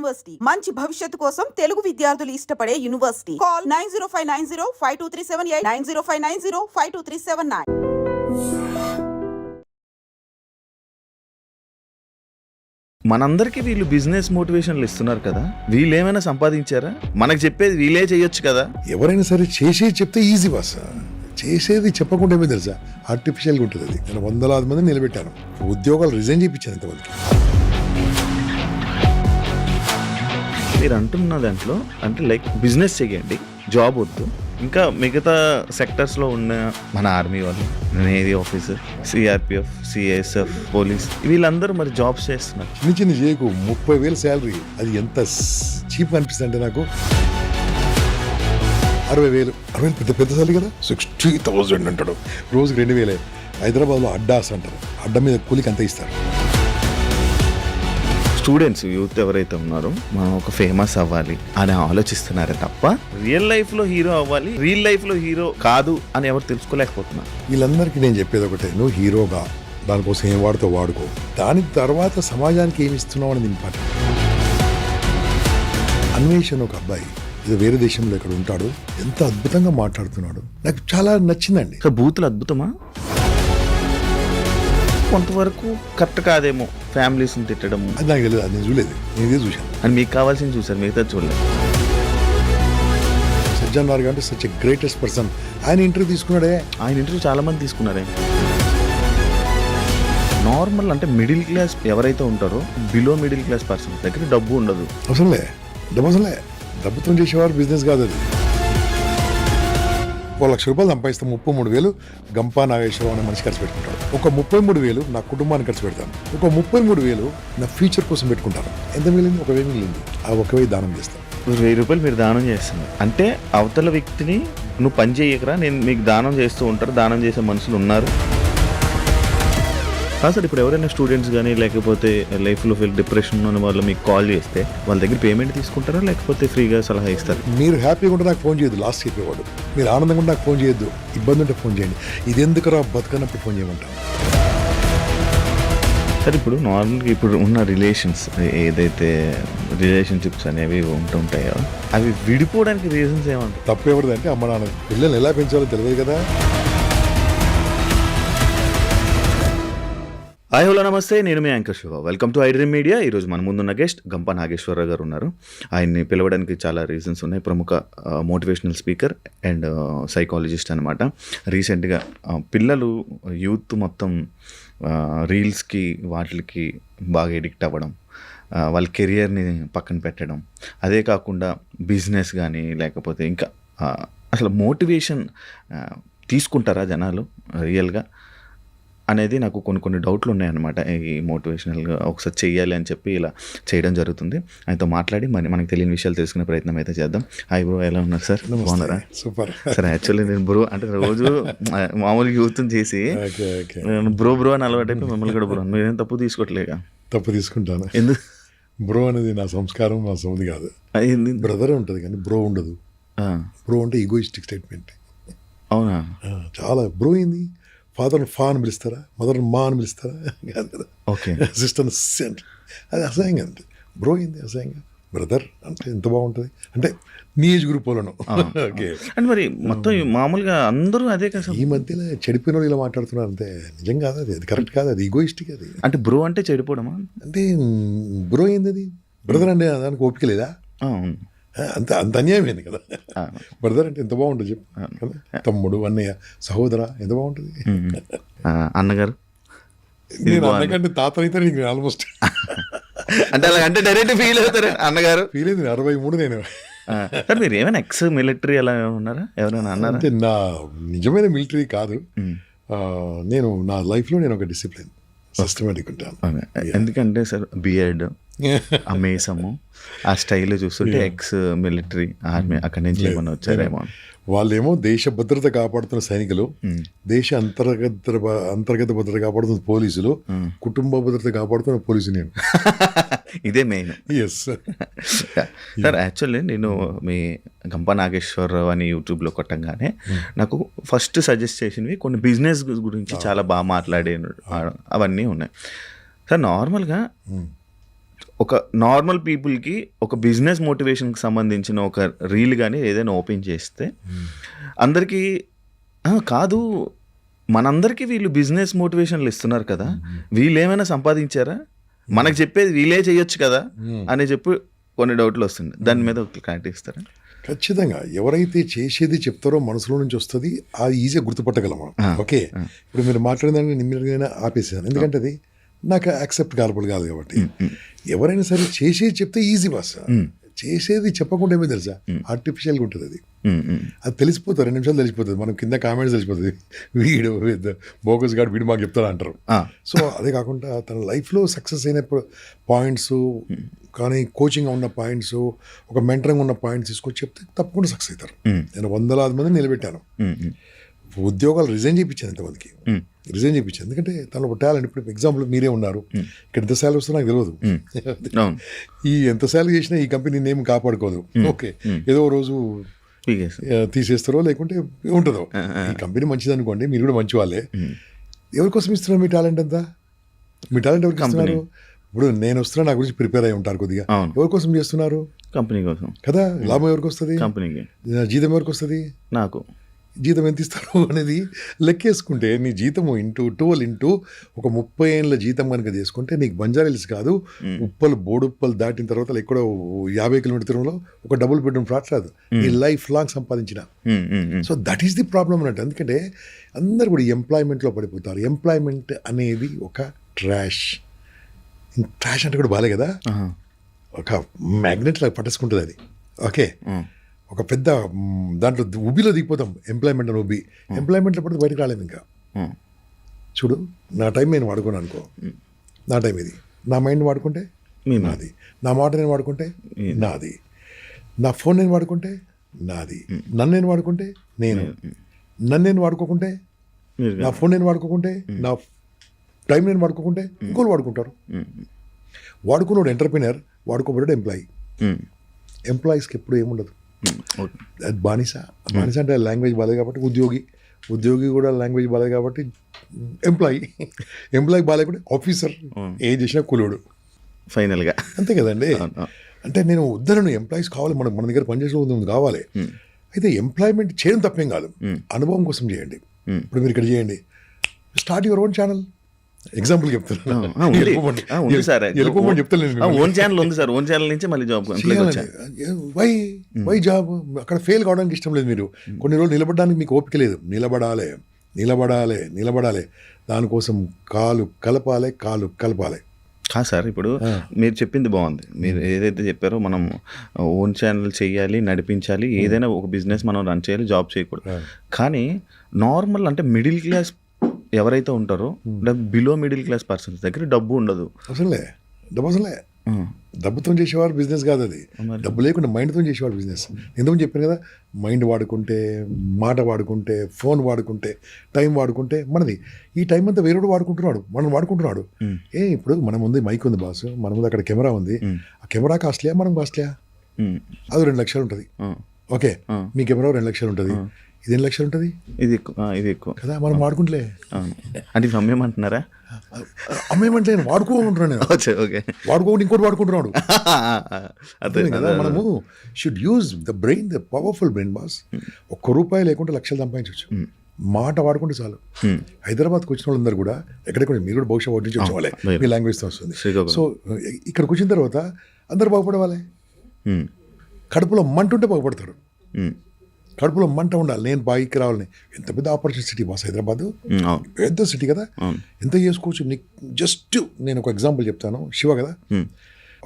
University మంచి భవిష్యత్తు కోసం తెలుగు విద్యార్థులు ఇష్టపడే యూనివర్సిటీ. కాల్ 9059052378 9059052379. మనందరికీ వీళ్ళు బిజినెస్ మోటివేషన్లు ఇస్తున్నారు కదా, వీళ్ళు ఏమైనా సంపాదించారా? మనకు చెప్పేది వీళ్ళే చేయొచ్చు కదా. ఎవరైనా సరే చేసేది చెప్తే ఈజీ బాస్, చేసేది చెప్పకుండా ఏమో తెలుసా ఆర్టిఫిషియల్గా ఉంటుంది. అది నేను వందలాది మంది నిలబెట్టాను, ఉద్యోగాలు రిజైన్ చేయించాను ఇంతమందికి. మీరు అంటున్న దాంట్లో అంటే లైక్ బిజినెస్ చేయండి, జాబ్ వద్దు, ఇంకా మిగతా సెక్టర్స్లో ఉన్న మన ఆర్మీ వాళ్ళు, navy officer, CRPF, CSF, police, వీళ్ళందరూ మరి జాబ్స్ చేస్తున్నారు. చిన్న చిన్న చేయకు 30,000 శాలరీ, అది ఎంత చీప్ అనిపిస్తుంది అంటే నాకు. 60,000 పెద్ద పెద్ద సాలరీ కదా. 60,000 అంటాడు, రోజుకి 2,000. హైదరాబాద్లో అడ్డాస్ అంటారు, అడ్డ మీద కూలికి అంత ఇస్తారు. స్టూడెంట్స్, యూత్ ఎవరైతే ఉన్నారో మనం ఒక ఫేమస్ అవ్వాలి అని ఆలోచిస్తున్నారే తప్ప రియల్ లైఫ్లో హీరో అవ్వాలి, రియల్ లైఫ్లో హీరో కాదు అని ఎవరు తెలుసుకోలేకపోతున్నారు. వీళ్ళందరికీ నేను చెప్పేది ఒకటే, నువ్వు హీరోగా దానికోసం ఏం వాడుతో వాడుకో, దాని తర్వాత సమాజానికి ఏమి ఇస్తున్నావు అనేది ఇంపార్టెంట్. అన్వేషణ ఒక అబ్బాయి, ఇది వేరే దేశంలో ఇక్కడ ఉంటాడు, ఎంత అద్భుతంగా మాట్లాడుతున్నాడు, నాకు చాలా నచ్చిందండి. బూతులు అద్భుతమా? కొంతవరకు కరెక్ట్ కాదేమో, ఫ్యామిలీస్ని తిట్టడం. అది నాకు తెలియదు, అది నేను చూడలేదు, నేను ఇదే చూశాను. అని మీకు కావాల్సింది చూసారు, మిగతా చూడలేదు. సజ్జన్ నార్గా అంటే సచ్ ఎ గ్రేటెస్ట్ పర్సన్. ఆయన ఇంటర్వ్యూ తీసుకున్నాడే, ఆయన ఇంటర్వ్యూ చాలా మంది తీసుకున్నారే. నార్మల్ అంటే మిడిల్ క్లాస్ ఎవరైతే ఉంటారో, బిలో మిడిల్ క్లాస్ పర్సన్ దగ్గర డబ్బు ఉండదు. అవసరంలే, డబ్బుతో చేసేవారు బిజినెస్ కాదు అది. 1,00,000 రూపాయలు సంపాదిస్తాం, 33,000 గంపా నాగేశ్వరరావు అనే మనిషి ఖర్చు పెట్టుకుంటాడు. ఒక 33,000 నా కుటుంబానికి ఖర్చు పెడతాను, ఒక 33,000 నా ఫ్యూచర్ కోసం పెట్టుకుంటాను. ఎంత మిగిలింది? 1,000 మిగిలింది, ఆ 1,000 దానం చేస్తాను. 1,000 రూపాయలు మీరు దానం చేస్తున్నారు అంటే అవతల వ్యక్తిని నువ్వు పని చేయకరా, నేను మీకు దానం చేస్తూ ఉంటారు, దానం చేసే మనుషులు ఉన్నారు. సార్ ఇప్పుడు ఎవరైనా స్టూడెంట్స్ కానీ లేకపోతే లైఫ్లో డిప్రెషన్ ఉన్న వాళ్ళు మీకు కాల్ చేస్తే వాళ్ళ దగ్గర పేమెంట్ తీసుకుంటారా, లేకపోతే ఫ్రీగా సలహా ఇస్తారు? మీరు హ్యాపీగా ఉంటే నాకు ఫోన్ చేయొద్దు, లాస్ట్ చెప్పేవాడు. మీరు ఆనందంగా ఉంటే నాకు ఫోన్ చేయొద్దు, ఇబ్బంది ఉంటే ఫోన్ చేయండి. ఇది ఎందుకురా బతుకన్నప్పుడు ఫోన్ చేయమంటాను. సార్ ఇప్పుడు నార్మల్గా ఇప్పుడు ఉన్న రిలేషన్స్ ఏదైతే రిలేషన్షిప్స్ అనేవి ఉంటుంటాయో అవి విడిపోవడానికి రీజన్స్ ఏమంటారు? తప్పు ఎవరిదంటే అమ్మ నాన్న, పిల్లల్ని ఎలా పెంచాలో తెలియదు కదా. హాయ్ హలో నమస్తే, నేను మీ anchor Shiva. Welcome to iDream Media. ఈరోజు మన ముందున్న గెస్ట్ గంపా నాగేశ్వరరావు గారు ఉన్నారు. ఆయన్ని పిలవడానికి చాలా రీజన్స్ ఉన్నాయి. ప్రముఖ మోటివేషనల్ స్పీకర్ అండ్ సైకాలజిస్ట్ అనమాట. రీసెంట్గా పిల్లలు యూత్ మొత్తం రీల్స్కి వాటికి బాగా ఎడిక్ట్ అవ్వడం, వాళ్ళ కెరియర్ని పక్కన పెట్టడం, అదే కాకుండా బిజినెస్ కానీ లేకపోతే ఇంకా అసలు మోటివేషన్ తీసుకుంటారా జనాలు రియల్గా అనేది నాకు కొన్ని డౌట్లు ఉన్నాయన్నమాట. ఈ మోటివేషనల్గా ఒకసారి చెయ్యాలి అని చెప్పి ఇలా చేయడం జరుగుతుంది. ఆయనతో మాట్లాడి మనకి తెలియని విషయాలు తెలుసుకునే ప్రయత్నం అయితే చేద్దాం. హాయ్ బ్రో, ఎలా ఉన్నారు సార్? బాగున్నారా? Super sir. యాక్చువల్లీ నేను బ్రో అంటే రోజు మామూలుగా యూత్ని చేసి బ్రో అని అలవాటైతే మిమ్మల్ని కూడా బ్రో. మీరేం తప్పు తీసుకోవట్లేగా? తప్పు తీసుకుంటాను. ఎందుకు? బ్రో అనేది నా సంస్కారం, నా సొంది కాదు. బ్రదర్ ఉంటుంది కానీ బ్రో ఉండదు. బ్రో అంటే ఈగోయిస్టిక్ స్టేట్మెంట్. అవునా? చాలా బ్రో అయింది. ఫాదర్ని ఫా అని పిలుస్తారా, మదర్ని మా అని పిలుస్తారా? కాదు కదా. ఓకే. సిస్టర్ని సెంట్, అది అసహ్యంగా అంతే. బ్రో అయింది అసహ్యంగా. బ్రదర్ అంటే ఎంత బాగుంటుంది అంటే నీ ఏజ్ గ్రూప్ వాళ్ళను. ఓకే. అంటే మరి మొత్తం మామూలుగా అందరూ అదే కదా. ఈ మధ్యలో చెడిపోయిన వాళ్ళు ఇలా మాట్లాడుతున్నారు అంతే. నిజం కాదు అది, అది కరెక్ట్ కాదు, అది ఈగోయిస్టిక్. అది అంటే బ్రో అంటే చెడిపోవడమా? అంటే బ్రో అయింది అది. బ్రదర్ అంటే దానికి ఓపిక లేదా? అంత అన్యాయమైంది కదా. బ్రదర్ అంటే ఎంత బాగుంటుంది చెప్పు. తమ్ముడు, అన్నయ్య, సహోదర ఎంత బాగుంటుంది. అన్నగారు నేను అన్నకంటే తాత అయితే నీకు ఆల్మోస్ట్ అంటే అలాగంటే డైరెక్ట్ ఫీల్ అవుతారు. అన్నగారు ఫీల్ అయింది. 63 నేను. సార్ మీరు ఏమైనా ఎక్స్ మిలిటరీ అలా ఉన్నారా? ఎవరైనా అన్నారా? అంటే నా నిజమైన మిలిటరీ కాదు. నేను నా లైఫ్లో నేను ఒక డిసిప్లిన్, సిస్టమేటిక్ ఉంటాను. ఎందుకంటే సార్ బియర్డ్, ఆ మేసము, ఆ స్టైల్ చూస్తుంటే ఎక్స్ మిలిటరీ ఆర్మీ అక్కడి నుంచి ఏమన్నా వచ్చారేమో. వాళ్ళేమో దేశ భద్రత కాపాడుతున్న సైనికులు, దేశ అంతర్గత భద్రత కాపాడుతున్న పోలీసులు, కుటుంబ భద్రత కాపాడుతున్న పోలీసు నేను. ఇదే మెయిన్. Yes sir. యాక్చువల్లీ నేను మీ గంపా నాగేశ్వరరావు అని యూట్యూబ్లో కొట్టంగానే నాకు ఫస్ట్ సజెస్ట్ చేసినవి కొన్ని బిజినెస్ గురించి చాలా బాగా మాట్లాడే అవన్నీ ఉన్నాయి సార్. నార్మల్గా ఒక నార్మల్ పీపుల్కి ఒక బిజినెస్ మోటివేషన్కి సంబంధించిన ఒక రీల్ కానీ ఏదైనా ఓపెన్ చేస్తే అందరికీ కాదు, మనందరికీ వీళ్ళు బిజినెస్ మోటివేషన్లు ఇస్తున్నారు కదా, వీళ్ళు ఏమైనా సంపాదించారా, మనకు చెప్పేది వీళ్ళే చేయొచ్చు కదా అని చెప్పి కొన్ని డౌట్లు వస్తుంది. దాని మీద ఒక క్లారిటీ ఇస్తారా? ఖచ్చితంగా ఎవరైతే చేసేది చెప్తారో మనసులో నుంచి వస్తుంది, అది ఈజీగా గుర్తుపట్టగలం మనం. ఓకే, ఇప్పుడు మీరు మాట్లాడిందని నిమ్మగా ఆపేసాను, ఎందుకంటే అది నాకు యాక్సెప్ట్ కాలపడు కాదు కాబట్టి. ఎవరైనా సరే చేసేది చెప్తే ఈజీ బాస్, చేసేది చెప్పకుండా ఏమో తెలుసా, ఆర్టిఫిషియల్గా ఉంటుంది అది. అది తెలిసిపోతుంది, 2 నిమిషాలు తెలిసిపోతుంది, మనం కింద కామెంట్స్ తెలిసిపోతుంది, వీడు బోగస్ గాడు వీడు మాకు చెప్తారా అంటారు. సో అదే కాకుండా తన లైఫ్లో సక్సెస్ అయినప్పుడు పాయింట్స్ కానీ కోచింగ్ ఉన్న పాయింట్స్, ఒక మెంటరింగ్ ఉన్న పాయింట్స్ తీసుకొచ్చి చెప్తే తప్పకుండా సక్సెస్ అవుతారు. నేను 100,000 మందిని నిలబెట్టాను, ఉద్యోగాలు రిజైన్ చేయించాను ఎంతమందికి, రిజైన్ చేయించాను. ఎందుకంటే తనలో ఒక టాలెంట్. ఇప్పుడు ఎగ్జాంపుల్ మీరే ఉన్నారు, ఇక్కడ ఎంత శాలరీ వస్తుందో నాకు తెలియదు, ఈ ఎంత శాలరీ చేసినా ఈ కంపెనీ నేమ్ కాపాడుకోదు. ఓకే, ఏదో రోజు తీసేస్తారో లేకుంటే ఉంటుందో. ఈ కంపెనీ మంచిది అనుకోండి, మీరు కూడా మంచి వాళ్ళే. ఎవరికోసం ఇస్తున్నారు మీ టాలెంట్ అంతా? మీ టాలెంట్ ఎవరికి ఇస్తున్నారు? ఇప్పుడు నేను వస్తున్నా, నా గురించి ప్రిపేర్ అయి ఉంటారు కొద్దిగా, ఎవరికోసం చేస్తున్నారు? కంపెనీ కోసం కదా. లాభం ఎవరికి వస్తుంది? కంపెనీకి. జీతం ఎవరికి వస్తుంది? నాకు. జీతం ఎంత ఇస్తారు అనేది లెక్కేసుకుంటే నీ జీతము ఇంటూ 12 ఇంటూ ఒక 30 ఏళ్ళ జీతం కనుక చేసుకుంటే నీకు బంజారాహిల్స్ కాదు, ఉప్పలు బోడుప్పలు దాటిన తర్వాత ఎక్కడో 50 కిలోమీటర్ దూరంలో ఒక డబుల్ బెడ్రూమ్ ఫ్లాట్ రాదు, నీ లైఫ్ లాంగ్ సంపాదించిన. So that is the problem అన్నట్టు. ఎందుకంటే అందరు కూడా ఎంప్లాయ్మెంట్లో పడిపోతారు. ఎంప్లాయ్మెంట్ అనేది ఒక ట్రాష్. ట్రాష్ అంటే కూడా బాలే కదా, ఒక మ్యాగ్నెట్ లాగా పట్టేసుకుంటుంది అది. ఓకే, ఒక పెద్ద దాంట్లో ఉబ్బిలో దిగిపోతాం. ఎంప్లాయ్మెంట్ అని ఉబ్బి, ఎంప్లాయ్మెంట్లో పడితే బయటకు రాలేము ఇంకా. చూడు, నా టైం నేను వాడుకోను అనుకో, నా టైం ఇది, నా మైండ్ వాడుకుంటే నాది, నా మాట నేను వాడుకుంటే నాది, నా ఫోన్ నేను వాడుకుంటే నాది, నన్ను నేను వాడుకుంటే నేను, నన్ను నేను వాడుకోకుంటే, నా ఫోన్ నేను వాడుకోకుంటే, నా టైం నేను వాడుకోకుంటే ఇంకోళ్ళు వాడుకుంటారు. వాడుకున్నాడు ఎంటర్ప్రినర్, వాడుకోబడ్డాడు ఎంప్లాయీ. ఎంప్లాయీస్కి ఎప్పుడు ఏముండదు, అది బానిస. బానిస అంటే లాంగ్వేజ్ బాలేదు కాబట్టి ఉద్యోగి, ఉద్యోగి కూడా లాంగ్వేజ్ బాలేదు కాబట్టి ఎంప్లాయీ, ఎంప్లాయీ బాలేకుంటే ఆఫీసర్, ఏం చేసినా కూలోడు ఫైనల్గా, అంతే కదండి. అంటే నేను వద్దనను, ఎంప్లాయీస్ కావాలి, మన దగ్గర పనిచేసే ఉంది కావాలి. అయితే ఎంప్లాయ్మెంట్ చేయడం తప్పేం కాదు, అనుభవం కోసం చేయండి. ఇప్పుడు మీరు ఇక్కడ చేయండి, start your own channel. Example చెప్తాను, ఓన్ ఛానల్ ఉంది సార్, ఓన్ ఛానల్ నుంచి మళ్ళీ జాబ్. Why job? అక్కడ ఫెయిల్ కావడానికి ఇష్టం లేదు, మీరు కొన్ని రోజులు నిలబడడానికి మీకు ఓపిక లేదు. నిలబడాలి, నిలబడాలి, నిలబడాలి, దానికోసం కాలు కలపాలి. కాదు సార్, ఇప్పుడు మీరు చెప్పింది బాగుంది. మీరు ఏదైతే చెప్పారో మనం ఓన్ ఛానల్ చేయాలి, నడిపించాలి, ఏదైనా ఒక బిజినెస్ మనం రన్ చేయాలి, జాబ్ చేయకూడదు. కానీ నార్మల్ అంటే మిడిల్ క్లాస్ ఎవరైతే ఉంటారో, బిలో మిడిల్ క్లాస్ పర్సన్స్ దగ్గర డబ్బు ఉండదు. అసలే డబ్బుతో చేసేవాడు బిజినెస్ కాదు అది, డబ్బు లేకుండా మైండ్తో చేసేవాడు బిజినెస్. ఎందుకు చెప్పాను కదా, మైండ్ వాడుకుంటే, మాట వాడుకుంటే, ఫోన్ వాడుకుంటే, టైం వాడుకుంటే మనది. ఈ టైం అంతా వేరేడు వాడుకుంటున్నాడు, మనం వాడుకుంటున్నాడు. ఇప్పుడు మన ముందు మైక్ ఉంది బాస్, మన ముందు అక్కడ కెమెరా ఉంది, ఆ కెమెరా కాస్ట్లీయా మనం కాస్ట్లీయా? అది 2 లక్షలు ఉంటుంది. ఓకే, మీ కెమెరా 2 లక్షలు ఉంటుంది, ఇది 2 లక్షలు ఉంటుంది, ఇది ఎక్కువ కదా, మనం వాడుకుంటలే. అంటే అమ్మేమంటున్నారా? అమ్మేమంటే నేను వాడుకోమంటున్నాను, నేను వాడుకోకుండా ఇంకోటి వాడుకుంటున్నాడు. అదే కదా, మనము should use the brain, the powerful brain boss. ₹1 లేకుంటే లక్షలు సంపాదించవచ్చు, మాట వాడుకుంటే చాలు. హైదరాబాద్కి వచ్చిన వాళ్ళందరూ కూడా ఎక్కడెక్కడ, మీరు కూడా బహుశా వాటి నుంచి వచ్చిన వాళ్ళే, మీ లాంగ్వేజ్తో వస్తుంది. సో ఇక్కడికి వచ్చిన తర్వాత అందరూ బాగుపడవాలి. కడుపులో మంట ఉంటే బాగుపడతారు, కడుపులో మంట ఉండాలి. నేను బాయికి రావాలని, ఎంత పెద్ద ఆపర్చునిటీ సిటీ బాస్ హైదరాబాద్, పెద్ద సిటీ కదా, ఎంత చేసుకోవచ్చు. నీకు జస్ట్ నేను ఒక ఎగ్జాంపుల్ చెప్తాను. శివ కదా,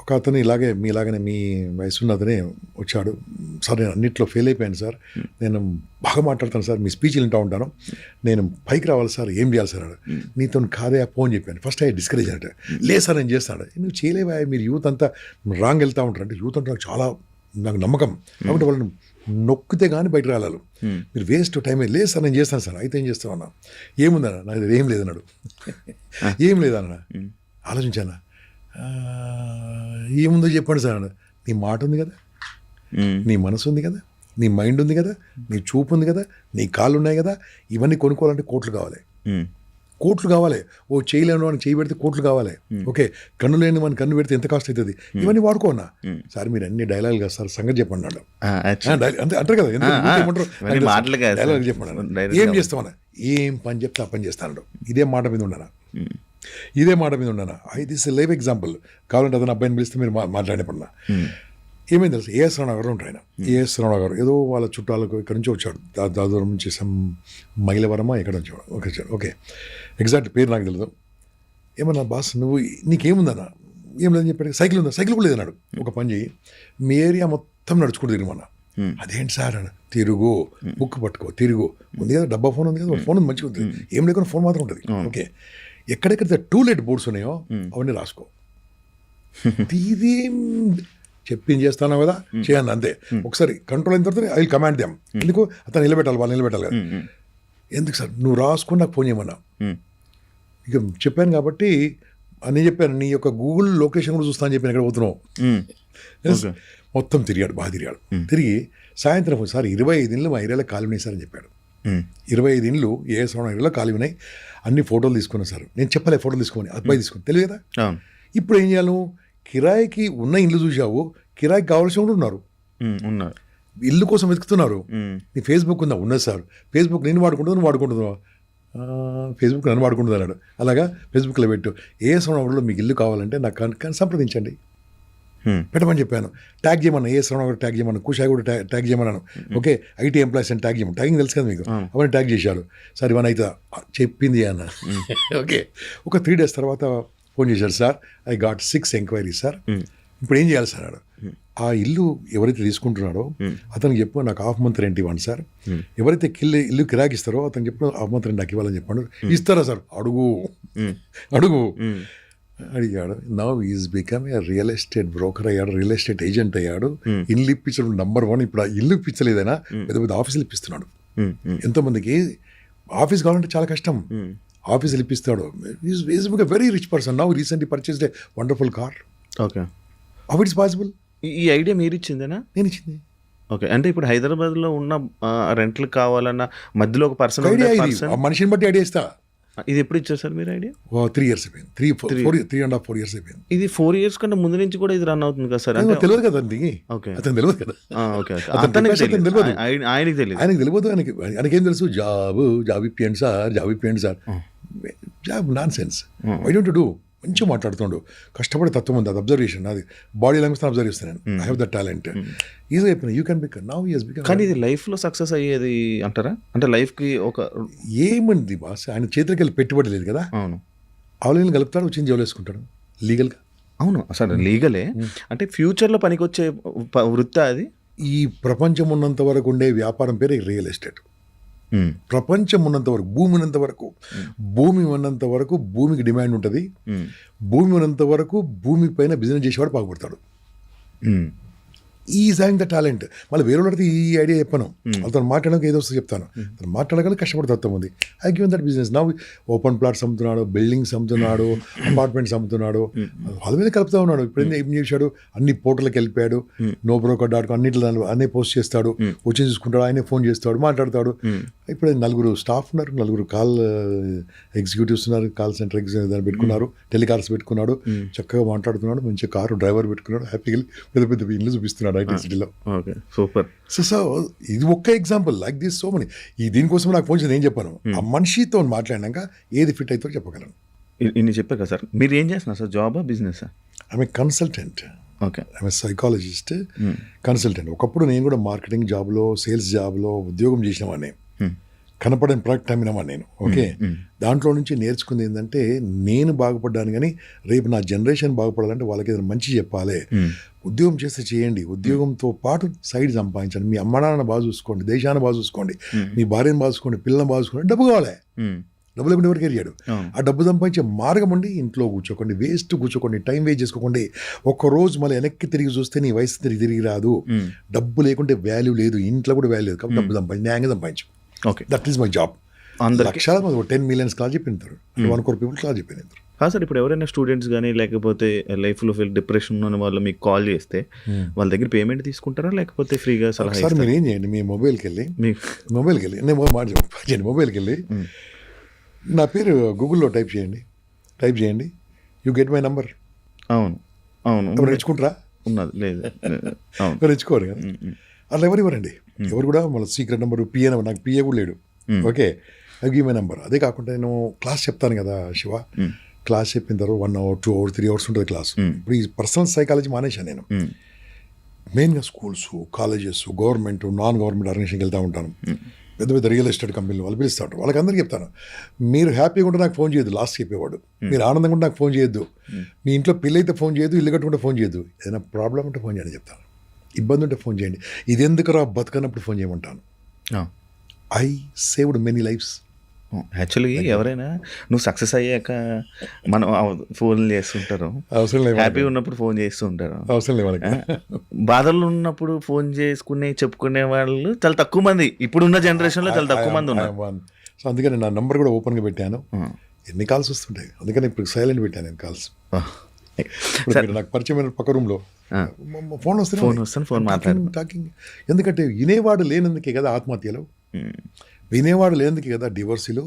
ఒక అతను ఇలాగే మీలాగనే మీ వయసున్న అతనే వచ్చాడు. సార్ నేను అన్నింటిలో ఫెయిల్ అయిపోయాను సార్, నేను బాగా మాట్లాడతాను సార్, మీ స్పీచ్లు వింటూ ఉంటాను, నేను పైకి రావాలి సార్, ఏం చేయాలి సార్? నీతో కాదే ఫోన్ చెప్పాను. ఫస్ట్ అయ్యి డిస్కరేజ్ అంటే, లేదు సార్ నేను చేస్తాను. నువ్వు చేయలేవా, మీరు యూత్ అంతా రాంగ్ వెళ్తూ ఉంటారు. అంటే యూత్ అంటే నాకు చాలా నాకు నమ్మకం కాబట్టి వాళ్ళని నొక్కితే కానీ బయట రాలాలు, మీరు వేస్ట్ టైం. లేదు సార్ నేను చేస్తాను సార్. అయితే ఏం చేస్తావు అన్న? ఏముందన్నా? నాకు ఏం లేదన్నాడు. ఏం లేదన్నా? ఆలోచించానా? ఏముందో చెప్పండి సార్ అన్న. నీ మాట ఉంది కదా, నీ మనసు ఉంది కదా, నీ మైండ్ ఉంది కదా, నీ చూపు ఉంది కదా, నీ కాళ్ళు ఉన్నాయి కదా, ఇవన్నీ కొనుక్కోవాలంటే కోట్లు కావాలి. కోట్లు కావాలి. ఓ చేయలేని వాడిని చేయి పెడితే కోట్లు కావాలి. ఓకే, కన్ను లేని వాడిని కన్ను పెడితే ఎంత కాస్ట్ అవుతుంది, ఇవన్నీ వాడుకోనా. సార్ మీరు అన్ని డైలాగులు కాదు సార్, సంగతి చెప్పండి అన్నాడు. అంటారు కదా, డైలాగ్ చెప్పండి. ఏం చేస్తామన్నా, ఏం పని చెప్తే ఆ పని చేస్తాను. ఇదే మాట మీద ఉండనా, దిస్ లైవ్ ఎగ్జాంపుల్. కావాలంటే అతను అబ్బాయిని పిలిస్తే మీరు మాట్లాడేపడినా ఏమైంది తెలుసు, ఏఎస్ రావు గారు ఉంటారు. ఆయన ఏఎస్ రావు గారు ఏదో వాళ్ళ చుట్టాలకు ఇక్కడ నుంచి వచ్చాడు, దాదాపు నుంచి మైలవరమా ఎక్కడ వచ్చాడు. ఓకే, ఎగ్జాక్ట్ పేరు నాకు తెలియదు. ఏమన్నా బాస్ నువ్వు నీకేముందన్నా, ఏం లేదని చెప్పాడు. సైకిల్ ఉందా, సైకిల్ కూడా లేదన్నాడు. ఒక పని చేయి, మీ ఏరియా మొత్తం నడుచుకుంటూ తిరిగమన్నా. అదేంటి సార్ అన్న, తిరుగు, బుక్ పట్టుకో, తిరుగు. ఉంది కదా డబ్బా ఫోన్ ఉంది కదా, ఫోన్ మంచిగా ఉంటుంది, ఏం లేకుండా ఫోన్ మాత్రం ఉంటుంది. ఓకే, ఎక్కడెక్కడైతే టూలెట్ బోర్డ్స్ ఉన్నాయో అవన్నీ రాసుకో. ఇదేం చెప్పింది చేస్తాను కదా, చేయండి అంతే. ఒకసారి కంట్రోల్ అయిన తర్వాత ఐ విల్ కమాండ్ దెమ్. ఎందుకు అతను నిలబెట్టాలి, వాళ్ళు నిలబెట్టాలి కదా. ఎందుకు సార్ నువ్వు రాసుకొని నాకు ఫోన్ చేయమన్నా. ఇక చెప్పాను కాబట్టి నేను చెప్పాను, నీ యొక్క గూగుల్ లొకేషన్ కూడా చూస్తా అని చెప్పాను, ఎక్కడ పోతున్నావు. మొత్తం తిరిగాడు, బాగా తిరిగాడు. తిరిగి సాయంత్రం సార్ 25 ఇండ్లు మా ఏరియాలో ఖాళీ ఉన్నాయి సార్ అని చెప్పాడు. 25 ఇండ్లు ఏ శ్రవణ ఏరియాలో ఖాళీ ఉన్నాయి, అన్ని ఫోటోలు తీసుకున్నాను సార్. నేను చెప్పలే ఫోటోలు తీసుకోమని, అబ్బాయి తీసుకుని తెలియదు కదా. ఇప్పుడు ఏం చేయాలి, కిరాయికి ఉన్న ఇల్లు చూసావు, కిరాయికి కావాల్సిన కూడా ఉన్నారు, ఇల్లు కోసం వెతుకుతున్నారు. నీ ఫేస్బుక్ ఉందా, ఉన్నది సార్. ఫేస్బుక్ నేను వాడుకుంటున్నావు, ఫేస్బుక్ నన్ను వాడుకుంటుంది అన్నాడు. అలాగా ఫేస్బుక్లో పెట్టు, ఏ శ్రవణలో మీకు ఇల్లు కావాలంటే నాకు సంప్రదించండి, పెట్టమని చెప్పాను. ట్యాగ్ చేయమన్నా, ఏ శ్రవణ కూడా ట్యాగ్ చేయమన్నా, కుషాయి కూడా ట్యాగ్ చేయమన్నాను. ఓకే, ఐటీ ఎంప్లాయీస్ అని ట్యాగ్ చేయమని, ట్యాగింగ్ తెలుసు కదా మీకు, అవన్నీ ట్యాగ్ చేశారు. సార్ ఇవన్నీ అయితే చెప్పింది అన్న. ఓకే, ఒక 3 days తర్వాత ఫోన్ చేశాడు, sir I got 6 enquiries sir, ఇప్పుడు ఏం చేయాలి సార్ అన్నాడు. ఆ ఇల్లు ఎవరైతే తీసుకుంటున్నాడో అతనికి చెప్పు, నాకు హాఫ్ మంత్ రెంట్ ఇవ్వండి సార్. ఎవరైతే ఇల్లు కిరాకిస్తారో అతనికి చెప్పు, హాఫ్ మంత్ రెంట్ నాకు ఇవ్వాలని చెప్పాడు. ఇస్తారా సార్, అడుగు అడిగాడు. Now is become a real estate broker అయ్యాడు, రియల్ ఎస్టేట్ ఏజెంట్ అయ్యాడు. ఇల్లు ఇప్పించడం నెంబర్ 1. ఇప్పుడు ఆ ఇల్లు ఇప్పించలేదైనా పెద్ద పెద్ద ఆఫీసులు ఇప్పిస్తున్నాడు. ఎంతోమందికి ఆఫీస్ కావాలంటే చాలా కష్టం, ఆఫీసులు ఇప్పిస్తాడు. Is very rich person. Now recently purchased a wonderful car. Okay, how it's possible? ఈ ఐడియా మీరు ఇచ్చిందేనా? నేను ఇచ్చింది. ఓకే, అంటే ఇప్పుడు హైదరాబాద్లో ఉన్న రెంట్లు కావాలన్న మధ్యలో ఒక పర్సన్ ఐడియా, మనిషిని బట్టి ఐడియా ఇస్తా. ఇది ఎప్పుడు ఇచ్చారు సార్ మీరు ఐడియా? 3 years అయిపోయింది, 3.5-4 years అయిపోయింది. ఇది 4 years కంటే ముందు నుంచి కూడా ఇది రన్ అవుతుంది కదా సార్? తెలియదు కదా అండి, అతను తెలియదు కదా, ఆయనకి తెలియదు. ఆయనకేం తెలుసు, జాబ్ ఇప్పియండి sir, job nonsense. Why don't do? మంచిగా మాట్లాడుతుండు, కష్టపడే తత్వం ఉంది, అది అబ్జర్వేషన్, అది బాడీ లాంగ్వేజ్ అబ్జర్వ్ చేస్తాను. I have the talent. ఈజీగా అయిపోయినా, you can become, now he has become. కానీ ఇది లైఫ్లో సక్సెస్ అయ్యేది అంటారా? అంటే లైఫ్కి ఒక ఏమంది బాస్, ఆయన చేతికి వెళ్ళి పెట్టుబడి లేదు కదా. అవును, ఆవులని కలుపుతాడు, వచ్చింది జోలు వేసుకుంటాడు లీగల్గా. అవును సార్, లీగలే. అంటే ఫ్యూచర్లో పనికొచ్చే వృత్తి అది. ఈ ప్రపంచం ఉన్నంత వరకు ఉండే వ్యాపారం పేరు రియల్ ఎస్టేట్. ప్రపంచం ఉన్నంత వరకు, భూమి ఉన్నంత వరకు, భూమి ఉన్నంత వరకు భూమికి డిమాండ్ ఉంటుంది. భూమి ఉన్నంత వరకు భూమి పైన బిజినెస్ చేసేవాడు బాగుపడతాడు. Is having the talent. మళ్ళీ వేరే వాళ్ళకి ఈ ఐడియా చెప్పాను, వాళ్ళతో మాట్లాడడానికి ఏదో వస్తుంది చెప్తాను. తను మాట్లాడగల కష్టపడి తత్వం ఉంది. I give that business. Now open plots అమ్ముతున్నాడు, బిల్డింగ్స్ అమ్ముతున్నాడు, అపార్ట్మెంట్స్ అమ్ముతున్నాడు, వాళ్ళ మీద కలుపుతా ఉన్నాడు. ఇప్పుడు ఏం చేశాడు, అన్ని పోర్టల్కి వెళ్ళిపోయాడు. NoBroker.com అన్నింటిలో అన్నీ పోస్ట్ చేస్తాడు, వచ్చి చూసుకుంటాడు, ఆయనే ఫోన్ చేస్తాడు, మాట్లాడతాడు. ఇప్పుడు 4 స్టాఫ్ ఉన్నారు, 4 కాల్ ఎగ్జిక్యూటివ్స్ ఉన్నారు, కాల్ సెంటర్ దాన్ని పెట్టుకున్నారు, టెలికాల్స్ పెట్టుకున్నాడు, చక్కగా మాట్లాడుతున్నాడు, మంచి కారు డ్రైవర్ పెట్టుకున్నాడు, హ్యాపీగా పెద్ద పెద్ద ఇల్లు చూపిస్తున్నాడు ఐటీ సిటీలో. Okay, super. సో ఇది ఒక్క example, like this so many. దీనికోసం నాకు ఫోన్ చేసి నేను చెప్పాను, ఆ మనిషితో మాట్లాడినాక ఏది ఫిట్ అవుతుందో చెప్పగలను. ఇన్ని చెప్పారు కదా సార్, మీరు ఏం చేస్తున్నారు సార్, జాబా బిజినెస్? ఆమె కన్సల్టెంట్. ఓకే, ఆమె సైకాలజిస్ట్, కన్సల్టెంట్. ఒకప్పుడు నేను కూడా మార్కెటింగ్ జాబ్లో, సేల్స్ జాబ్లో ఉద్యోగం చేసినవాడిని, కనపడని ప్రొడక్ట్ అమ్మినవాడిని నేను. ఓకే, దాంట్లో నుంచి నేర్చుకుంది ఏంటంటే, నేను బాగుపడ్డాను కానీ రేపు నా జనరేషన్ బాగుపడాలంటే వాళ్ళకి ఏదైనా మంచి చెప్పాలి. ఉద్యోగం చేస్తే చేయండి, ఉద్యోగంతో పాటు సైడ్ సంపాదించండి, మీ అమ్మ నాన్న బాగా చూసుకోండి, దేశాన్ని బాగా చూసుకోండి, మీ భార్యను బాగా చూసుకోండి, పిల్లలను బాగా చూసుకోండి. డబ్బు కావాలి, డబ్బు లేకుండా ఎవరికి ఎరిగాడు. ఆ డబ్బు సంపాదించే మార్గం ఉండి ఇంట్లో కూర్చోకండి, వేస్ట్ కూర్చోకండి, టైం వేస్ట్ చేసుకోకండి. ఒక్కరోజు మళ్ళీ వెనక్కి తిరిగి చూస్తే నీ వయసు తిరిగి రాదు. డబ్బు లేకుంటే వాల్యూ లేదు, ఇంట్లో కూడా వాల్యూ లేదు. కాబట్టి డబ్బు సంపాదించి న్యాయంగా సంపాదించు. Okay, that is my job. లక్షల 10 million క్లాస్ చెప్పినారు, 1 crore people క్లాస్ చెప్పినారు. కాదు సార్, ఇప్పుడు ఎవరైనా స్టూడెంట్స్ కానీ లేకపోతే లైఫ్లో డిప్రెషన్ ఉన్న వాళ్ళు మీకు కాల్ చేస్తే వాళ్ళ దగ్గర పేమెంట్ తీసుకుంటారా లేకపోతే ఫ్రీగా సలహా? సార్ మీరు ఏం చేయండి, మీ మొబైల్కి వెళ్ళి నేను మాట చెప్పండి, మొబైల్కి వెళ్ళి నా పేరు గూగుల్లో టైప్ చేయండి యూ గెట్ మై నంబర్. అవును అవును ఎవరు రెచ్చుకుంటారా? ఉన్నది లేదు అవును రెచ్చుకోరు కదా. అట్లా ఎవరు ఇవ్వరండి. ఎవరు కూడా మళ్ళీ సీక్రెట్ నెంబర్ పిఏ నెంబర్, నాకు పిఏ కూడా లేడు. ఓకే, అది గివ్ మై నెంబర్. అదే కాకుండా నేను క్లాస్ చెప్తాను కదా శివ, క్లాస్ చెప్పిన తర్వాత 1 hour 2 hours 3 hours ఉంటుంది క్లాస్. ఇప్పుడు ఈ పర్సనల్ సైకాలజీ మానేశాను నేను. మెయిన్గా schools, colleges, government, non government ఆర్గనైజేషన్కి వెళ్తూ ఉంటాను. పెద్ద పెద్ద రియల్ ఎస్టేట్ కంపెనీలు వాళ్ళు పిలుస్తూ ఉంటారు. వాళ్ళకి అందరికీ చెప్తాను, మీరు హ్యాపీగా ఉంటే నాకు ఫోన్ చేయొద్దు. లాస్ట్ చెప్పేవాడు, మీరు ఆనందంగా ఉంటే నాకు ఫోన్ చేయొద్దు. మీ ఇంట్లో పిల్ల అయితే ఫోన్ చేయొద్దు, ఇల్లు కట్టుకుంటే ఫోన్ చేయొద్దు. ఏదైనా ప్రాబ్లం ఉంటే ఫోన్ చేయండి చెప్తాను. ఇబ్బంది ఉంటే ఫోన్ చేయండి. ఇది ఎందుకురా బతుకన్నప్పుడు ఫోన్ చేయమంటాను. I saved many lives. Actually ఎవరైనా నువ్వు సక్సెస్ అయ్యాక మనం ఫోన్లు చేస్తుంటారు, అవసరం లేదు, హ్యాపీగా ఉన్నప్పుడు ఫోన్ చేస్తూ ఉంటారు, అవసరం లేదు వాళ్ళకి. బాధల్లో ఉన్నప్పుడు ఫోన్ చెప్పుకునే వాళ్ళు చాలా తక్కువ మంది, ఇప్పుడున్న జనరేషన్లో చాలా తక్కువ మంది ఉన్నారు. సో అందుకని నా నంబర్ కూడా ఓపెన్గా పెట్టాను. ఎన్ని కాల్స్ వస్తుంటాయి, అందుకని ఇప్పుడు సైలెంట్ పెట్టాను నేను కాల్స్. ఇప్పుడు నాకు పరిచయమైన పక్క రూమ్లో ఫోన్ వస్తుంది, ఫోన్ మాట్లాడు టాకింగ్. ఎందుకంటే వినేవాడు లేనందుకే కదా ఆత్మహత్యలు, వినేవాడు లేనందుకే కదా డివోర్సులు,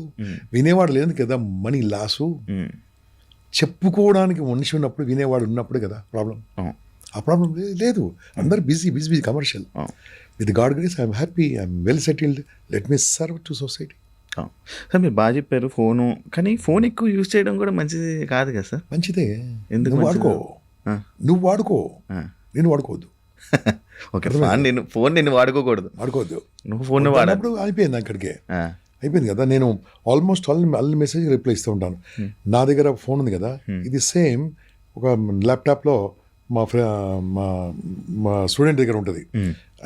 వినేవాడు లేనందుకే కదా మనీ లాసు. చెప్పుకోవడానికి మనిషి ఉన్నప్పుడు, వినేవాడు ఉన్నప్పుడు కదా ప్రాబ్లం. ఆ ప్రాబ్లం లేదు. అందరు busy commercial. With God grace I'm happy, I'm well settled, let me serve to society. Sir మీరు బాగా చెప్పారు ఫోను, కానీ ఫోన్ ఎక్కువ యూజ్ చేయడం కూడా మంచిది కాదు కదా సార్. మంచిదే, ఎందుకు నువ్వు వాడుకో, నేను వాడుకోవద్దు. ఓకే, నేను వాడుకోకూడదు, నువ్వు ఫోన్ వాడినప్పుడు అయిపోయింది. అక్కడికే అయిపోయింది కదా. నేను ఆల్మోస్ట్ అన్ని మెసేజ్ రిప్లై ఇస్తూ ఉంటాను. నా దగ్గర ఫోన్ ఉంది కదా, ఇది సేమ్ ఒక ల్యాప్టాప్లో మా స్టూడెంట్ దగ్గర ఉంటుంది.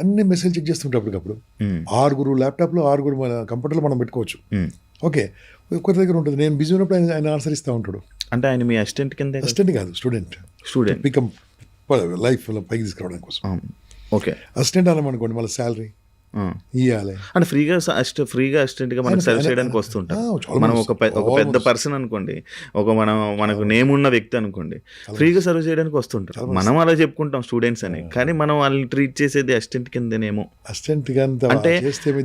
అన్ని మెసేజ్ చెక్ చేస్తుంటే అప్పటికప్పుడు 6 ల్యాప్టాప్లో 6 కంప్యూటర్లో మనం పెట్టుకోవచ్చు. ఓకే, ఒక్కరి దగ్గర ఉంటుంది. నేను బిజీ ఉన్నప్పుడు ఆయన ఆన్సర్ ఇస్తూ ఉంటాడు. అంటే ఆయన మీ అసిస్టెంట్ కింద? అసిస్టెంట్ కాదు, స్టూడెంట్ పికమ్ లైఫ్ పైకి తీసుకురావడం కోసం. ఓకే, అసిస్టెంట్ అన్నామనుకోండి, మళ్ళీ శాలరీ ఇవ్వాలి. అంటే ఫ్రీగా అసిస్టెంట్గా మనకు సర్వ్ చేయడానికి వస్తుంటారు. మనం ఒక పెద్ద పర్సన్ అనుకోండి, మనకు నేమ్ ఉన్న వ్యక్తి అనుకోండి, ఫ్రీగా సర్వ్ చేయడానికి వస్తుంటారు. మనం అలా చెప్పుకుంటాం స్టూడెంట్స్ అని, కానీ మనం వాళ్ళని ట్రీట్ చేసేది అసిస్టెంట్ కిందనేమో. అసిస్టెంట్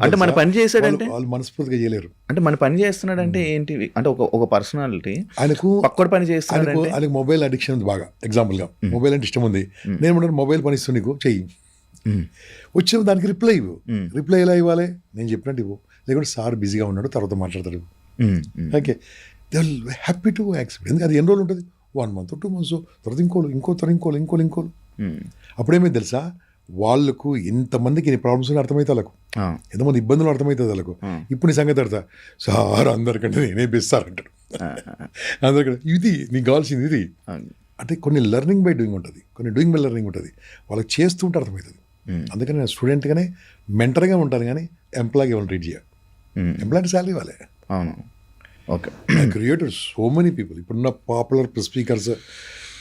అంటే మన పని చేసాడంటే వాళ్ళు మనస్ఫూర్తిగా చేయలేరు. అంటే మన పని చేస్తున్నాడంటే ఏంటి అంటే ఒక పర్సనాలిటీ ఆయనకు పక్కడు పని చేస్తున్నాడు. ఆయనకు మొబైల్ అడిక్షన్ ఉంది బాగా. ఎగ్జాంపుల్గా మొబైల్ అంటే ఇష్టం ఉంది, నేను మొబైల్ పని ఇస్తాను నీకు చెయ్యి, వచ్చిన దానికి రిప్లై ఇవ్వు. రిప్లై ఎలా ఇవ్వాలి? నేను చెప్పినట్టు ఇవ్వు, లేకుంటే సార్ బిజీగా ఉన్నాడు తర్వాత మాట్లాడతాడు. Okay, they will happy to accept. ఎందుకంటే అది ఎన్ని రోజులు ఉంటుంది, 1 month 2 months, తర్వాత ఇంకోలు. అప్పుడేమైంది తెలుసా, వాళ్ళకు ఎంతమందికి ఎన్ని ప్రాబ్లమ్స్ ఉన్నాయో అర్థమవుతా, వాళ్ళకు ఎంతమంది ఇబ్బందులు అర్థమవుతుంది వాళ్ళకు. ఇప్పుడు నీ సంగతి అర్థం, సార్ అందరికంటే నేనే బెస్ట్ సార్ అంటాడు. అందరికంటే ఇది నీకు కావాల్సింది ఇది. అంటే కొన్ని లెర్నింగ్ బై డూయింగ్ ఉంటుంది, కొన్ని డూయింగ్ బై లెర్నింగ్ ఉంటుంది. వాళ్ళకి చేస్తూ ఉంటే అర్థమవుతుంది. అందుకని నేను స్టూడెంట్గానే మెంటర్గా ఉంటాను, కానీ ఎంప్లాయ్గా వాళ్ళు ట్రీట్ చేయాలి. ఎంప్లాయ్ శాలరీ ఇవ్వాలి. అవును, okay. Created so many people. ఇప్పుడున్న పాపులర్ స్పీకర్స్,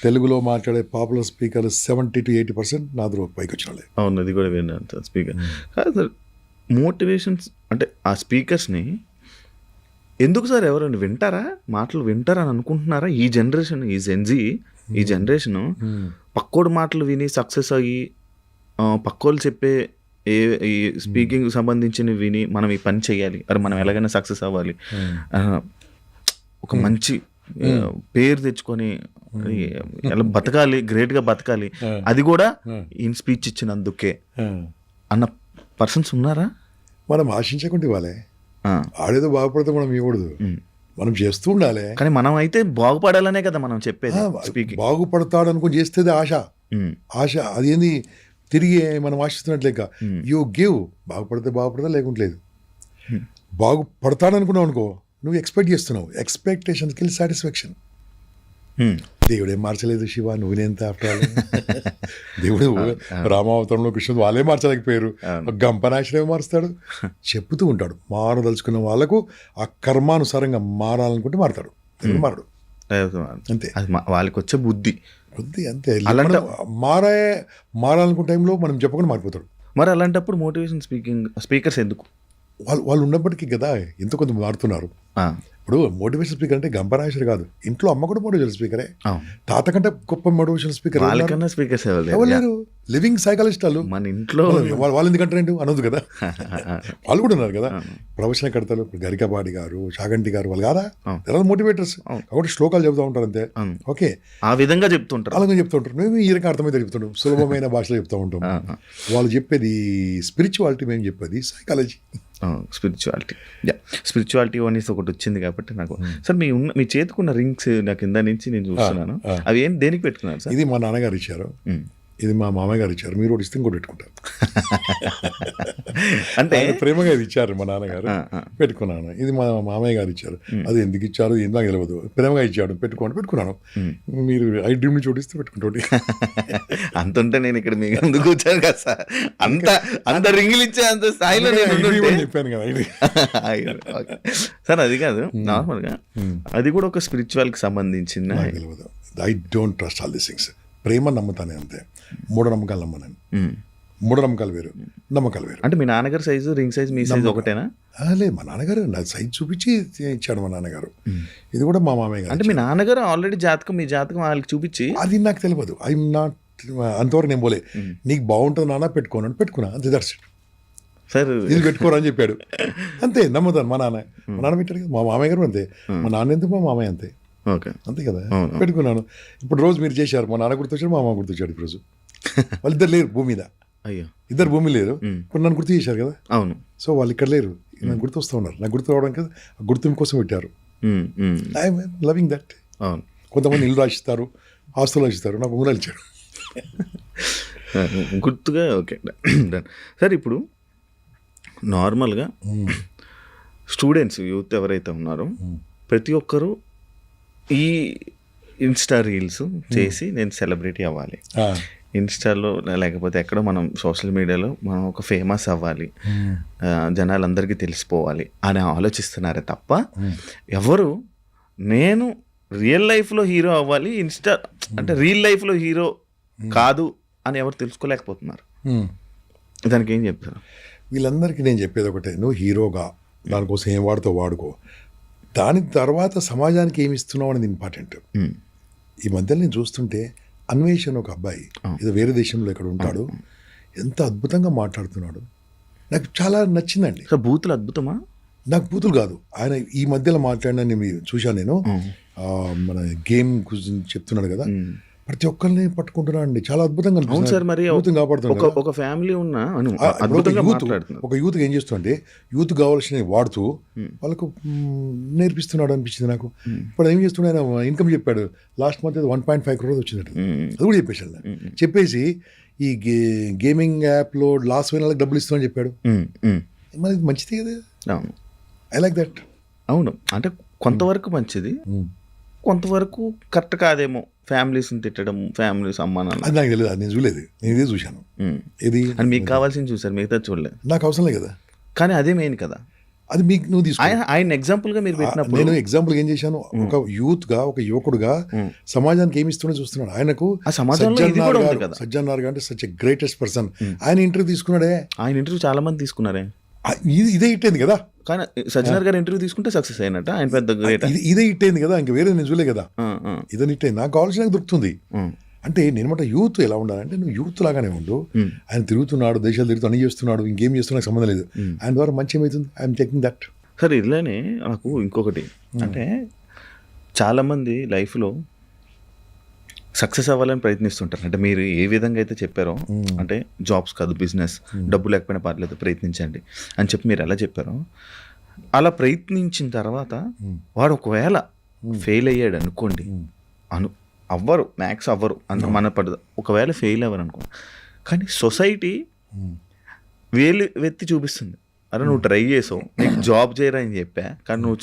తెలుగులో మాట్లాడే పాపులర్ స్పీకర్లు 70 to 80% నా దగ్గర పైకి వచ్చిన వాళ్ళే. అవును, అది కూడా విన్నాను స్పీకర్. కాదు సార్, మోటివేషన్స్ అంటే ఆ స్పీకర్స్ని ఎందుకు సార్ ఎవరైనా వింటారా, మాటలు వింటారా అని అనుకుంటున్నారా? ఈ జనరేషన్, ఈ జెన్జీ, ఈ జనరేషను పక్కోడు మాటలు విని సక్సెస్ అయ్యి, పక్కోళ్ళు చెప్పే ఈ స్పీకింగ్ సంబంధించినవి విని మనం ఈ పని చేయాలి, అరే మనం ఎలాగైనా సక్సెస్ అవ్వాలి, ఒక మంచి పేరు తెచ్చుకొని ఎలా బతకాలి, గ్రేట్గా బతకాలి, అది కూడా ఈ స్పీచ్ ఇచ్చినందుకే అన్న పర్సన్స్ ఉన్నారా? మనం ఆశించకుండా ఇవ్వాలి. ఆడేదో బాగుపడితే మనం ఇవ్వకూడదు, మనం చేస్తూ ఉండాలి. కానీ మనం అయితే బాగుపడాలనే కదా మనం చెప్పేది. స్పీకింగ్ బాగుపడతాడు అనుకుని చేస్తేది ఆశ. అదేంది తిరిగి మనం ఆశిస్తున్నట్లేక యూ గివ్. బాగుపడతా లేకుంటే లేదు. బాగుపడతాడు అనుకున్నావు అనుకో, నువ్వు ఎక్స్పెక్ట్ చేస్తున్నావు. Expectation kill satisfaction. దేవుడేం మార్చలేదు శివ, నువ్వునేంత ఆఫ్టర్. దేవుడు రామావతారంలో కృష్ణుడు వాళ్ళే మార్చలేకపోయారు, గంపనాశనమే మారుస్తాడు. చెప్పుతూ ఉంటాడు, మారదలుచుకున్న వాళ్ళకు ఆ కర్మానుసారంగా మారాలనుకుంటే మారుతాడు, మారడు అంతే. వాళ్ళకి వచ్చే బుద్ధి అంతే. మారాలనుకున్న టైంలో మనం చెప్పకుండా మారిపోతాడు. మరి అలాంటప్పుడు మోటివేషన్ స్పీకర్స్ ఎందుకు? వాళ్ళు ఉన్నప్పటికీ కదా ఎంతో కొంత మారుతున్నారు. ఇప్పుడు మోటివేషన్ స్పీకర్ అంటే గంపనాగేశ్వర్ కాదు, ఇంట్లో అమ్మ కూడా మోటివేషన్ స్పీకరే. అవును. తాత కంటే గొప్ప మోటివేషన్ స్పీకర్ వాళ్ళకన్నా స్పీకర్స్ ఎవరు లేరు. లివింగ్ సైకాలజిస్ట్ వాళ్ళు. మన ఇంట్లో వాళ్ళు ఎందుకంటారు అనొద్దు కదా, వాళ్ళు కూడా ఉన్నారు కదా. ప్రవచన కర్తలు గరికపాటి గారు, చాగంటి గారు, వాళ్ళు కాదా ఎలా మోటివేటర్స్. కాబట్టి శ్లోకాలు చెబుతూ ఉంటారు అంతే. ఓకే, ఆ విధంగా చెప్తుంటారు, అలాగే చెప్తూ ఉంటారు. మేము ఈ రకం అర్థమైతే చెప్తుంటాం, సులభమైన భాషలో చెప్తూ ఉంటాం. వాళ్ళు చెప్పేది స్పిరిచువాలిటీ, మేము చెప్పేది సైకాలజీ. స్పిరిచువాలిటీ అనేసి ఒకటి వచ్చింది కాబట్టి నాకు. సార్ మీ చేతికున్న రింగ్స్ నాకు కింద నుంచి నేను చూస్తున్నాను, అవి ఏం దేనికి పెట్టుకున్నారు సార్? ఇది మా నాన్నగారు ఇచ్చారు, ఇది మా మామయ్య గారు ఇచ్చారు. మీరు ఒకటి ఇస్తే ఇంకోటి పెట్టుకుంటారు. అంటే ప్రేమగా ఇది ఇచ్చారు మా నాన్నగారు, పెట్టుకున్నాను. ఇది మా మామయ్య గారు ఇచ్చారు, అది ఎందుకు ఇచ్చారు ఏం నాకు తెలియదు, ప్రేమగా ఇచ్చాడు, పెట్టుకున్నాను. మీరు ఐ డ్రీమ్ చూడిస్తే పెట్టుకుంటోటి. అంత ఉంటే నేను ఇక్కడ మీకు ఎందుకు కూర్చాను కదా సార్, అంత రింగులు ఇచ్చే అంత స్థాయిలో నేను చెప్పాను కదా. సార్ అది కాదు, నార్మల్గా అది కూడా ఒక స్పిరిచువల్కి సంబంధించింది. తెలియదు, I don't trust all these things. ప్రేమ నమ్ముతానే అంతే, మూఢనమ్మకాలు నమ్మను. మూఢనమ్మకాలు వేరు, నమ్మకాలు వేరు. అంటే మీ నాన్నగారు సైజు, రింగ్ సైజ్, మీ సైజ్ ఒకటేనా? లేదు, మా నాన్నగారు నా సైజ్ చూపించి ఇచ్చాడు మా నాన్నగారు. ఇది కూడా మా మామయ్య గారు. అంటే మీ నాన్నగారు ఆల్రెడీ మీ జాతకం వాళ్ళకి చూపించి? అది నాకు తెలియదు, ఐఎమ్ నాట్ అంతవరకు నేను పోలే. నీకు బాగుంటుంది నాన్న పెట్టుకోను, పెట్టుకున్నా అంతే, దట్స్ ఇట్. సార్ ఇది పెట్టుకోరా అని చెప్పాడు అంతే. నమ్ముతాను. మా నాన్న పెట్టాడు కదా, మా మామయ్య గారు అంతే. మా నాన్న ఎందుకు, మా మామయ్య అంతే. ఓకే, అంతే కదా, పెట్టుకున్నాను. ఇప్పుడు రోజు మీరు చేశారు, మా నాన్న గుర్తొచ్చాడు, మా అమ్మ గుర్తొచ్చాడు. ఇప్పుడు రోజు వాళ్ళిద్దరు లేరు భూమి మీద. అయ్యో, ఇద్దరు భూమి లేరు. ఇప్పుడు నన్ను గుర్తు చేశారు కదా. అవును. సో వాళ్ళు ఇక్కడ లేరు, నాకు గుర్తు వస్తూ ఉన్నారు. నాకు గుర్తు రావడం కదా, గుర్తింపు కోసం పెట్టారు. I'm loving that. అవును. కొంతమంది ఇల్లు రాసిస్తారు, ఆస్తులు రాసిస్తారు, నాకు ఊరాలు ఇచ్చాడు గుర్తుగా. ఓకే సార్, ఇప్పుడు నార్మల్గా స్టూడెంట్స్, యూత్ ఎవరైతే ఉన్నారో ప్రతి ఒక్కరూ ఈ ఇన్స్టా రీల్స్ చేసి నేను సెలబ్రిటీ అవ్వాలి, ఇన్స్టాలో లేకపోతే ఎక్కడో మనం సోషల్ మీడియాలో మనం ఒక ఫేమస్ అవ్వాలి, జనాలందరికీ తెలిసిపోవాలి అని ఆలోచిస్తున్నారే తప్ప ఎవరు నేను రియల్ లైఫ్లో హీరో అవ్వాలి, ఇన్స్టా అంటే రియల్ లైఫ్లో హీరో కాదు అని ఎవరు తెలుసుకోలేకపోతున్నారు. దానికి ఏం చెప్తారు? వీళ్ళందరికీ నేను చెప్పేది ఒకటే, నువ్వు హీరోగా దానికోసం ఏం వాడుతో వాడుకో, దాని తర్వాత సమాజానికి ఏమి ఇస్తున్నావు అనేది ఇంపార్టెంట్. ఈ మధ్యలో నేను చూస్తుంటే అన్వేషణ ఒక అబ్బాయి ఏదో వేరే దేశంలో ఇక్కడ ఉంటాడు, ఎంత అద్భుతంగా మాట్లాడుతున్నాడు, నాకు చాలా నచ్చిందండి. బూతులు అద్భుతమా? నాకు బూతులు కాదు, ఆయన ఈ మధ్యలో మాట్లాడిన చూశాను నేను. మన గేమ్ గురించి చెప్తున్నాడు కదా, ప్రతి ఒక్కరిని పట్టుకుంటున్నాడు అండి, చాలా అద్భుతంగా కాపాడుతున్నాడు. ఒక ఫ్యామిలీ ఉన్న ఒక యూత్ ఏం చేస్తుంటే యూత్ కావాల్సిన వాడుతూ వాళ్ళకు నేర్పిస్తున్నాడు అనిపించింది నాకు. ఇప్పుడు ఏం చేస్తున్నాడు, ఆయన ఇన్కమ్ చెప్పాడు లాస్ట్ మంత్ 1.5 crores వచ్చిందట, అది కూడా చెప్పేసాడు. చెప్పేసి ఈ గేమింగ్ యాప్లో లాస్ట్ అయిన వాళ్ళకి డబ్బులు ఇస్తామని చెప్పాడు. మరి మంచిదే కదా, ఐ లైక్ దట్. అవును, అంటే కొంతవరకు మంచిది, కొంతవరకు కరెక్ట్ కాదేమో. ఫ్యామిలీస్ని తిట్టడం, ఫ్యామిలీస్ అమ్మానాలు, అది నాకు తెలియదు, నేను చూడలేదు, నేను ఇదే చూశాను. ఇది అని మీకు కావాల్సింది చూసారు, మిగతా చూడలేదు. నాకు అవసరం లేదు కదా, కానీ అదే మెయిన్ కదా. అది మీకు నువ్వు తీసుకో. ఆయన ఎగ్జాంపుల్గా మీరు పెట్టినప్పుడు నేను ఎగ్జాంపుల్ ఏం చేశాను, ఒక యూత్గా, ఒక యువకుడుగా సమాజానికి ఏమి ఇస్తున్నా చూస్తున్నాడు. ఆయనకు సజ్జనార్ గారు అంటే సచ్ ఎ గ్రేటెస్ట్ పర్సన్, ఆయన ఇంటర్వ్యూ తీసుకున్నాడే. ఆయన ఇంటర్వ్యూ చాలా మంది తీసుకున్నారే, ఇదే ఇట్టేంది కదా. కానీ సజ్జనార్ గారు ఇంటర్వ్యూ తీసుకుంటే సక్సెస్ అయినట్ట, ఆయన పెద్ద గ్రేట్. ఇదే ఇట్టేంది కదా, ఇంకా వేరే నేను చూడలే కదా. ఇదే ఇట్టేంది, నాకు కావాల్సిన దొరుకుతుంది. అంటే నేను మాట యూత్ ఎలా ఉండాలంటే, నువ్వు యూత్ లాగానే ఉండు. ఆయన తిరుగుతున్నాడు, దేశాలు తిరుగుతూ అన్ని చేస్తున్నాడు, ఇంకేం చేస్తున్నా సంబంధం లేదు. ఆయన ద్వారా మంచి ఏమవుతుంది, ఐఎమ్ టేకింగ్ దట్. సరే, ఇలానే నాకు ఇంకొకటి అంటే, చాలామంది లైఫ్లో సక్సెస్ అవ్వాలని ప్రయత్నిస్తుంటారు. అంటే మీరు ఏ విధంగా అయితే చెప్పారో, అంటే జాబ్స్ కాదు, బిజినెస్, డబ్బు లేకపోయినా పర్లేదు ప్రయత్నించండి అని చెప్పి మీరు ఎలా చెప్పారో, అలా ప్రయత్నించిన తర్వాత వాడు ఒకవేళ ఫెయిల్ అయ్యాడు అనుకోండి, అవ్వరు, మ్యాక్స్ అవ్వరు అంత మన పడదు, ఒకవేళ ఫెయిల్ అవ్వరు అనుకోండి, కానీ సొసైటీ వేలు వెత్తి చూపిస్తుంది, అరే నువ్వు ట్రై చేసావు, నీకు జాబ్ చేయరా అని చెప్పా, కానీ నువ్వు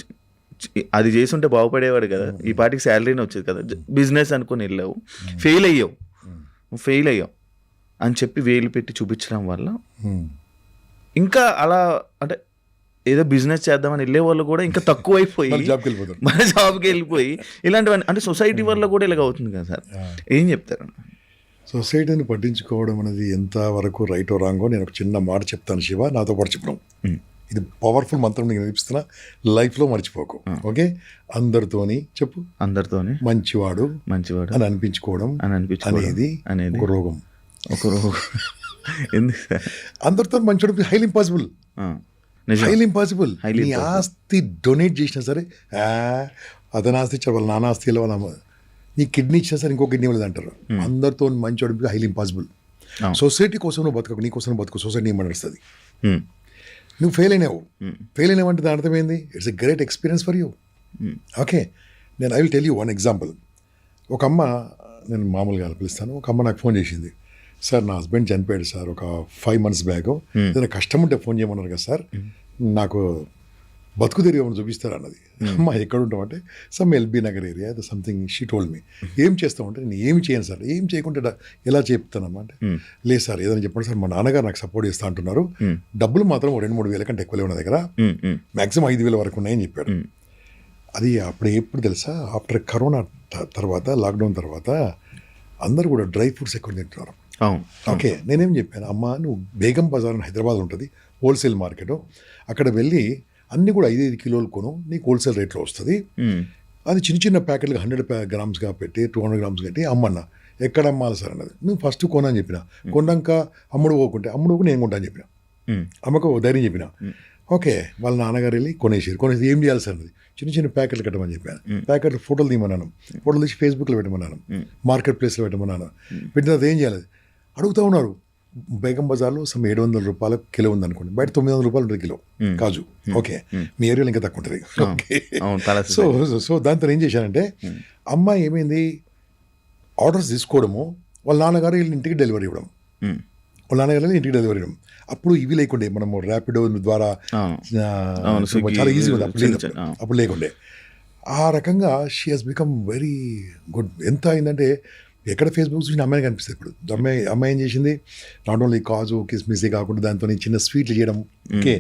అది చేసుంటే బాగుపడేవాడు కదా, ఈ పాటికి శాలరీనే వచ్చేది కదా, బిజినెస్ అనుకుని వెళ్ళావు, ఫెయిల్ అయ్యావు అని చెప్పి వేలు పెట్టి చూపించడం వల్ల ఇంకా అలా అంటే ఏదో బిజినెస్ చేద్దామని వెళ్ళే వాళ్ళు కూడా ఇంకా తక్కువైపోయి మన జాబ్కి వెళ్ళిపోయి ఇలాంటివన్నీ, అంటే సొసైటీ వల్ల కూడా ఇలాగ అవుతుంది కదా సార్, ఏం చెప్తారు? సొసైటీని పట్టించుకోవడం అనేది ఎంతవరకు రైటో రాంగో నేను ఒక చిన్న మాట చెప్తాను శివ, నాతో పాటు చెప్పడం. ఇది పవర్ఫుల్ మంత్రం నీకు నేర్పిస్తున్నా, లైఫ్లో మర్చిపోకు. ఓకే, అందరితోని చెప్పు, అందరితోనే మంచివాడు అని అనిపించుకోవడం అనేది ఒక రోగం. ఎందుకు సార్? అందరితో మంచివాడు హైలీ ఇంపాసిబుల్, హైలీ ఇంపాసిబుల్. నీ ఆస్తి డొనేట్ చేసినా సరే, అతని ఆస్తి ఇచ్చారు, వాళ్ళ నాన్న ఆస్తి వాళ్ళ నీ కిడ్నీ ఇచ్చినా సరే ఇంకో కిడ్నీ వాళ్ళది అంటారు. అందరితో మంచివాడు హైలీ ఇంపాసిబుల్. సొసైటీ కోసం నువ్వు బతకకు, నీ కోసం బతుకు, సొసైటీ ఏమని నడుస్తుంది. నువ్వు ఫెయిల్ అయినావు అంటే దాని అర్థమైంది, it's a great experience for you. Okay, నేను I will tell you one example. ఒక అమ్మ, నేను మామూలుగా పిలుస్తాను, ఒక అమ్మ నాకు ఫోన్ చేసింది. సార్ నా హస్బెండ్ చనిపోయాడు సార్ ఒక 5 months బ్యాక్, ఏదైనా కష్టం ఉంటే ఫోన్ చేయమన్నారు కదా సార్, నాకు బతుకు తిరిగి ఏమైనా చూపిస్తారు అన్నది. అమ్మ ఎక్కడ ఉంటామంటే some LB Nagar area something. She told me. ఏం చేస్తామంటే నేను ఏమి చేయను సార్, ఏం చేయకుండా ఎలా చెప్తానమ్మా అంటే, లేదు సార్ ఏదైనా చెప్పండి సార్, మా నాన్నగారు నాకు సపోర్ట్ చేస్తా అంటున్నారు, డబ్బులు మాత్రం 2-3 వేల కంటే ఎక్కువ లేవు నా దగ్గర, మ్యాక్సిమం 5,000 వరకు ఉన్నాయని చెప్పాడు. అది అప్పుడు ఎప్పుడు తెలుసా, ఆఫ్టర్ కరోనా తర్వాత, లాక్డౌన్ తర్వాత అందరూ కూడా డ్రై ఫ్రూట్స్ ఎక్కువ తింటున్నారు. ఓకే, నేనేం చెప్పాను, అమ్మ నువ్వు బేగం బజార్ అని హైదరాబాద్ ఉంటుంది, హోల్సేల్ మార్కెట్, అక్కడ వెళ్ళి అన్నీ కూడా 5-5 కిలోలు కొను, నీకు హోల్సేల్ రేట్లో వస్తుంది. అది చిన్న చిన్న ప్యాకెట్లుగా 100 గ్రామ్స్గా పెట్టి 200 గ్రామ్స్ పెట్టి అమ్మన్నా. ఎక్కడ అమ్మాలి సార్ అన్నది. నువ్వు ఫస్ట్ కొనని చెప్పిన, కొన్నాక అమ్ముడు పోకుంటే నేను కొంటా అని చెప్పిన, అమ్మకు ధైర్యం చెప్పిన. ఓకే, వాళ్ళ నాన్నగారు వెళ్ళి కొనేసి ఏం చేయాలి సార్ అన్నది. చిన్న చిన్న ప్యాకెట్లు కట్టమని చెప్పాను. ప్యాకెట్లు ఫోటోలు తీయమన్నాను, ఫోటోలు తీసి ఫేస్బుక్లో పెట్టమన్నాను, మార్కెట్ ప్లేస్లో పెట్టమన్నాను. పెట్టిన తర్వాత ఏం చేయాలి అడుగుతూ ఉన్నారు. బేగం బజార్లో 700 రూపాయల కిలో ఉందనుకోండి, బయట 900 రూపాయలు ఉంటుంది కిలో కాజు. ఓకే, మీ ఏరియాలో ఇంకా తక్కువ ఉంటుంది. ఓకే, సో దాంతో ఏం చేశానంటే, అమ్మాయి ఏమైంది, ఆర్డర్స్ తీసుకోవడము, వాళ్ళ నాన్నగారు వీళ్ళ ఇంటికి డెలివరీ ఇవ్వడం, వాళ్ళ నాన్నగారు ఇంటికి డెలివరీ ఇవ్వడం. అప్పుడు ఇవి లేకుండే, మనము ర్యాపిడో ద్వారా చాలా ఈజీగా ఉంది, అప్పుడు లేకుండే. ఆ రకంగా she has become very good. ఎంత అయిందంటే ఎక్కడ ఫేస్బుక్ చూసిన అమ్మాయి కనిపిస్తుంది. ఇప్పుడు అమ్మాయి ఏం చేసింది, నాట్ ఓన్లీ కాజు కిస్మిసే కాకుండా దాంతో చిన్న స్వీట్లు చేయడం, ఓకే,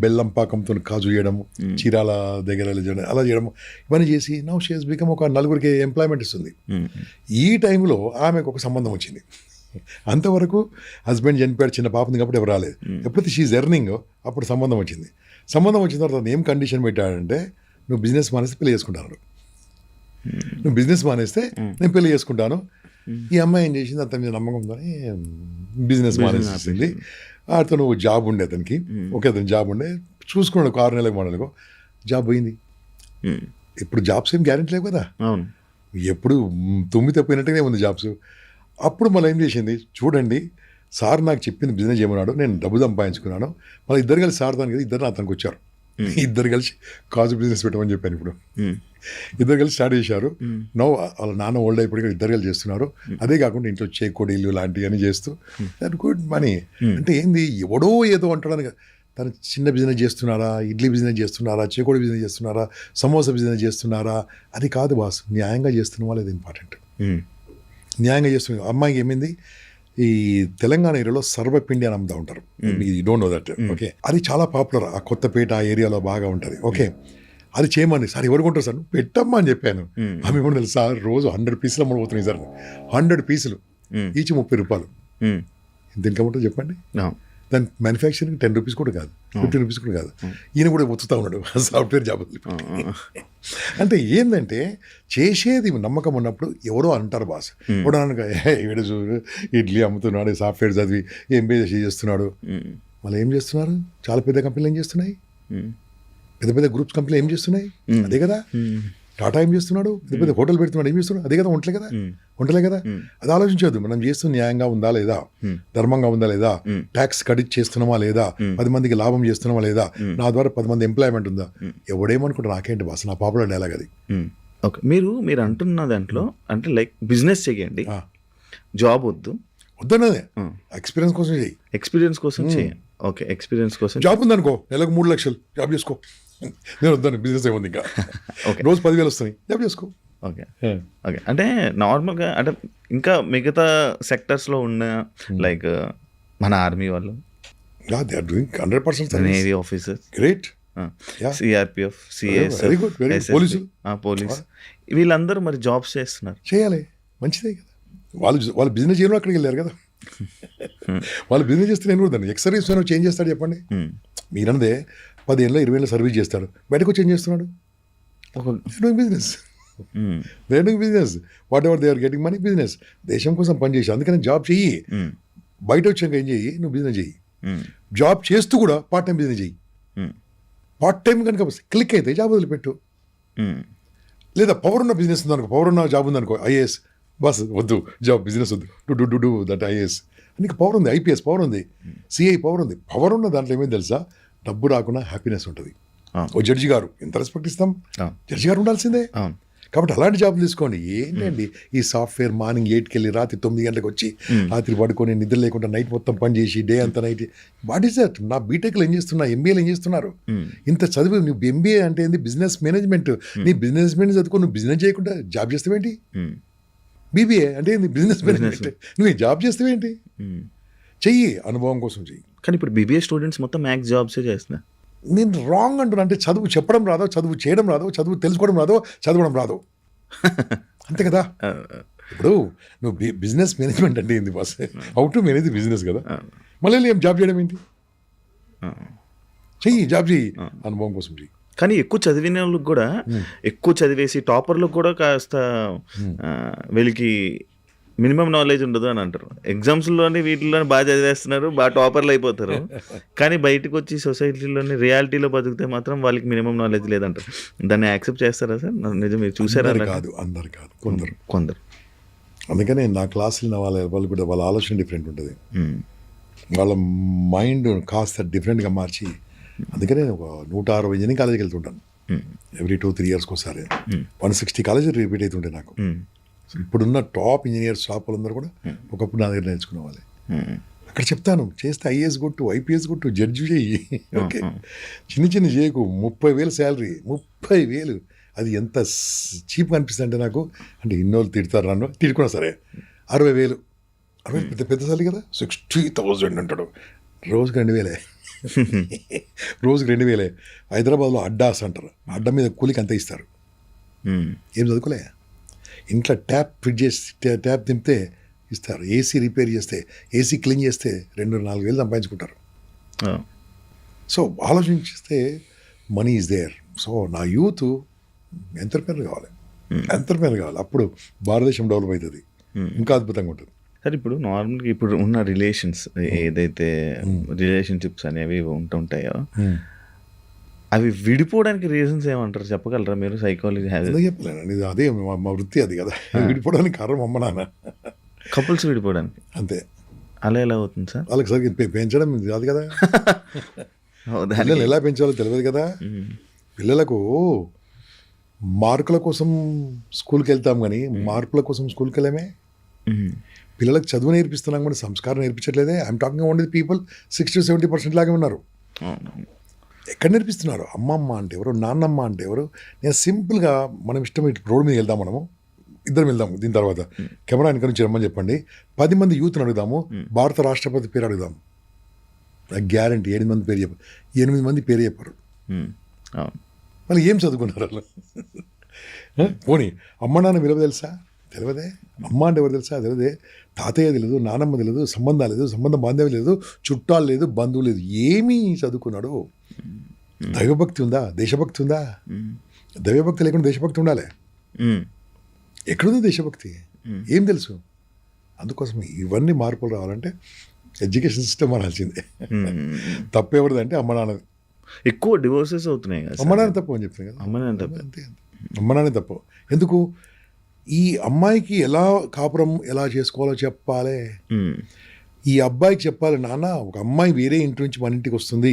బెల్లం పాకంతో కాజు చేయడం, చీరాల దగ్గర చేయడం, అలా చేయడం, ఇవన్నీ చేసి నౌ షీ హెస్ బికమ్ ఒక 4 ఎంప్లాయ్మెంట్ ఇస్తుంది. ఈ టైంలో ఆమెకు ఒక సంబంధం వచ్చింది. అంతవరకు హస్బెండ్ చనిపోయాడు, చిన్న పాప ఉంది కాబట్టి ఎవరు రాలేదు. ఎప్పుడైతే షీఈ్ ఎర్నింగ్ అప్పుడు సంబంధం వచ్చింది. సంబంధం వచ్చిన తర్వాత ఏం కండిషన్ పెట్టాడంటే, నువ్వు బిజినెస్ మానేస్తే పెళ్లి చేసుకుంటాను, నువ్వు బిజినెస్ మానేస్తే నేను పెళ్లి చేసుకుంటాను. ఈ అమ్మాయి ఏం చేసింది, అతని మీద నమ్మకం ఉందని బిజినెస్ మానేసింది. అతను జాబ్ ఉండే అతనికి, ఓకే, అతను జాబ్ ఉండే చూసుకున్నాడు, 6 నెలలకు 3 నెలలకు జాబ్ పోయింది. ఇప్పుడు జాబ్స్ ఏం గ్యారెంటీ లేవు కదా, ఎప్పుడు తుమ్మి తప్పినట్టుగానే ఉంది జాబ్స్. అప్పుడు మళ్ళీ ఏం చేసింది, చూడండి సార్ నాకు చెప్పింది బిజినెస్ చేయమన్నాడు, నేను డబ్బు సంపాదించుకున్నాను, మళ్ళీ ఇద్దరు కలిసి సార్ దానికి ఇద్దరు అతనికి వచ్చారు, ఇద్దరు కలిసి కాజు బిజినెస్ పెట్టమని చెప్పాను. ఇప్పుడు ఇద్దరు కలిసి స్టార్ట్ చేశారు. నో వాళ్ళ నాన్న ఓల్డ్ అయిపోయి ఇద్దరు కలిసి చేస్తున్నారు. అదే కాకుండా ఇంట్లో చేకోడీలు లాంటివన్నీ చేస్తూ దట్ గుడ్ మనీ. అంటే ఏంది, ఎవడో ఏదో అంటాడు, తను చిన్న బిజినెస్ చేస్తున్నారా, ఇడ్లీ బిజినెస్ చేస్తున్నారా, చేకోడి బిజినెస్ చేస్తున్నారా, సమోసా బిజినెస్ చేస్తున్నారా, అది కాదు బాస్, న్యాయంగా చేస్తున్న వాళ్ళు అది ఇంపార్టెంట్. న్యాయంగా చేస్తున్న అమ్మాయికి ఏమైంది, ఈ తెలంగాణ ఏరియాలో సర్వపిండి అని అమ్ముతూ ఉంటారు, you don't know that. Okay, అది చాలా పాపులర్, ఆ కొత్తపేట ఆ ఏరియాలో బాగా ఉంటుంది. ఓకే, అది చేయమని, సార్ ఎవరు కొంటారు సార్, పెట్టమ్మా అని చెప్పాను. ఆమె ఏమన్నా తెలుసు సార్, రోజు 100 పీసులు అమ్మడిపోతున్నాయి సార్, 100 పీసులు ఈచ్ 30 రూపాయలు. దీనికి అమ్ముంటుంది చెప్పండి. దాని మ్యానుఫ్యాక్చరింగ్ 10 రూపీస్ కూడా కాదు, 15 రూపీస్ కూడా కాదు. ఈయన కూడా ఒత్తుతా ఉన్నాడు సాఫ్ట్వేర్ జాబ్. అంటే ఏంటంటే చేసేది నమ్మకం ఉన్నప్పుడు ఎవరో అంటారు బాస్, ఇప్పుడు అనగా వీడు చూడు ఇడ్లీ అమ్ముతున్నాడు, సాఫ్ట్వేర్ చదివి ఎంబీఏ చేస్తున్నాడు. మళ్ళీ ఏం చేస్తున్నారు, చాలా పెద్ద కంపెనీలు ఏం చేస్తున్నాయి, పెద్ద పెద్ద గ్రూప్స్ కంపెనీలు ఏం చేస్తున్నాయి, అదే కదా. టాటా ఏం చేస్తున్నాడు, పెద్ద పెద్ద హోటల్ పెడుతున్నాడు, ఏం చేస్తున్నాడు, అదే కదా. వంటలే కదా. అది ఆలోచించద్దు, మనం చేస్తున్న న్యాయంగా ఉందా లేదా, ధర్మంగా ఉందా లేదా, ట్యాక్స్ కడిట్ చేస్తున్నామా లేదా, 10 మందికి లాభం చేస్తున్నామా లేదా, నా ద్వారా 10 మంది ఎంప్లాయ్మెంట్ ఉందా. ఎవడేమనుకుంటా నాకేంటి బాస్, నా పాపులర్ డైలాగ్ అది. ఓకే, మీరు అంటున్న దాంట్లో అంటే లైక్ బిజినెస్ చేయండి, జాబ్ వద్దన్నదే, ఎక్స్పీరియన్స్ కోసం చేయి, ఎక్స్పీరియన్స్ కోసం చేయండి. ఓకే, ఎక్స్పీరియన్స్ కోసం. జాబ్ ఉందనుకో, నెలకు 3 లక్షలు జాబ్ చేసుకో, నేను వద్దాను, బిజినెస్ ఏముంది ఇంకా, రోజు 10,000 వస్తాయి, జాబ్ చేసుకో. ఓకే ఓకే, అంటే నార్మల్గా అంటే ఇంకా మిగతా సెక్టర్స్లో ఉన్న లైక్ మన ఆర్మీ వాళ్ళు, they are doing 100% navy officers, great, CRPF, CSF, very good, police, వీళ్ళందరూ మరి జాబ్స్ చేస్తున్నారు. చేయాలి, మంచిదే కదా. వాళ్ళు బిజినెస్ చేయడం అక్కడికి వెళ్ళారు కదా. వాళ్ళు బిజినెస్ చేస్తే నేను కూడా దాన్ని ఎక్స్ సర్వీస్ మ్యాన్ చేంజ్ చేస్తాడు చెప్పండి. మీరన్నదే 10 ఏళ్ళలో 20 ఏళ్ళ సర్వీస్ చేస్తాడు, బయటకు చేంజ్ చేస్తున్నాడు. Business business whatever they are getting money business. దేశం కోసం పనిచేసి అందుకని జాబ్ చెయ్యి, బయట వచ్చాక ఏం చెయ్యి, నువ్వు బిజినెస్ చెయ్యి. జాబ్ చేస్తూ కూడా పార్ట్ టైం బిజినెస్ చెయ్యి. పార్ట్ టైం కనుక క్లిక్ అయితే జాబ్ వదిలిపెట్టు. లేదా పవర్ ఉన్న బిజినెస్ ఉందనుకో, పవర్ ఉన్న జాబ్ ఉందనుకో, ఐఏఎస్ బస్ వద్దు, జాబ్ బిజినెస్ వద్దు, డూ దట్ ఐఏఎస్. నీకు పవర్ ఉంది, ఐపీఎస్ పవర్ ఉంది, సిఐ పవర్ ఉంది. పవర్ ఉన్న దాంట్లో ఏమైంది తెలుసా, డబ్బు రాకుండా హ్యాపీనెస్ ఉంటుంది. ఓ జడ్జి గారు ఎంత రెస్పెక్ట్ ఇస్తాం, జడ్జి గారు ఉండాల్సిందే. కాబట్టి అలాంటి జాబ్ తీసుకోండి. ఏంటండి ఈ సాఫ్ట్వేర్ మార్నింగ్ 8కి వెళ్ళి రాత్రి 9 గంటలకు వచ్చి రాత్రి పడుకొని నిద్ర లేకుండా నైట్ మొత్తం పని చేసి డే అంతా నైట్. What is that? నా బీటెక్లో ఏం చేస్తున్నా, ఎంబీఏలో ఏం చేస్తున్నారు? ఇంత చదివి నువ్వు ఎంబీఏ అంటే ఏంది, బిజినెస్ మేనేజ్మెంట్. నీ బిజినెస్ మేనేజ్ చదువుకో, నువ్వు బిజినెస్ చేయకుండా జాబ్ చేస్తావేంటి? బీబీఏ అంటే ఏంది, బిజినెస్ మేనేజ్మెంట్. నువ్వు జాబ్ చేస్తావేంటి? చెయ్యి, అనుభవం కోసం చెయ్యి. కానీ ఇప్పుడు బీబీఏ స్టూడెంట్స్ మొత్తం మ్యాథ్స్ జాబ్సే చేస్తున్నా. నేను రాంగ్ అంటున్నా. అంటే చదువు చెప్పడం రాదో, చదువు చేయడం రాదో, చదువు తెలుసుకోవడం రాదో, చదవడం రాదో, అంతే కదా. ఇప్పుడు నువ్వు బిజినెస్ మేనేజ్మెంట్ అంటే ఏంది boss? How to manage business కదా. మళ్ళీ ఏం జాబ్ చేయడం ఏంటి? చెయ్యి, జాబ్ చెయ్యి, అనుభవం కోసం చెయ్యి. కానీ ఎక్కువ చదివిన వాళ్ళకి కూడా, ఎక్కువ చదివేసి టాపర్లకు కూడా కాస్త వీళ్ళకి మినిమం నాలెడ్జ్ ఉండదు అని అంటారు. ఎగ్జామ్స్లోని వీటిలోని బాగా చదివేస్తున్నారు, బాగా టాపర్లు అయిపోతారు. కానీ బయటకు వచ్చి సొసైటీలోని రియాలిటీలో బతికితే మాత్రం వాళ్ళకి మినిమం నాలెడ్జ్ లేదంటారు. దాన్ని యాక్సెప్ట్ చేస్తారా సార్? నిజం, మీరు చూసారా? కాదు, అందరు కాదు, కొందరు. అందుకనే నా క్లాసులు వాళ్ళు కూడా వాళ్ళ ఆలోచన డిఫరెంట్ ఉంటుంది. వాళ్ళ మైండ్ కాస్త డిఫరెంట్గా మార్చి, అందుకనే ఒక 160 ఇంజనీరింగ్ కాలేజీకి వెళ్తుంటాను ఎవ్రీ 2-3 ఇయర్స్కి ఒకసారి. 160 కాలేజీలు రిపీట్ అవుతుంటాయి నాకు. ఇప్పుడున్న టాప్ ఇంజనీర్స్ షాప్ వాళ్ళందరూ కూడా ఒకప్పుడు నా దగ్గర నేర్చుకునే వాళ్ళే. అక్కడ చెప్తాను, చేస్తే ఐఏఎస్ కొట్టు, ఐపీఎస్ కొట్టు, జడ్జి చెయ్యి. ఓకే, చిన్న చేయకు. 30,000 శాలరీ, 30,000. అది ఎంత చీప్గా అనిపిస్తుంది అంటే నాకు. అంటే ఇన్నోళ్ళు తిడతారు, నన్ను తిట్టుకున్నా సరే. 60,000 పెద్ద శాలరీ కదా. 60,000 అంటాడు. రోజుకి 2,000. రోజుకి 2,000. హైదరాబాద్లో అడ్డాస్ అంటారు, అడ్డ మీద కూలికి అంత ఇస్తారు. ఏం చదువుకోలే. ఇంట్లో ట్యాప్ ఫిట్ చేసి ట్యాప్ దింపితే ఇస్తారు. ఏసీ రిపేర్ చేస్తే, ఏసీ క్లీన్ చేస్తే 2-4 వేలు సంపాదించుకుంటారు. సో ఆలోచించిస్తే మనీ ఈజ్ దేర్. సో నా యూత్ ఎంటర్ప్రెనర్ కావాలి, అప్పుడు భారతదేశం డెవలప్ అవుతుంది, ఇంకా అద్భుతంగా ఉంటుంది. సార్ ఇప్పుడు నార్మల్గా ఇప్పుడు ఉన్న రిలేషన్స్ ఏదైతే రిలేషన్షిప్స్ అనేవి ఉంటుంటాయో, అవి విడిపోవడానికి రీజన్స్ ఏమంటారు, చెప్పగలరా మీరు? సైకాలజీ చెప్పలేనండి, అదే మా వృత్తి అది కదా. విడిపోవడానికి కారణం అమ్మ నాన్న. కపుల్స్ విడిపోవడానికి అంతే. అలా ఎలా అవుతుంది సార్? వాళ్ళకి సరిగ్గా పెంచడం కాదు కదా. పిల్లలు ఎలా పెంచాలో తెలియదు కదా. పిల్లలకు మార్కుల కోసం స్కూల్కి వెళ్తాం కానీ మార్కుల కోసం స్కూల్కి వెళ్ళామే. పిల్లలకు చదువు నేర్పిస్తున్నాం కానీ సంస్కారం నేర్పించట్లేదే. ఐఎమ్ టాకింగ్ ఓన్లీ పీపుల్ 60-70% లాగే ఉన్నారు. ఎక్కడ నేర్పిస్తున్నారు? అమ్మమ్మ అంటే ఎవరు, నాన్నమ్మ అంటే ఎవరు? నేను సింపుల్గా మనం ఇష్టం రోడ్డు మీద వెళ్దాం, మనము ఇద్దరం వెళ్దాము. దీని తర్వాత కెమెరా వెనక నుంచి రమ్మని చెప్పండి, 10 మంది యూత్ని అడుగుదాము, భారత రాష్ట్రపతి పేరు అడుగుదాము. నాకు గ్యారంటీ 8 మంది పేరు చెప్పారు, 8 మంది పేరు చెప్పారు. మళ్ళీ ఏం చదువుకున్నారు వాళ్ళు? పోనీ అమ్మ నాన్న విలువ తెలుసా? తెలియదే. అమ్మ అంటే ఎవరు తెలుసా? తెలియదే. తాతయ్య తెలియదు, నానమ్మ తెలియదు, సంబంధాలు లేదు, సంబంధ బాంధవ్యం లేదు, చుట్టాలు లేదు, బంధువు లేదు. ఏమీ చదువుకున్నాడు? దైవభక్తి ఉందా? దేశభక్తి ఉందా? దైవభక్తి లేకుండా దేశభక్తి ఉండాలి. ఎక్కడుంది దేశభక్తి? ఏం తెలుసు? అందుకోసం ఇవన్నీ మార్పులు రావాలంటే ఎడ్యుకేషన్ సిస్టమ్ మారాల్సిందే. తప్పు ఎవరిదంటే అమ్మ నాన్నది. ఎక్కువ డివోర్సెస్ అవుతున్నాయి కదా. అమ్మ నాన్న తప్పు అని చెప్తాను కదా. అమ్మ నాన్న తప్పు, అంతే. అమ్మ నాన్న తప్పు. ఎందుకు? ఈ అమ్మాయికి ఎలా కాపురం ఎలా చేసుకోవాలో చెప్పాలి, ఈ అబ్బాయికి చెప్పాలి. నాన్న, ఒక అమ్మాయి వేరే ఇంటి నుంచి మన ఇంటికి వస్తుంది.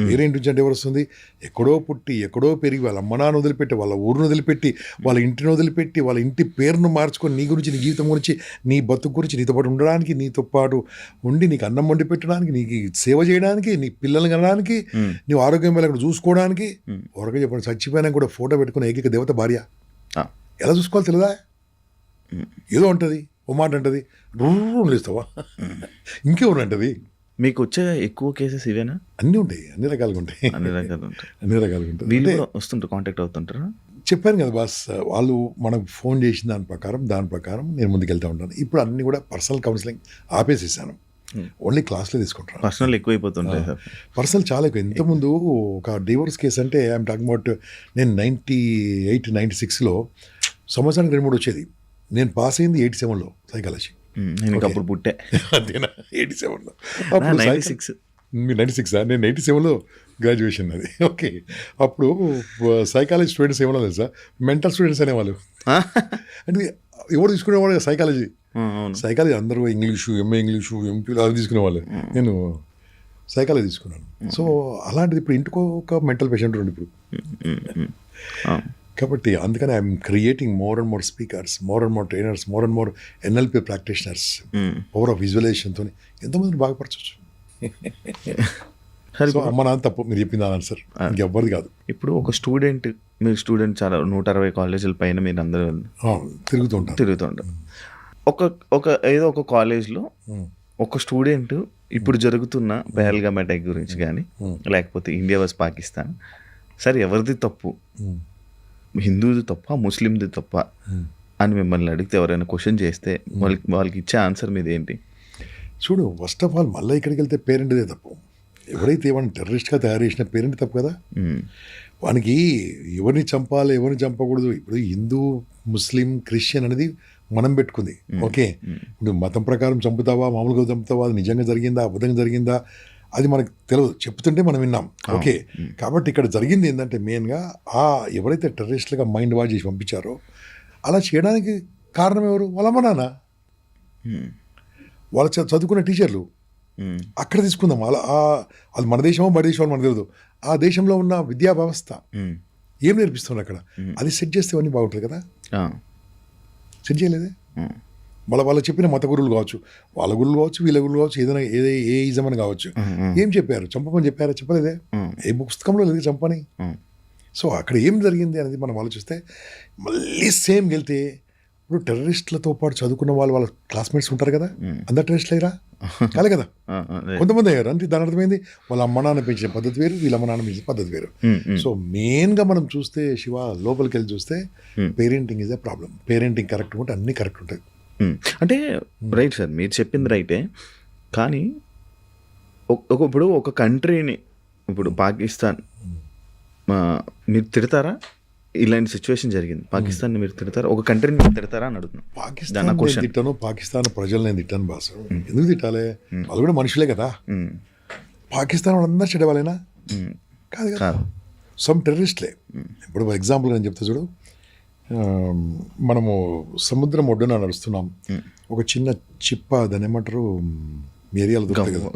వేరే ఇంటి నుంచి అంటే ఎవరు వస్తుంది? ఎక్కడో పుట్టి, ఎక్కడో పెరిగి, వాళ్ళ అమ్మ నాన్న వదిలిపెట్టి, వాళ్ళ ఊరును వదిలిపెట్టి, వాళ్ళ ఇంటిని వదిలిపెట్టి, వాళ్ళ ఇంటి పేరును మార్చుకొని, నీ గురించి, నీ జీవితం గురించి, నీ బతుకు గురించి నీతో పాటు ఉండడానికి, నీతో పాటు ఉండి నీకు అన్నం వండి పెట్టడానికి, నీకు సేవ చేయడానికి, నీ పిల్లల్ని కనడానికి, నీవు ఆరోగ్యం వల్ల అక్కడ చూసుకోవడానికి. ఎవరికో చెప్పండి, చచ్చిపోయినా కూడా ఫోటో పెట్టుకుని ఏకైక దేవత భార్య. ఎలా చూసుకోవాలి తెలియదా? ఏదో ఉంటుంది, ఓ మాట అంటది, రూలు ఇస్తావా, ఇంకెవరు అంటది. మీకు వచ్చే ఎక్కువ కేసెస్ ఇవేనా? అన్నీ ఉంటాయి, అన్ని రకాలుగా ఉంటాయి. అన్ని రకాలు ఉంటాయి, అన్ని రకాలుగా ఉంటాయి. వీళ్ళు వస్తుంటారు, కాంటాక్ట్ అవుతుంటారా? చెప్పాను కదా బాస్, వాళ్ళు మనకు ఫోన్ చేసిన దాని ప్రకారం నేను ముందుకెళ్తూ ఉంటాను. ఇప్పుడు అన్నీ కూడా పర్సనల్ కౌన్సిలింగ్ ఆపేసేసాను, ఓన్లీ క్లాస్లో తీసుకుంటాను. Personal ఎక్కువైపోతుంటాయి sir. పర్సనల్ చాలా ఎక్కువ. ఇంతకుముందు ఒక డివోర్స్ కేసు అంటే ఐఎమ్ టాకింగ్ అబౌట్, నేను 98, 96లో సంవత్సరానికి 2-3 వచ్చేది. నేను పాస్ అయింది 87లో సైకాలజీ. నేను అప్పుడు పుట్టే అంతేనా? 87లో. 96. 96 నేను 87లో గ్రాడ్యుయేషన్ అది. ఓకే, అప్పుడు సైకాలజీ స్టూడెంట్స్ ఏమన్నా తెలుసా, మెంటల్ స్టూడెంట్స్ అనేవాళ్ళు. అంటే ఎవరు తీసుకునేవాళ్ళు సైకాలజీ. సైకాలజీ అందరూ ఇంగ్లీషు, ఎంఏ ఇంగ్లీషు, ఎంపీలు అది తీసుకునేవాళ్ళు. నేను సైకాలజీ తీసుకున్నాను. సో అలాంటిది ఇప్పుడు ఇంటికో ఒక మెంటల్ పేషెంట్ ఉండి ఇప్పుడు. కాబట్టి అందుకని I'm creating more and more speakers, more and more trainers, more and more NLP practitioners. Power of విజువలైజేషన్తో ఎంతోమందిని బాగుపరచవచ్చు. సో అమ్మ నాన్న తప్పు, మీరు చెప్పింది ఆన్సర్, ఇంకెవ్వరిది కాదు. ఇప్పుడు ఒక స్టూడెంట్, మీరు స్టూడెంట్ చాలా 160 కాలేజీల పైన మీరు అందరూ తిరుగుతుంటారు. ఒక ఏదో ఒక కాలేజ్లో ఒక స్టూడెంట్ ఇప్పుడు జరుగుతున్న పహల్గామ్ అటాక్ గురించి కానీ, లేకపోతే ఇండియా వర్సెస్ పాకిస్తాన్, సరే ఎవరిది తప్పు, హిందూది తప్ప ముస్లింది తప్ప అని మిమ్మల్ని అడిగితే, ఎవరైనా క్వశ్చన్ చేస్తే వాళ్ళకి ఇచ్చే ఆన్సర్ మీద ఏంటి? చూడు, ఫస్ట్ ఆఫ్ ఆల్ మళ్ళీ ఇక్కడికి వెళ్తే పేరెంట్దే తప్పు. ఎవరైతే వాడిని టెర్రరిస్ట్గా తయారు చేసిన పేరెంట్ తప్పు కదా. వానికి ఎవరిని చంపాలి, ఎవరిని చంపకూడదు, ఇప్పుడు హిందూ, ముస్లిం, క్రిస్టియన్ అనేది మనం పెట్టుకుంది. ఓకే, ఇప్పుడు మతం ప్రకారం చంపుతావా, మామూలుగా చంపుతావా, అది నిజంగా జరిగిందా, అబద్ధంగా జరిగిందా, అది మనకు తెలియదు, చెప్తుంటే మనం విన్నాం. ఓకే, కాబట్టి ఇక్కడ జరిగింది ఏంటంటే మెయిన్గా ఎవరైతే టెర్రరిస్టులుగా మైండ్ వాష్ చేసి పంపించారో అలా చేయడానికి కారణం ఎవరు? వాళ్ళ అమ్మ నాన్న, వాళ్ళ చదువుకున్న టీచర్లు. అక్కడ తీసుకుందాం, అది మన దేశమో బయట దేశమో మనకు తెలియదు. ఆ దేశంలో ఉన్న విద్యా వ్యవస్థ ఏం నేర్పిస్తున్నారు అక్కడ, అది సెట్ చేస్తే అన్నీ బాగుంటుంది కదా. సెట్ చేయలేదే. వాళ్ళు చెప్పిన మత గురువులు కావచ్చు, వాళ్ళ గురువులు కావచ్చు, వీళ్ళ గురువులు కావచ్చు, ఏదైనా ఏ ఇజం అని కావచ్చు, ఏం చెప్పారు? చంపమని చెప్పారా? చెప్పలేదే. ఏ పుస్తకంలో లేదు చంపని. సో అక్కడ ఏం జరిగింది అనేది మనం ఆలోచిస్తే మళ్ళీ సేమ్ వెళ్తే, ఇప్పుడు టెర్రరిస్టులతో పాటు చదువుకున్న వాళ్ళ క్లాస్మేట్స్ ఉంటారు కదా, అందరు టెర్రరిస్టులు అయ్యారా? కాలే కదా, కొంతమంది అయ్యారు. అంటే దాని అర్థమైంది, వాళ్ళ అమ్మ నాన్న పెంచిన పద్ధతి వేరు, వీళ్ళ అమ్మ నాన్న పెంచిన పద్ధతి వేరు. సో మెయిన్గా మనం చూస్తే శివ, లోపలికి వెళ్ళి చూస్తే parenting is a problem. Parenting correct ఉంటే అన్నీ కరెక్ట్ ఉంటుంది. అంటే రైట్ సార్, మీరు చెప్పింది రైటే. కానీ ఇప్పుడు ఒక కంట్రీని, ఇప్పుడు పాకిస్తాన్, మీరు తిడతారా? ఇలాంటి సిచ్యువేషన్ జరిగింది, పాకిస్తాన్ని మీరు తిడతారా? ఒక కంట్రీని మీరు తిడతారా అని అడుగుతున్నాను. పాకిస్తాన్ తిట్టాను, పాకిస్తాన్ ప్రజలు నేను తిట్టాను బాసు. ఎందుకు తిట్టాలి? వాళ్ళు కూడా మనుషులే కదా. పాకిస్తాన్ వాళ్ళందరూ చెడ్డవాళ్ళేనా? కాదు కదా, సమ్ టెర్రరిస్ట్లే. ఇప్పుడు ఫర్ ఎగ్జాంపుల్ నేను చెప్తా చూడు, మనము సముద్రం ఒడ్డున నడుస్తున్నాం, ఒక చిన్న చిప్ప, దాన్ని ఏమంటారు, మీ ఏరియాలో దొరుకుతుంది కదా,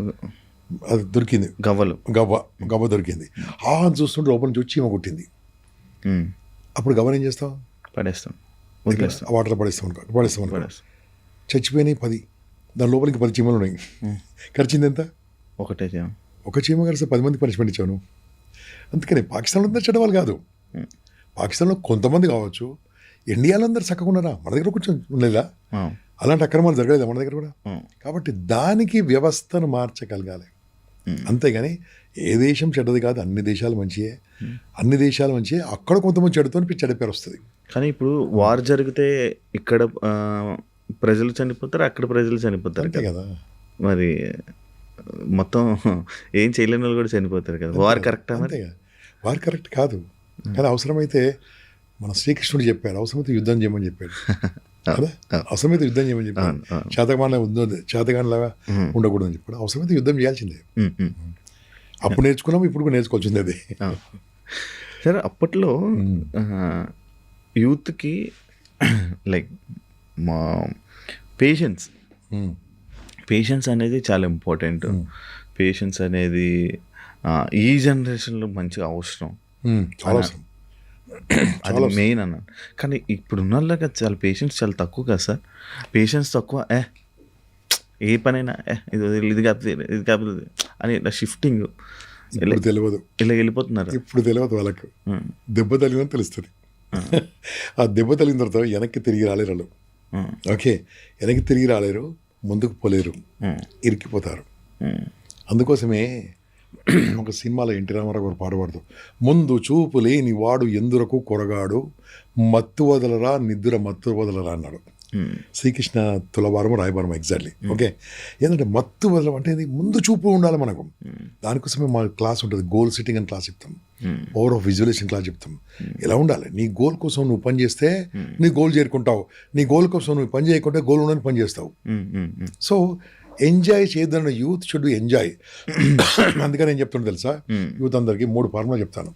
అది దొరికింది, గవ్వ దొరికింది. చూస్తుంటే లోపల నుంచి వచ్చి చీమ కుట్టింది. అప్పుడు గవ్వని ఏం చేస్తాం? పడేస్తాం, వాటర్లో పడేస్తాం. చచ్చిపోయినాయి 10, దాని లోపలికి 10 చీమలు ఉన్నాయి. ఖర్చింది ఎంత? ఒక చీమ కలిసి 10 మంది పనిష్మెంట్ ఇచ్చాను. అందుకని పాకిస్తాన్లో అందరూ చెడ్డవాళ్ళు కాదు. పాకిస్తాన్లో కొంతమంది కావచ్చు, ఇండియాలో అందరూ చక్కగా ఉన్నారా? మన దగ్గర కొంచెం ఉండలేదా? అలాంటి అక్రమాలు జరగలేదా మన దగ్గర కూడా? కాబట్టి దానికి వ్యవస్థను మార్చగలగాలి. అంతేగాని ఏ దేశం చెడ్డది కాదు, అన్ని దేశాలు మంచియే. అక్కడ కొంతమంది చెడుతో చెడ్డ పేరు వస్తుంది. కానీ ఇప్పుడు వార్ జరిగితే ఇక్కడ ప్రజలు చనిపోతారు, అక్కడ ప్రజలు చనిపోతారు కదా. మరి మొత్తం ఏం చేయలేని వాళ్ళు కూడా చనిపోతారు కదా. War correct? అంతే, వార్ కరెక్ట్ కాదు. కానీ అవసరమైతే మన శ్రీకృష్ణుడు చెప్పాడు, అవసరమైతే యుద్ధం చేయమని చెప్పాడు కదా. అవసరమైతే యుద్ధం చేయమని చెప్పాడు. చేతగానిలాగా ఉండకూడదని చెప్పాడు. అవసరమైతే యుద్ధం చేయాల్సిందే. అప్పుడు నేర్చుకున్నాము, ఇప్పుడు కూడా నేర్చుకోవాల్సిందే అది. సరే, అప్పట్లో యూత్కి లైక్ మా పేషెన్స్ అనేది చాలా ఇంపార్టెంట్. పేషెన్స్ అనేది ఈ జనరేషన్లో మంచిగా అవసరం, అది మెయిన్ అన్నాను. కానీ ఇప్పుడున్న వాళ్ళకి చాలా పేషెన్స్ చాలా తక్కువ కదా సార్. పేషెన్స్ తక్కువ, ఏ పనైనా ఇది కాకపోతే అని ఇలా షిఫ్టింగ్ తెలియదు, ఇలా వెళ్ళిపోతున్నారు. ఇప్పుడు తెలియదు వాళ్ళకు. దెబ్బ తగిలిందని తెలుస్తుంది. ఆ దెబ్బ తగిలిన తర్వాత వెనక్కి తిరిగి రాలేరు వాళ్ళు. ఓకే, వెనక్కి తిరిగి రాలేరు, ముందుకు పోలేరు, ఇరికిపోతారు. అందుకోసమే ఒక సినిమాలో ఎన్టీ రామారావు గారు పాడబడుతూ ముందు చూపు లేని వాడు ఎందురకు కొరగాడు మత్తు వదలరా నిద్ర మత్తు వదలరా అన్నాడు. శ్రీకృష్ణ తులభారము రాయబారము ఎగ్జాక్ట్లీ. ఓకే, ఏంటంటే మత్తు వదలం అంటే ఇది ముందు చూపు ఉండాలి మనకు. దానికోసమే మా క్లాస్ ఉంటుంది, గోల్ సెట్టింగ్ అని క్లాస్ చెప్తాం, పవర్ ఆఫ్ విజువలేషన్ క్లాస్ చెప్తాం. ఎలా ఉండాలి, నీ గోల్ కోసం నువ్వు పని చేస్తే నీ గోల్ చేరుకుంటావు, నీ గోల్ కోసం నువ్వు పని చేయకుంటే గోల్ ఉండని పని చేస్తావు. సో ఎంజాయ్ చేయదన్న యూత్ షుడ్ ఎంజాయ్. అందుకని నేను చెప్తాను తెలుసా, యూత్ అందరికి 3 ఫార్ములా చెప్తాను.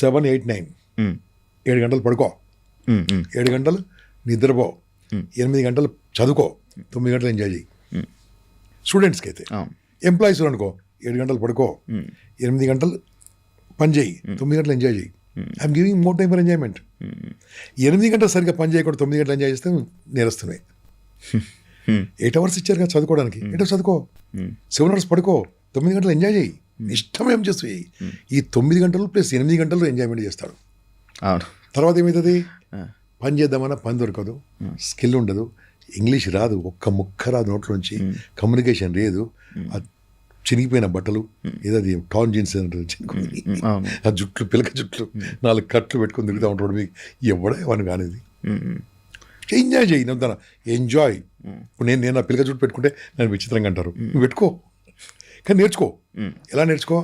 7, 8, 9 7 గంటలు పడుకో, 7 గంటలు నిద్రపో, 8 గంటలు చదువుకో, 9 గంటలు ఎంజాయ్ చేయి. స్టూడెంట్స్కి అయితే. ఎంప్లాయీస్ అనుకో 7 గంటలు పడుకో, 8 గంటలు పని చేయి, 9 గంటలు ఎంజాయ్ చేయి. I'm giving more time for enjoyment. 8 గంటలు సరిగ్గా పని చేయకుండా 9 గంటలు ఎంజాయ్ చేస్తే నేరస్తున్నాయి. 8 అవర్స్ ఇచ్చారు కదా చదువుకోవడానికి, 8 అవర్స్ చదువుకో, 7 అవర్స్ పడుకో, 9 గంటలు ఎంజాయ్ చేయి. ఇష్టం ఏం చేస్తూ చేయి. ఈ 9 గంటలు ప్లస్ 8 గంటలు ఎంజాయ్మెంట్ చేస్తాడు. తర్వాత ఏమవుతుంది, పని చేద్దామన్నా పని దొరకదు, స్కిల్ ఉండదు, ఇంగ్లీష్ రాదు, ఒక్క ముక్క రాదు నోట్లోంచి, కమ్యూనికేషన్ లేదు, ఆ చినిగిపోయిన బట్టలు, ఏదది టాన్ జీన్స్ ఆ జుట్లు పిలక జుట్లు 4 కట్లు పెట్టుకుని తిరుగుతూ ఉంటాడు. మీకు ఎవడే వాడిని కానిది. ఎంజాయ్ చేయి, నవ్వుతాను ఎంజాయ్. ఇప్పుడు నేను నా పిలక జుట్టు పెట్టుకుంటే నన్ను విచిత్రంగా అంటారు, నువ్వు పెట్టుకో, కానీ నేర్చుకో. ఎలా నేర్చుకో,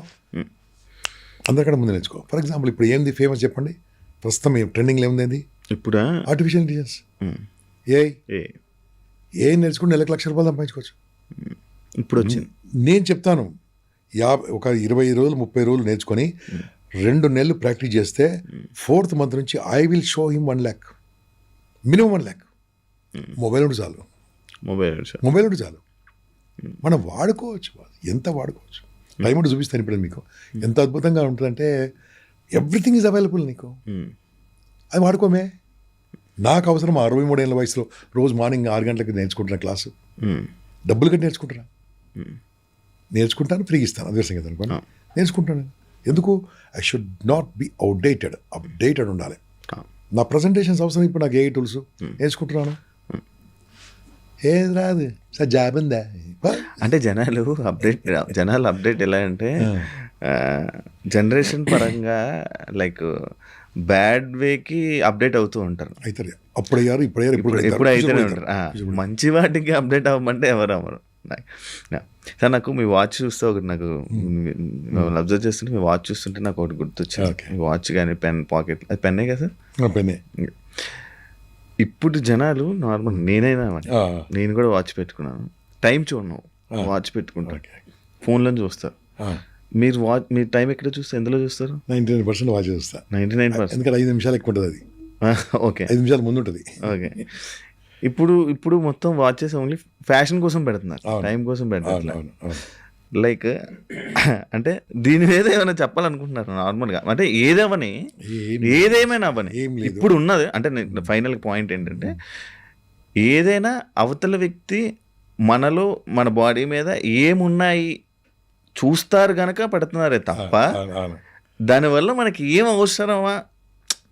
అందరికన్నా ముందు నేర్చుకో. ఫర్ ఎగ్జాంపుల్ ఇప్పుడు ఏంది ఫేమస్ చెప్పండి, ప్రస్తుతం ట్రెండింగ్లో ఏముంది ఇప్పుడు, ఆర్టిఫిషియల్ ఇంటెలిజెన్స్. ఏ నేర్చుకుంటే నెలకు ₹1,00,000 సంపాదించుకోవచ్చు. ఇప్పుడు వచ్చింది. నేను చెప్తాను, ఒక 20 రోజులు 30 రోజులు నేర్చుకొని 2 నెలలు ప్రాక్టీస్ చేస్తే 4th మంత్ నుంచి I will show him 1 lakh, minimum 1 lakh. Mobile ఉండి చాలు, మొబైల్ ఉండి చాలు, మనం వాడుకోవచ్చు, ఎంత వాడుకోవచ్చు. టైం ఉండి చూపిస్తాను ఇప్పుడు మీకు ఎంత అద్భుతంగా ఉంటుందంటే, ఎవ్రీథింగ్ ఈజ్ అవైలబుల్ నీకు. అది వాడుకోమే. నాకు అవసరం 63 ఏళ్ళ వయసులో రోజు మార్నింగ్ 6 గంటలకి నేర్చుకుంటున్నా క్లాసు, డబ్బులు కట్టి నేర్చుకుంటున్నా, నేర్చుకుంటాను, ఫ్రీ ఇస్తాను, అదే సంగతి అనుకోండి, నేర్చుకుంటాను. ఎందుకు, I should not be outdated, updated ఉండాలి. నా ప్రజెంటేషన్స్ అవసరం, ఇప్పుడు నాకు ఏ టూల్స్ నేర్చుకుంటున్నాను. ఏది రాదు సార్, జాబ్ ఉందా అంటే జనాలు అప్డేట్ ఎలా అంటే జనరేషన్ పరంగా లైక్ బ్యాడ్ వేకి అప్డేట్ అవుతూ ఉంటారు. అవుతారు, అప్పుడు అయ్యారు, ఇప్పుడు అయ్యారు, ఇప్పుడు అయితేనే ఉంటారు. మంచి వాటికి అప్డేట్ అవ్వమంటే ఎవరు అవ్వరు. సార్ నాకు మీ వాచ్ చూస్తే ఒకటి, నాకు అబ్జర్వ్ చేస్తుంటే మీ వాచ్ చూస్తుంటే నాకు ఒకటి గుర్తొచ్చింది. మీ వాచ్ కానీ పెన్ పాకెట్, అది పెన్నే కదా సార్? పెన్నే. ఇప్పుడు జనాలు నార్మల్, నేను కూడా వాచ్ పెట్టుకున్నాను, టైం చూడను, వాచ్ పెట్టుకుంటాను, ఫోన్లో చూస్తారు. మీరు టైం ఎక్కడ చూస్తారు, ఎందులో చూస్తారు? 99% వాచ్ చూస్తా. 99%, ఎందుకంటే 5 నిమిషాలు ఎక్కువ ఉంటుంది అది. ఓకే, 5 నిమిషాలు ముందు ఉంటుంది. ఓకే. ఇప్పుడు మొత్తం వాచెస్ ఓన్లీ ఫ్యాషన్ కోసం పెడుతున్నారు, టైం కోసం పెడుతున్నారు. లైక్ అంటే దీని మీద ఏమైనా చెప్పాలనుకుంటున్నారు నార్మల్గా, అంటే ఏదేమైనా అవని ఇప్పుడు ఉన్నది అంటే ఫైనల్ పాయింట్ ఏంటంటే, ఏదైనా అవతల వ్యక్తి మనలో మన బాడీ మీద ఏమున్నాయి చూస్తారు గనక పెడుతున్నారే తప్ప, దానివల్ల మనకి ఏం అవసరమా,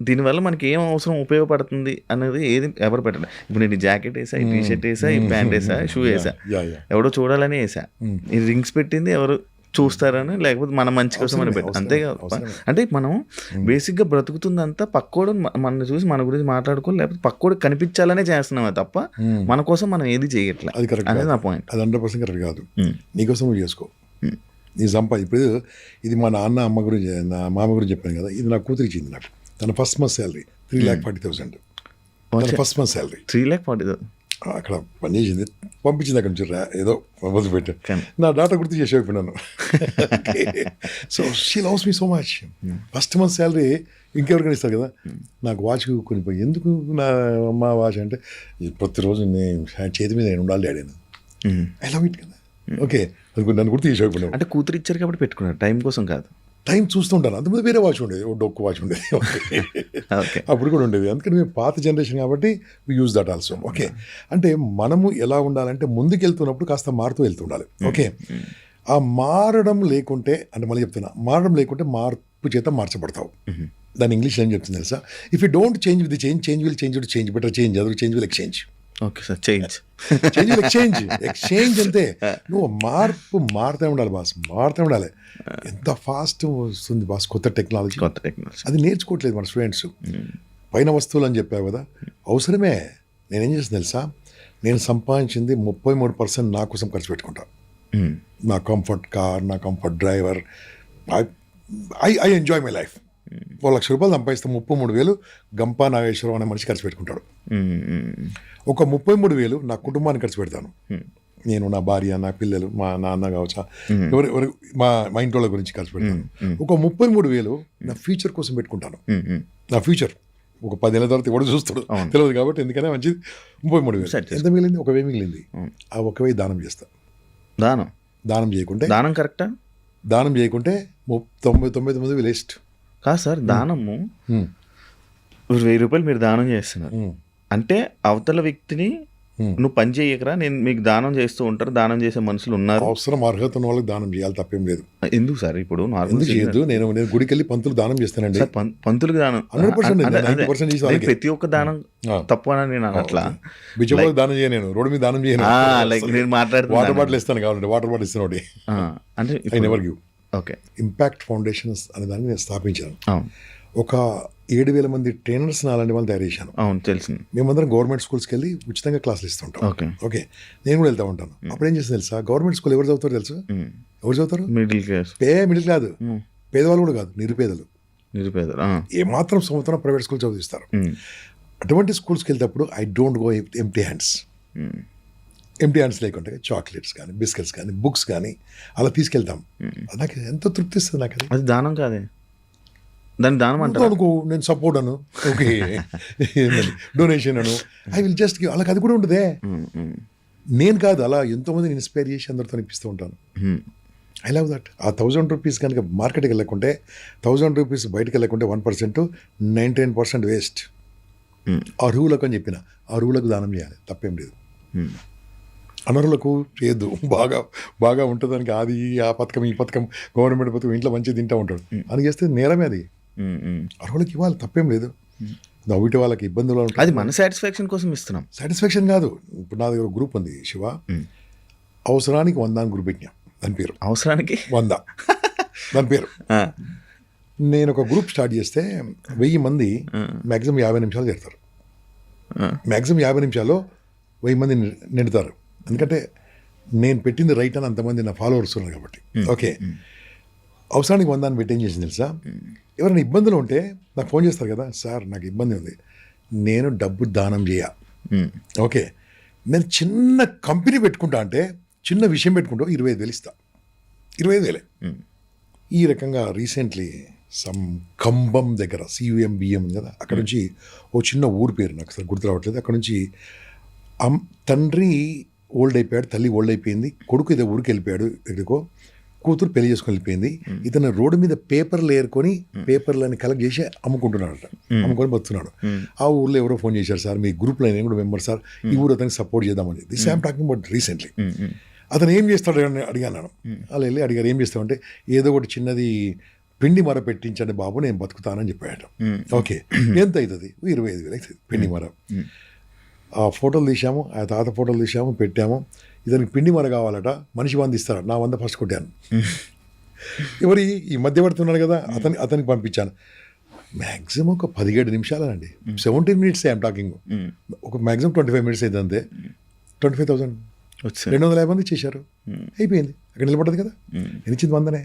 దీనివల్ల మనకి ఏం అవసరం ఉపయోగపడుతుంది అనేది ఏది ఎవరు పెట్టండి. ఇప్పుడు నేను జాకెట్ వేసా, ఈ టీషర్ట్ వేసా, ఈ ప్యాంట్ వేసా, షూ వేసా, ఎవడో చూడాలని వేసా, ఈ రింగ్స్ పెట్టింది ఎవరు చూస్తారని, లేకపోతే మన మంచి కోసం అని పెట్టి, అంతేకాదు. అంటే మనం బేసిక్గా బ్రతుకుతుందంతా పక్కోడు మన చూసి మన గురించి మాట్లాడుకోవాలి, లేకపోతే పక్కోడు కనిపించాలనే చేస్తున్నామే తప్ప మన కోసం మనం ఏది చేయట్లేదు. అనేది నా పాయింట్. అది 100% కరెక్ట్ కాదు. నీకోసం నువ్వు చేసుకో, నీ ఇప్పుడు ఇది మా నాన్న అమ్మ గురించి, నా మామ గురించి చెప్పాను కదా, ఇది నా కూతురు ఇచ్చింది. నాకు తన ఫస్ట్ మంత్ శాలరీ 3,40,000. తన ఫస్ట్ మంత్ శాలరీ 3,40,000 అక్కడ పనిచేసింది, పంపించింది అక్కడ నుంచి ఏదో మొదలు పెట్టాను. నా డాటా గుర్తు చేసి అయిపోయినాను. So she loves me so much. First month salary ఇంకెవరికైనా ఇస్తారు కదా, నాకు వాచ్ కొనిపోయి, ఎందుకు నా అమ్మ వాచ్ అంటే, ప్రతిరోజు నేను చేతి మీద నేను ఉండాలి డాడీ, ఐ లవ్ ఇట్ కదా. ఓకే, నన్ను గుర్తు చేసి అయిపోయినాను. అంటే కూతురు ఇచ్చారు కాబట్టి పెట్టుకున్నారు, టైం కోసం కాదు. టైం చూస్తుంటాను. అంతకుముందు వేరే వాచ్ ఉండేది, డొక్కు వాచ్ ఉండేది, అప్పుడు కూడా ఉండేది. అందుకని మేము పాత జనరేషన్ కాబట్టి we use that also. Okay, అంటే మనము ఎలా ఉండాలంటే ముందుకు వెళ్తున్నప్పుడు కాస్త మారుతూ వెళ్తుండాలి. ఓకే, ఆ మారడం లేకుంటే, అంటే మళ్ళీ చెప్తున్నా, మారడం లేకుంటే మార్పు చేత మార్చబడతావు. దాని ఇంగ్లీష్ ఏం చెప్తుంది తెలుసా, if you don't change with change, change will change to change, better change, other change will exchange. Okay sir, change. Exchange అంతే. నువ్వు మారుతూ ఉండాలి బాస్, మారుతూ ఉండాలి. ఎంత ఫాస్ట్ వస్తుంది బాస్ కొత్త టెక్నాలజీ, అది నేర్చుకోవట్లేదు మన స్టూడెంట్స్. పైన వస్తువులు అని చెప్పావు కదా, అవసరమే. నేనేం చేస్తాను తెలుసా, నేను సంపాదించింది 33% నా కోసం ఖర్చు పెట్టుకుంటాను. నా కంఫర్ట్ కార్, నా comfort driver, I enjoy my life. 1,00,000 సంపాదిస్తే 33,000 గంపా నాగేశ్వరరావు అనే మనిషి ఖర్చు పెట్టుకుంటాడు. ఒక 33,000 నా కుటుంబానికి ఖర్చు పెడతాను. నేను, నా భార్య, నా పిల్లలు, మా నాన్న కావచ్చా, ఎవరు మా ఇంట్లో గురించి ఖర్చు పెడతాను. ఒక 33,000 నా ఫ్యూచర్ కోసం పెట్టుకుంటాను. నా ఫ్యూచర్ ఒక 10 ఏళ్ళ తర్వాత ఎవడు చూస్తాడు తెలియదు కాబట్టి, ఎందుకనే మంచిది. 33,000 ఎంత మిగిలింది? 1,000 మిగిలింది. ఆ 1,000 దానం చేస్తా. దానం చేయకుంటే, దానం కరెక్టా? దానం చేయకుంటే 99 వేస్ట్ కాదు సార్. దానము 1,000 రూపాయలు మీరు దానం చేస్తున్నారు అంటే అవతల వ్యక్తిని నువ్వు పని చేయకరా, నేను మీకు దానం చేస్తూ ఉంటారు, దానం చేసే మనుషులు ఉన్నారు. అవసరం అర్హత ఉన్న వాళ్ళకి దానం చేయాలి, తప్పేం లేదు. ఎందుకు సార్ ఇప్పుడు ఎందుకు చేయొద్దు? నేను గుడికి వెళ్ళి పంతులు దానం చేస్తానండి. పంతులకు దానం 100% ప్రతి ఒక్క దానం తప్పు అని నేను అట్లా బిచ్చపోతే దానం చేయను, నేను రోడ్డు మీద దానం చేయను. నేను మాట్లాడుతున్నా, వాటర్ బాటిల్ ఇస్తాను కావాలంటే, వాటర్ బాటిల్ ఇస్తాను ఒకటి. అంటే I never give. Okay. Impact foundations అనే దాన్ని నేను స్థాపించాను. ఒక 7,000 మంది ట్రైనర్స్ అలాంటి వాళ్ళు తయారు చేశాను. అవును, తెలుసు. మేమందరం గవర్నమెంట్ స్కూల్స్కి వెళ్ళి ఉచితంగా క్లాసులు ఇస్తుంటాం. ఓకే, నేను కూడా వెళ్తా ఉంటాను. అప్పుడు ఏం చేస్తాను తెలుసా, గవర్నమెంట్ స్కూల్ ఎవరు చదువుతారు తెలుసు? ఎవరు చదువుతారు? మిడిల్ క్లాస్, పేదవాళ్ళు కూడా కాదు, నిరుపేదలు. ఏమాత్రం సంవత్సరం ప్రైవేట్ స్కూల్ చదివిస్తారు. అటువంటి స్కూల్స్కి వెళ్తేప్పుడు I don't go empty hands. Empty hands లేకుంటే చాక్లెట్స్ కానీ, బిస్కెట్స్ కానీ, బుక్స్ కానీ అలా తీసుకెళ్తాం. నాకు ఎంతో తృప్తి ఇస్తుంది. నాకు అది దానం కాదే, దాని దానం అంటే అనుకో, నేను support Anu, okay, donation Anu, I will just give. అలాగ అది కూడా ఉండదే. నేను కాదు, అలా ఎంతోమందిని ఇన్స్పైర్ చేసి అందరితో ఇప్పిస్తూ ఉంటాను. I love that. ఆ 1,000 రూపీస్ కనుక మార్కెట్కి వెళ్ళకుంటే, 1,000 రూపీస్ బయటకు వెళ్ళకుంటే 1%, 99% వేస్ట్. అర్హులకు అని చెప్పిన, అర్హులకు దానం చేయాలి, తప్పేం లేదు. అనర్హులకు చేయొద్దు. బాగా ఉంటుంది దానికి, అది ఆ పథకం ఈ పథకం, గవర్నమెంట్ పథకం, ఇంట్లో మంచిగా తింటూ ఉంటాడు అని చేస్తే నేరమే అది. అర్హులకు ఇవ్వాలి, తప్పేం లేదు. నవ్వుటి వాళ్ళకి ఇబ్బందులు ఉంటాయి, అది మన సాటిస్ఫాక్షన్ కోసం ఇస్తున్నాం. సాటిస్ఫాక్షన్ కాదు. ఇప్పుడు నా దగ్గర గ్రూప్ ఉంది శివ, అవసరానికి 100 అని గ్రూప్ పెట్టినా. దాని పేరు అవసరానికి 100 దాని పేరు. నేను ఒక గ్రూప్ స్టార్ట్ చేస్తే 1000 మంది మ్యాక్సిమం 50 నిమిషాలు చేరుతారు. మ్యాక్సిమం 50 నిమిషాల్లో 1000 మంది నిండుతారు. ఎందుకంటే నేను పెట్టింది రైట్ అని అంతమంది నా ఫాలోవర్స్ ఉన్నారు కాబట్టి. ఓకే, అవసరానికి 100 అని పెట్టి ఏం చేసింది తెలుసా, ఎవరైనా ఇబ్బందులు ఉంటే నాకు ఫోన్ చేస్తారు కదా, సార్ నాకు ఇబ్బంది ఉంది, నేను డబ్బు దానం చేయ. ఓకే, నేను చిన్న కంపెనీ పెట్టుకుంటా అంటే, చిన్న విషయం పెట్టుకుంటా 25,000 ఇస్తా. 25,000. ఈ రకంగా రీసెంట్లీ సమ్ కంబం దగ్గర CUMBM ఉంది కదా, అక్కడ నుంచి ఓ చిన్న ఊరు పేరు నాకు అసలు గుర్తు రావట్లేదు, అక్కడ నుంచి తండ్రి ఓల్డ్ అయిపోయాడు, తల్లి ఓల్డ్ అయిపోయింది, కొడుకు ఏదో ఊరికి వెళ్ళిపోయాడు ఎక్కడికో, కూతురు పెళ్లి చేసుకొని వెళ్ళిపోయింది. ఇతను రోడ్డు మీద పేపర్లు ఏరుకొని పేపర్లని కలెక్ట్ చేసి అమ్ముకుంటున్నాడట, అమ్ముకొని బతున్నాడు. ఆ ఊర్లో ఎవరో ఫోన్ చేశారు, సార్ మీ గ్రూప్లో నేను కూడా మెంబర్ సార్, ఈ ఊరు అతనికి సపోర్ట్ చేద్దామని. This I'm talking about recently. అతను ఏం చేస్తాడు అని అడిగాను. అలా వెళ్ళి అడిగారు, ఏం చేస్తామంటే, ఏదో ఒకటి చిన్నది పిండి మర పెట్టించండి బాబు, నేను బతుకుతానని చెప్పాడు. ఓకే, ఎంత అవుతుంది? 25,000 అవుతుంది పిండి మర. ఆ ఫోటోలు తీసాము, ఆ తాత ఫోటోలు తీసాము, పెట్టాము. ఇతనికి పిండి మర కావాలట, మనిషి 100 ఇస్తాడు. నా 100 ఫస్ట్ కొట్టాను. ఎవరి ఈ మధ్యవర్తున్నాడు కదా, అతనికి పంపించాను. మ్యాక్సిమం ఒక 17 నిమిషాలండి, 17 మినిట్స్ ఐఎమ్ టాకింగ్. ఒక మ్యాక్సిమం 25 మినిట్స్ అయితే అంతే. 25,000 250 మంది చేశారు, అయిపోయింది. అక్కడ నిలబడ్డది కదా, నేను ఇచ్చింది 100నే.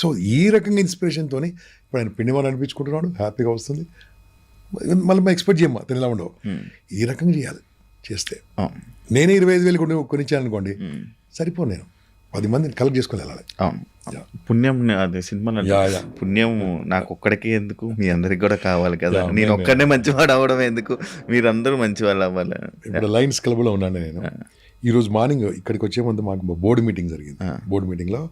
సో ఈ రకంగా ఇన్స్పిరేషన్తో ఇప్పుడు ఆయన పిండి మర అనిపించుకుంటున్నాడు, హ్యాపీగా వస్తుంది. మళ్ళీ మా ఎక్స్పెక్ట్ చేయమ్మా తను ఇలా ఉండవు. ఈ రకంగా చేయాలి. చేస్తే నేనే 25,000 కొనిచ్చాను అనుకోండి, సరిపో. నేను 10 మందిని కలెక్ట్ చేసుకొని వెళ్ళాలి. పుణ్యం, అదే సినిమాలో పుణ్యం నాకు ఒక్కడికి ఎందుకు, మీ అందరికి కూడా కావాలి కదా, నేను ఒక్కడనే మంచివాడు అవ్వడం ఎందుకు, మీరందరూ మంచివాళ్ళు అవ్వాలి. ఇప్పుడు లయన్స్ క్లబ్లో ఉన్నాను నేను. ఈరోజు మార్నింగ్ ఇక్కడికి వచ్చే ముందు మాకు బోర్డు మీటింగ్ జరిగింది. బోర్డు మీటింగ్లో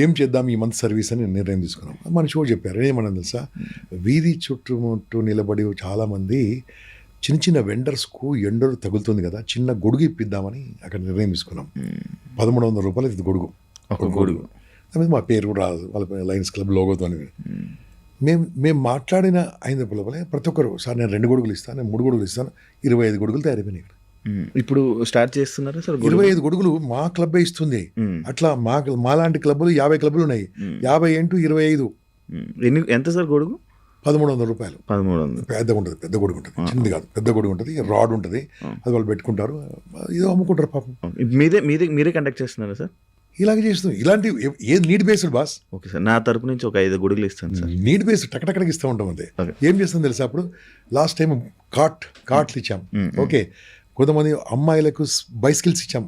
ఏం చేద్దాం ఈ మంత్ సర్వీస్ అని నిర్ణయం తీసుకున్నాం. మనిషి కూడా చెప్పారు, ఏమన్నా తెలుసా, వీధి చుట్టుముట్టు నిలబడి చాలామంది చిన్న చిన్న వెండర్స్కు ఎండలు తగులుతుంది కదా, చిన్న గొడుగు ఇప్పిద్దామని అక్కడ నిర్ణయం తీసుకున్నాం. 1,300 రూపాయలు ఇది గొడుగు. ఒక గొడుగు. మా పేరు కూడా రాదు, వాళ్ళ లయన్స్ క్లబ్ లోగోతో. మేము మాట్లాడిన 5 లోపలే ప్రతి ఒక్కరు సార్ నేను 2 గొడుగులు ఇస్తాను, నేను 3 గొడుగులు ఇస్తాను, 25 గొడుగులు తయారైపోయినాయి ఇక్కడ. ఇప్పుడు స్టార్ట్ చేస్తున్నారా సార్? 25 గొడుగులు మా క్లబ్బే ఇస్తుంది. అట్లా మాలాంటి క్లబ్బులు 50 క్లబ్బులు ఉన్నాయి. 50 × 25 ఎంత సార్ గొడుగు? 1,300 రూపాయలు. 1,300. పెద్దగా ఉంటుంది, పెద్ద గొడుగు ఉంటుంది, చిన్నది కాదు, పెద్ద గొడుగు ఉంటుంది, రాడ్ ఉంటుంది, అది వాళ్ళు పెట్టుకుంటారు, ఏదో అమ్ముకుంటారు పాపం. మీరే కండక్ట్ చేస్తున్నారా సార్? ఇలాగే చేస్తుంది. ఇలాంటి a need based boss. Okay sir, నా తరపు నుంచి ఒక 5 గొడుగులు ఇస్తాను సార్. నీడ్ బేస్డ్ టక్కటక్కడికి ఇస్తూ ఉంటాం అంతే. ఏం చేస్తాం తెలుసా, అప్పుడు లాస్ట్ టైం కార్ట్లు ఇచ్చాం. ఓకే, కొంతమంది అమ్మాయిలకు బైసికల్స్ ఇచ్చాం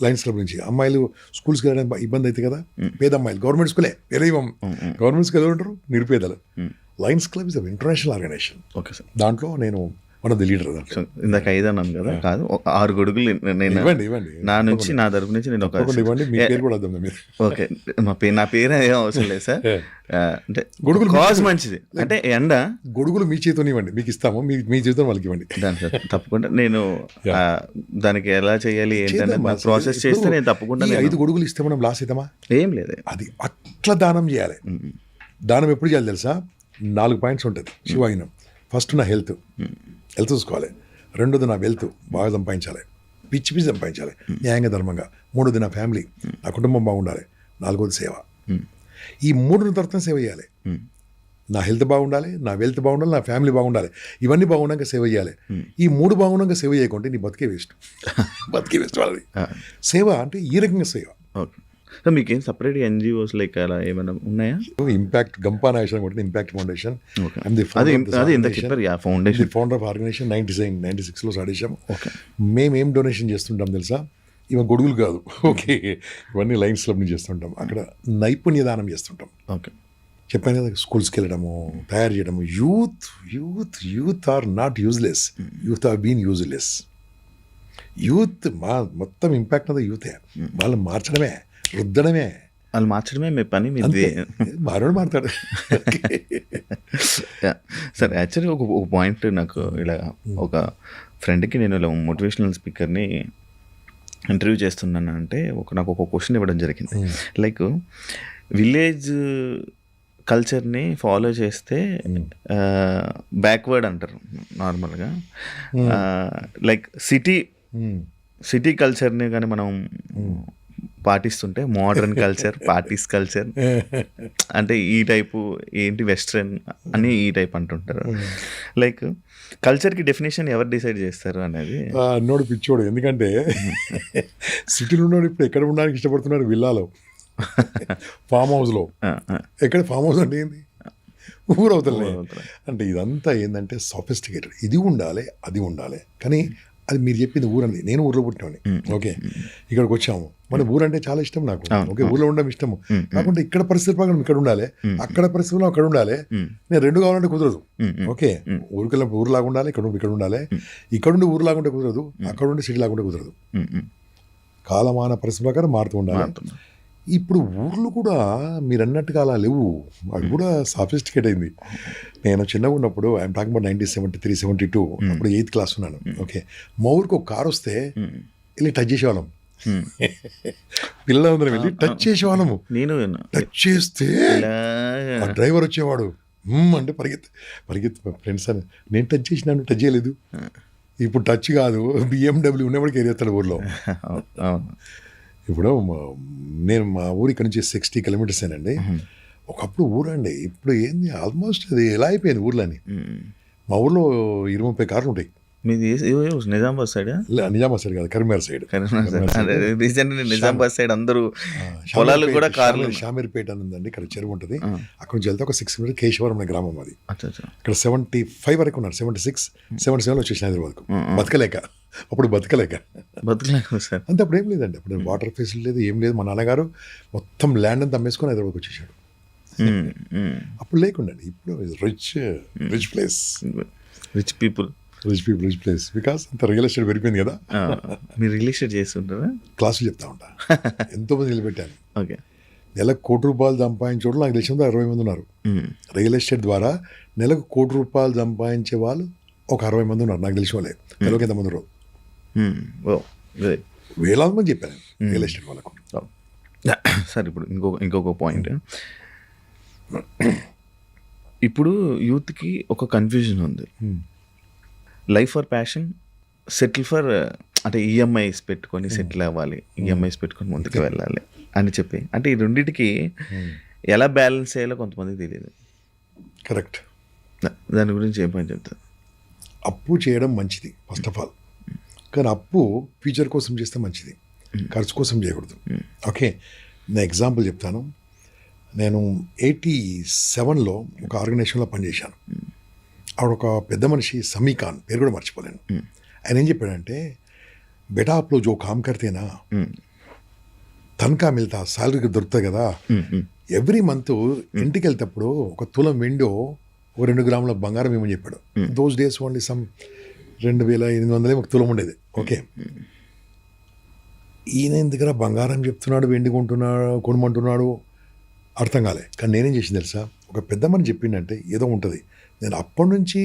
లయన్స్ క్లబ్ నుంచి. అమ్మాయిలు స్కూల్స్కి వెళ్ళడానికి ఇబ్బంది అవుతుంది కదా, పేద అమ్మాయిలు, గవర్నమెంట్ స్కూలే వేరే గవర్నమెంట్ స్కూల్ ఎవరు ఉంటారు, నిరుపేదలు. Lions Club is international organization. Okay sir, దాంట్లో నేను వన్ ఆఫ్ ది లీడర్. ఇందాక 5 అన్నాను కదా, కాదు 6 గొడుగులు నేను ఇవ్వండి. నా తరపు నుంచి నేను ఒక ఇవ్వండి. మీ పేరు కూడా వద్దాం మీరు. ఓకే, నా పేరు ఏం అవసరం లేదు సార్. అంటే గొడుగులు కాజ్ మంచిది, అంటే ఎండ గొడుగులు మీ చేతితో ఇవ్వండి, మీకు ఇస్తాము, మీ చేతితో వాళ్ళకి ఇవ్వండి. దాని సార్ తప్పకుండా నేను దానికి ఎలా చేయాలి ఏంటంటే ప్రాసెస్ చేస్తే నేను తప్పకుండా 5 గొడుగులు ఇస్తే మనం లాస్ అవుతామా? ఏం లేదు, అది అట్లా దానం చేయాలి. దానం ఎప్పుడు చేయాలి తెలుసా? 4 పాయింట్స్ ఉంటుంది శివాయినం. ఫస్ట్ నా హెల్త్ చూసుకోవాలి. 2ది నా వెల్త్ బాగా సంపాదించాలి, పిచ్చి సంపాదించాలి న్యాయంగా ధర్మంగా. 3ది నా ఫ్యామిలీ, నా కుటుంబం బాగుండాలి. 4ది సేవ. ఈ 3 తర్వాత సేవ చేయాలి. నా హెల్త్ బాగుండాలి, నా వెల్త్ బాగుండాలి, నా ఫ్యామిలీ బాగుండాలి. ఇవన్నీ బాగున్నాక సేవ చేయాలి. ఈ 3 బాగున్నాక సేవ చేయకుంటే నీ బతికే వేస్ట్. వాళ్ళది సేవ అంటే ఈ రకంగా సేవ. ఓకే సార్, మీకేం సపరేట్ ఎన్జిఓస్ లైక్ అలా ఏమైనా ఉన్నాయా? ఇంపాక్ట్ గంపా నాగేశ్వరం కొట్టిన impact foundation. Founder of organization 96లో స్టార్ట్ చేసాము. మేమేం డొనేషన్ చేస్తుంటాం తెలుసా? ఇవి గొడుగులు కాదు, ఓకే, ఇవన్నీ లయన్స్ క్లబ్ నుంచి చేస్తుంటాం. అక్కడ నైపుణ్య దానం చేస్తుంటాం. ఓకే, చెప్పాను కదా, స్కూల్స్కి వెళ్ళడము, తయారు చేయడము. Youth are not useless, youth are been useless. Youth మొత్తం ఇంపాక్ట్ అంతా యూతే. వాళ్ళు మార్చడమే, రుద్దడమే. వాళ్ళు మార్చడమే మీ పని. మారోడు మారుతాడు. సరే, యాక్చువల్లీ ఒక పాయింట్ నాకు ఇలా ఒక ఫ్రెండ్కి నేను ఇలా మోటివేషనల్ స్పీకర్ని ఇంటర్వ్యూ చేస్తున్నాను అంటే నాకు ఒక క్వశ్చన్ ఇవ్వడం జరిగింది. లైక్ విలేజ్ కల్చర్ని ఫాలో చేస్తే బ్యాక్వర్డ్ అంటారు నార్మల్గా. లైక్ సిటీ కల్చర్ని కానీ మనం పాటిస్తుంటే మోడర్న్ కల్చర్, పార్టీస్ కల్చర్ అంటే ఈ టైపు ఏంటి వెస్ట్రన్ అని ఈ టైప్ అంటుంటారు. లైక్ కల్చర్కి డెఫినేషన్ ఎవరు డిసైడ్ చేస్తారు అనేది. నోడు పిచ్చోడు. ఎందుకంటే సిటీలో ఉన్నాడు, ఇప్పుడు ఎక్కడ ఉండడానికి ఇష్టపడుతున్నాడు? విల్లాలో, ఫామ్ హౌస్లో. ఎక్కడ ఫామ్ హౌస్ అంటే ఏంది? ఊరు అవుతుంది. అంటే ఇదంతా ఏంటంటే సోఫిస్టికేటెడ్. ఇది ఉండాలి, అది ఉండాలి. కానీ అది మీరు చెప్పింది ఊరు అనేది. నేను ఊర్లో పుట్టినవాడిని. ఓకే, ఇక్కడికి వచ్చాము. మన ఊరు అంటే చాలా ఇష్టం నాకు. ఓకే, ఊర్లో ఉండడం ఇష్టము. కాకుండా ఇక్కడ పరిస్థితి ప్రకారం ఇక్కడ ఉండాలి, అక్కడ పరిస్థితుల్లో అక్కడ ఉండాలి. నేను 2 కావాలంటే కుదరదు. ఓకే, ఊరికెళ్ళి ఊరులాగా ఉండాలి, ఇక్కడ ఉండాలి. ఇక్కడుండి ఊరులాగా ఉంటే కుదరదు, అక్కడ ఉండి సిటీ లాగా ఉంటే కుదరదు. కాలమాన పరిస్థితి ప్రకారం మారుతూ ఉండాలి. ఇప్పుడు ఊర్లు కూడా మీరు అన్నట్టుగా అలా లేవు, అవి కూడా సాఫిస్టికేట్ అయింది. నేను చిన్నగా ఉన్నప్పుడు, ఐఎమ్ టాకింగ్ అబౌట్ 1973, 72, అప్పుడు 8th క్లాస్ ఉన్నాను. ఓకే, మా ఊరికి ఒక కారు వస్తే వెళ్ళి టచ్ చేసేవాళ్ళం. పిల్లలందరం వెళ్ళి టచ్ చేసేవాళ్ళము. నేను టచ్ చేస్తే ఆ డ్రైవర్ వచ్చేవాడు, అంటే పరిగెత్తి ఫ్రెండ్స్ అని. నేను టచ్ చేసినాను, టచ్ చేయలేదు. ఇప్పుడు టచ్ కాదు, BMW ఉన్నప్పటికీ ఏరియా ఊర్లో. ఇప్పుడు నేను మా ఊరి ఇక్కడ నుంచి 60 కిలోమీటర్స్ ఏనండి. ఒకప్పుడు ఊరండి, ఇప్పుడు ఏంది ఆల్మోస్ట్ అది ఎలా అయిపోయింది ఊర్లని. మా ఊర్లో 20-30 కార్లు ఉంటాయి. మీది నిజామాబాద్ సైడ్? నిజామాబాద్ సైడ్ కాదు, Karimnagar side. Recently Nizamabad side అందరూ పొలాలు కూడా కార్లు. షామీర్పేట అని ఉందండి, ఇక్కడ చెరువు ఉంటుంది. అక్కడ నుంచి వెళ్తే ఒక 6 కిలోమీటర్ కేశవరం అనే గ్రామం అది. ఇక్కడ 75 వరకు ఉన్నారు. 76, 77 వచ్చేసిన హైదరాబాద్కు. బతకలేక సార్. అంతే. అప్పుడు ఏం లేదండి, అప్పుడు వాటర్ ఫెసిలిటీ లేదు, ఏం లేదు. మా నాన్నగారు మొత్తం ల్యాండ్ అంతా అమ్మేసుకొని హైదరాబాద్కి వచ్చేసాడు. అప్పుడు లేకుండండి. ఇప్పుడు rich place, rich place. Because అంత రియల్ ఎస్టేట్ పెరిగిపోయింది కదా. మీరు రియల్ ఎస్టేట్ చేస్తుంటారా? క్లాసులు చెప్తా ఉంటా. ఎంతో మంది నిలబెట్టాను. ఓకే, నెలకు ₹1,00,00,000 సంపాదించే నాకు తెలిసినంత 60 మంది ఉన్నారు. రియల్ ఎస్టేట్ ద్వారా నెలకు ₹1,00,00,000 సంపాదించే వాళ్ళు ఒక 60 మంది ఉన్నారు నాకు తెలిసిన వాళ్ళే. నెలకు ఎంతమంది ఉన్నారు? వేలాది మంది చెప్పాను రియల్ ఎస్టేట్ వాళ్ళకు. సార్, ఇప్పుడు ఇంకొక పాయింట్. ఇప్పుడు యూత్కి ఒక కన్ఫ్యూజన్ ఉంది. Life for passion, settle for అంటే ఈఎంఐస్ పెట్టుకొని సెటిల్ అవ్వాలి, ఈఎంఐస్ పెట్టుకొని ముందుకు వెళ్ళాలి అని చెప్పి, అంటే ఈ రెండింటికి ఎలా బ్యాలెన్స్ చేయాలో కొంతమందికి తెలియదు. కరెక్ట్. దాని గురించి ఏం పని చెప్తారు? అప్పు చేయడం మంచిది ఫస్ట్ ఆఫ్ ఆల్, కానీ అప్పు ఫ్యూచర్ కోసం చేస్తే మంచిది, ఖర్చు కోసం చేయకూడదు. ఓకే, నేను ఎగ్జాంపుల్ చెప్తాను. నేను 87లో ఒక ఆర్గనైజేషన్లో పనిచేశాను. ఆవిడ ఒక పెద్ద మనిషి, సమీఖాన్, పేరు కూడా మర్చిపోలేను. ఆయన ఏం చెప్పాడంటే, బేటా ఆప్లో జో కామ్ కర్తేనా తనఖా మిల్తా, శాలరీకి దొరుకుతుంది కదా, ఎవ్రీ మంత్ ఇంటికి వెళ్తేప్పుడు ఒక తులం వెండో ఒక 2 గ్రాముల బంగారం ఏమని చెప్పాడు. దోస్ డేస్ ఓన్లీ సమ్ 2800 ఒక తులం ఉండేది. ఓకే, ఈయన దగ్గర బంగారం చెప్తున్నాడు, వెండి కొనమంటున్నాడు, అర్థం కాలే. కానీ నేనేం చేసింది తెలుసా, ఒక పెద్ద మని చెప్పిందంటే ఏదో ఉంటుంది. నేను అప్పటి నుంచి